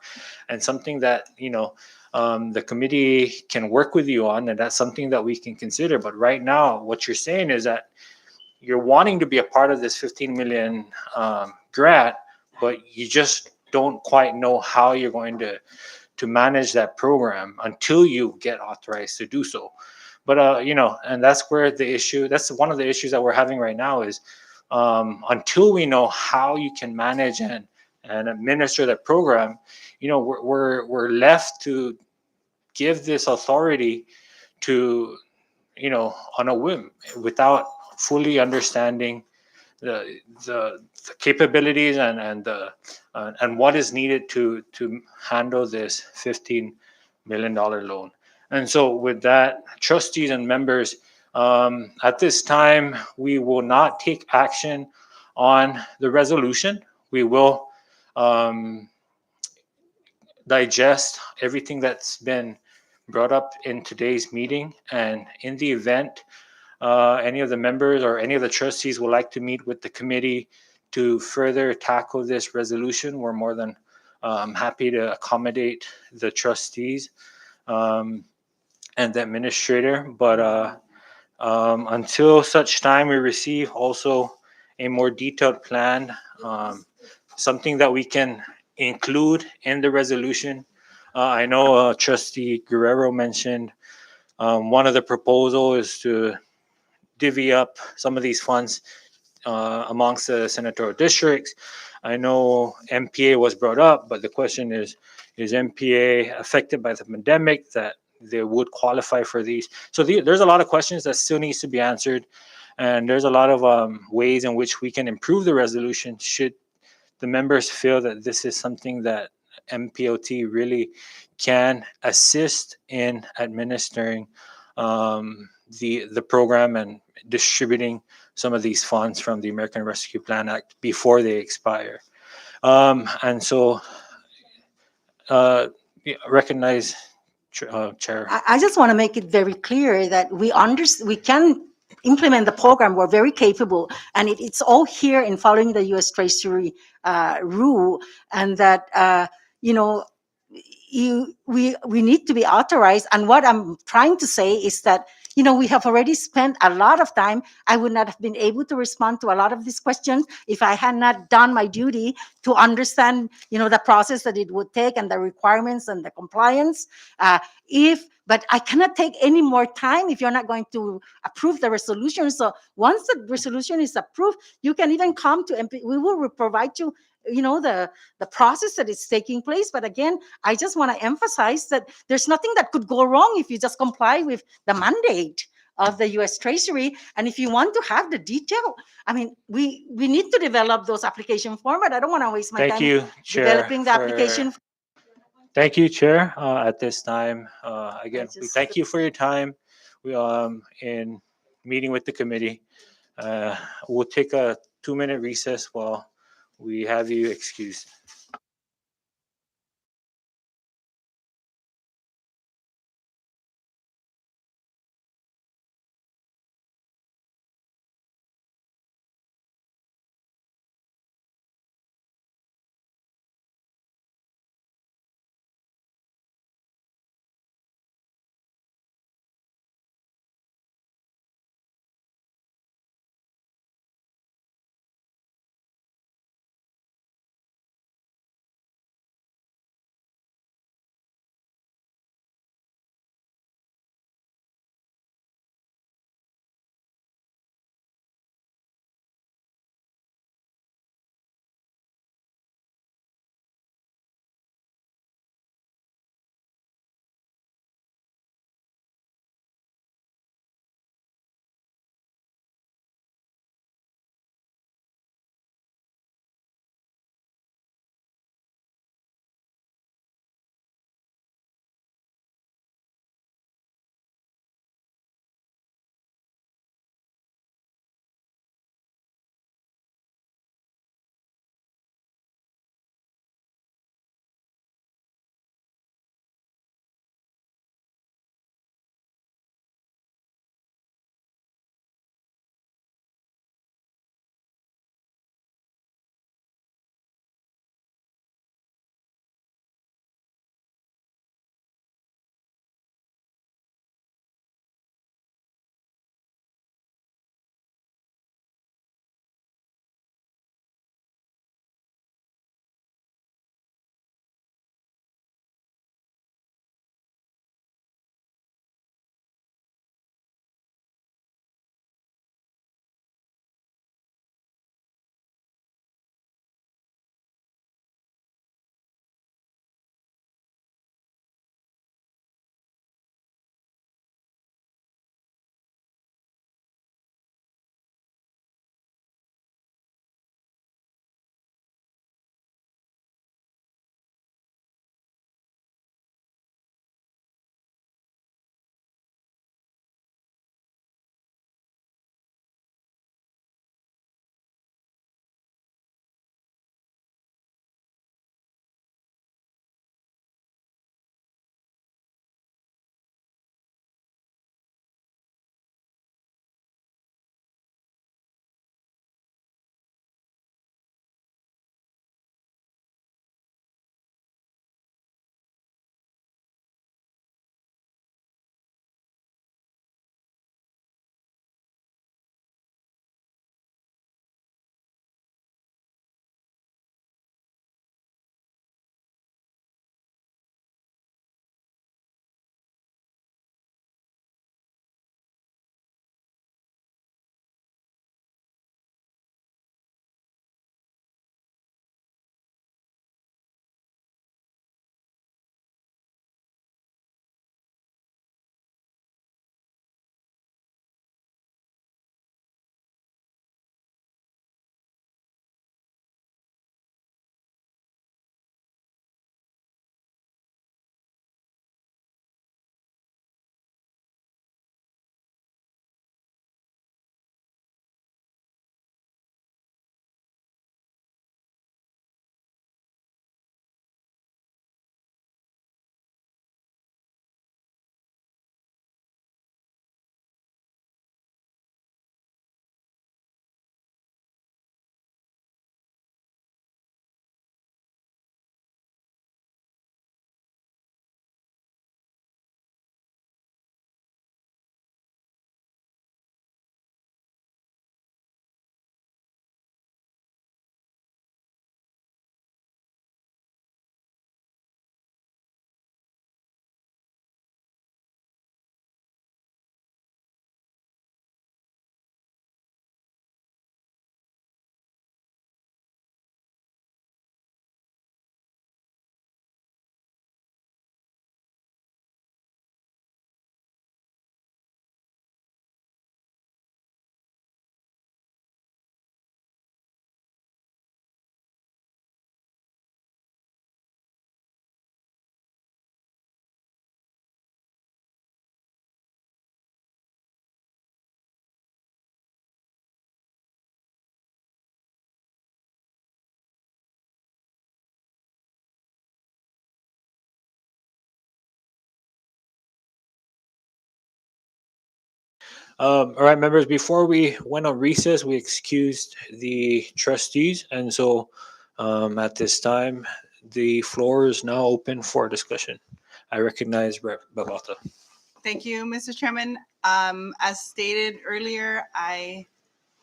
and something that the committee can work with you on, and that's something that we can consider. But right now, what you're saying is that you're wanting to be a part of this 15 million grant, but you just don't quite know how you're going to manage that program until you get authorized to do so. But and that's where that's one of the issues that we're having right now is, until we know how you can manage and administer that program, we're left to give this authority to on a whim, without fully understanding the capabilities and what is needed to handle this $15 million loan. And so, with that, trustees and members, at this time, we will not take action on the resolution. We will digest everything that's been brought up in today's meeting, and in the event any of the members or any of the trustees would like to meet with the committee to further tackle this resolution, we're more than happy to accommodate the trustees and the administrator. But until such time we receive also a more detailed plan, something that we can include in the resolution. I know Trustee Guerrero mentioned one of the proposal is to divvy up some of these funds amongst the senatorial districts. I know MPA was brought up, but the question is MPA affected by the pandemic that they would qualify for these? So there's a lot of questions that still needs to be answered, and there's a lot of ways in which we can improve the resolution should the members feel that this is something that MPOT really can assist in administering the program and distributing some of these funds from the American Rescue Plan Act before they expire. And so, recognize Chair. I just want to make it very clear that we can implement the program. We're very capable, and it's all here in following the U.S. Treasury rule, and that we need to be authorized. And what I'm trying to say is that we have already spent a lot of time. I would not have been able to respond to a lot of these questions if I had not done my duty to understand the process that it would take and the requirements and the compliance. But I cannot take any more time if you're not going to approve the resolution. So once the resolution is approved, you can even come to MP. We will provide you the process that is taking place. But again, I just want to emphasize that there's nothing that could go wrong if you just comply with the mandate of the U.S. Treasury. And if you want to have the detail, I mean, we need to develop those application format. I don't want to waste my Thank time you, Chair. developing the application. Thank you, Chair. At this time, again, we just- thank you for your time. We in meeting with the committee. We'll take a 2-minute recess while we have you excused. All right, members, before we went on recess, we excused the trustees. And so at this time, the floor is now open for discussion. I recognize Rep. Babata. Thank you, Mr. Chairman. As stated earlier, I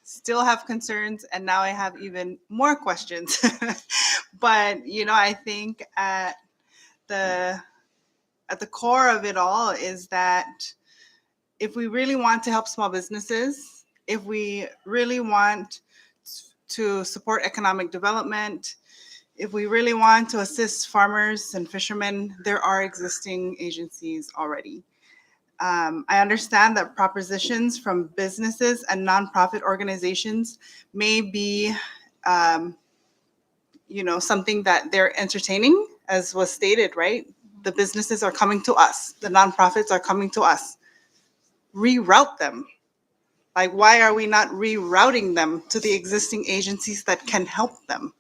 still have concerns, and now I have even more questions. But you know, I think the at the core of it all is that if we really want to help small businesses, if we really want to support economic development, if we really want to assist farmers and fishermen, there are existing agencies already. I understand that propositions from businesses and nonprofit organizations may be, something that they're entertaining, as was stated, right? The businesses are coming to us, the nonprofits are coming to us. Reroute them. Like, why are we not rerouting them to the existing agencies that can help them?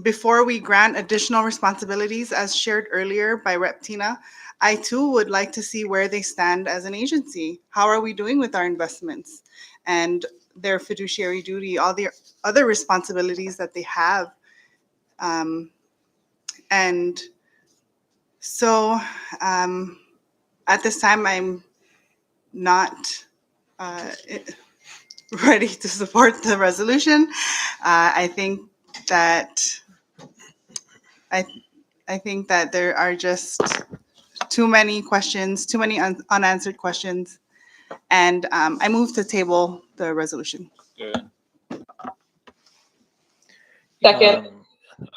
Before we grant additional responsibilities, as shared earlier by Rep. Tina, I too would like to see where they stand as an agency. How are we doing with our investments and their fiduciary duty, all the other responsibilities that they have? And so at this time, I'm not ready to support the resolution. I think that I think that there are just too many questions, too many unanswered questions, and I move to table the resolution. Second.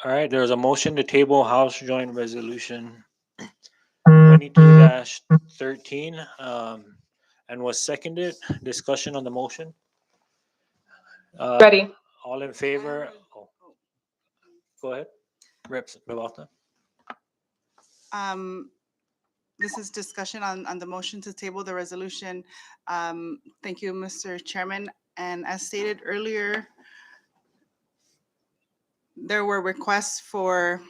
All right, there's a motion to table House Joint Resolution 22-13 and was seconded. Discussion on the motion. Ready. All in favor? Oh, go ahead. Reps Babata. This is discussion on the motion to table the resolution. Thank you, Mr. Chairman. And as stated earlier, there were requests for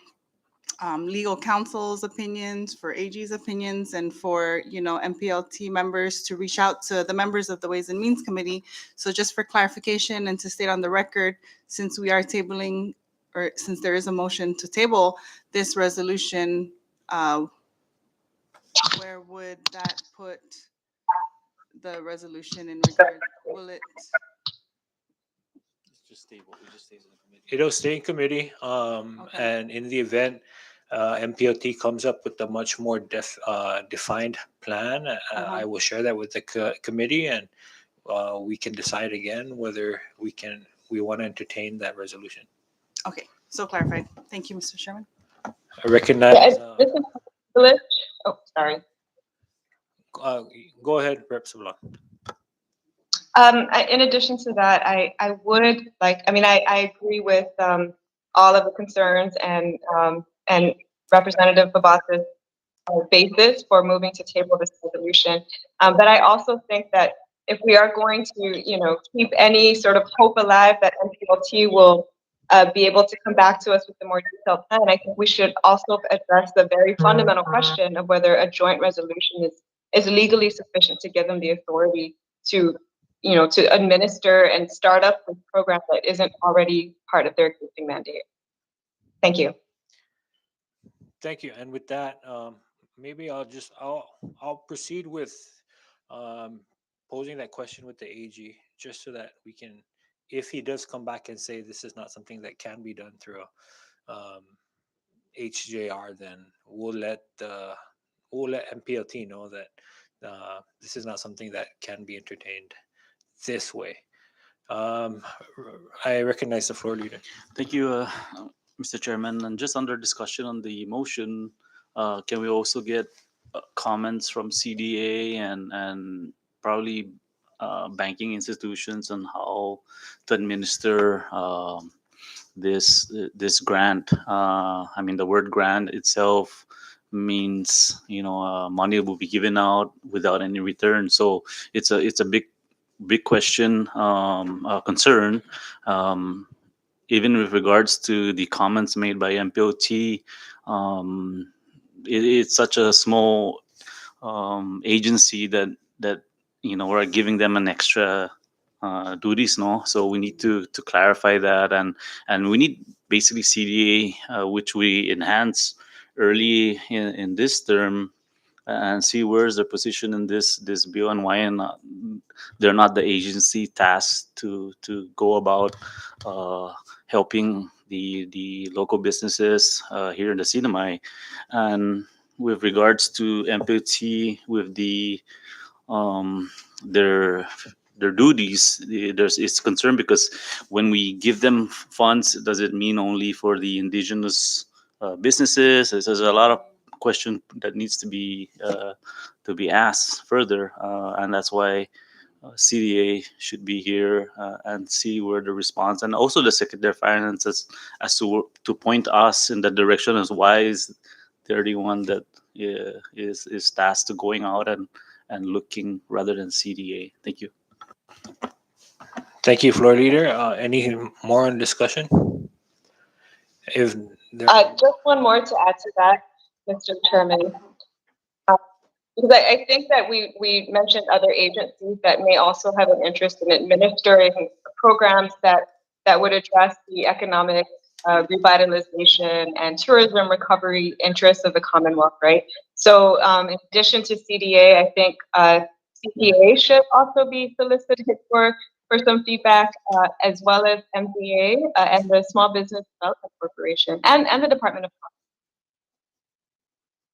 legal counsel's opinions, for AG's opinions, and for MPLT members to reach out to the members of the Ways and Means Committee. So just for clarification and to state on the record, since we are tabling, or since there is a motion to table this resolution, where would that put the resolution in regard? Will it? It'll stay in committee, Okay. and in the event MPLT comes up with a much more defined plan, I will share that with the committee, and we can decide again whether we want to entertain that resolution. Okay, so clarified. Thank you, Mr. Chairman. I recognize. Mr. Village. Oh, sorry. Go ahead, Rep. Sablan. In addition to that, I would like, I agree with all of the concerns and Representative Babata's basis for moving to table this resolution. But I also think that if we are going to, keep any sort of hope alive that MPLT will be able to come back to us with a more detailed plan, I think we should also address the very fundamental question of whether a joint resolution is legally sufficient to give them the authority to to administer and start up a program that isn't already part of their existing mandate. Thank you. Thank you. And with that, maybe I'll proceed with posing that question with the AG, just so that we can, if he does come back and say this is not something that can be done through HJR, then we'll let MPLT know that this is not something that can be entertained this way. I recognize the floor, leader. Thank you, Mr. Chairman. And just under discussion on the motion, can we also get comments from CDA and probably banking institutions on how to administer this grant? The word grant itself means money will be given out without any return. So it's a big question, concern. Even with regards to the comments made by MPOT, it's such a small agency that we're giving them an extra duties, no? So we need to clarify that, and we need basically CDA, which we enhance early in this term, and see where's their position in this bill and why they're not the agency tasked to go about helping the local businesses here in the Sinamay. And with regards to MPT, with um, their their duties, there's it's concern because when we give them funds, does it mean only for the indigenous businesses? There's a lot of question that needs to be asked further, and that's why CDA should be here and see where the response, and also the Secretary of Finances, as to point us in the direction as why is they're the one that is tasked to going out and looking rather than CDA. Thank you. Thank you, floor leader. Any more on discussion? If there, Just one more to add to that, Mr. Chairman. Because I think that we mentioned other agencies that may also have an interest in administering programs that would address the economic revitalization and tourism recovery interests of the Commonwealth, right? So in addition to CDA, I think CPA should also be solicited for some feedback, as well as MPA and the Small Business Development Corporation and the Department of Commerce.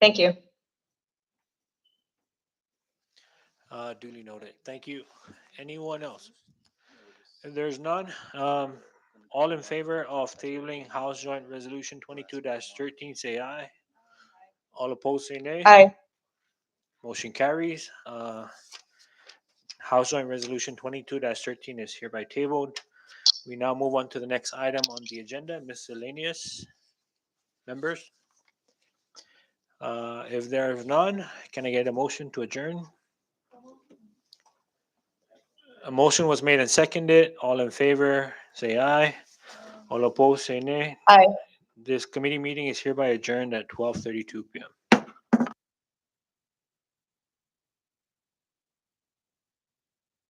Thank you. duly noted. Thank you. Anyone else? If there's none, all in favor of tabling House Joint Resolution 22-13, say aye. All opposed, say nay. Aye. Motion carries. House Joint Resolution 22-13 is hereby tabled. We now move on to the next item on the agenda, miscellaneous. Members? If there is none, can I get a motion to adjourn? A motion was made and seconded. All in favor, say aye. All opposed, say nay. Aye. This committee meeting is hereby adjourned at 12:32 p.m.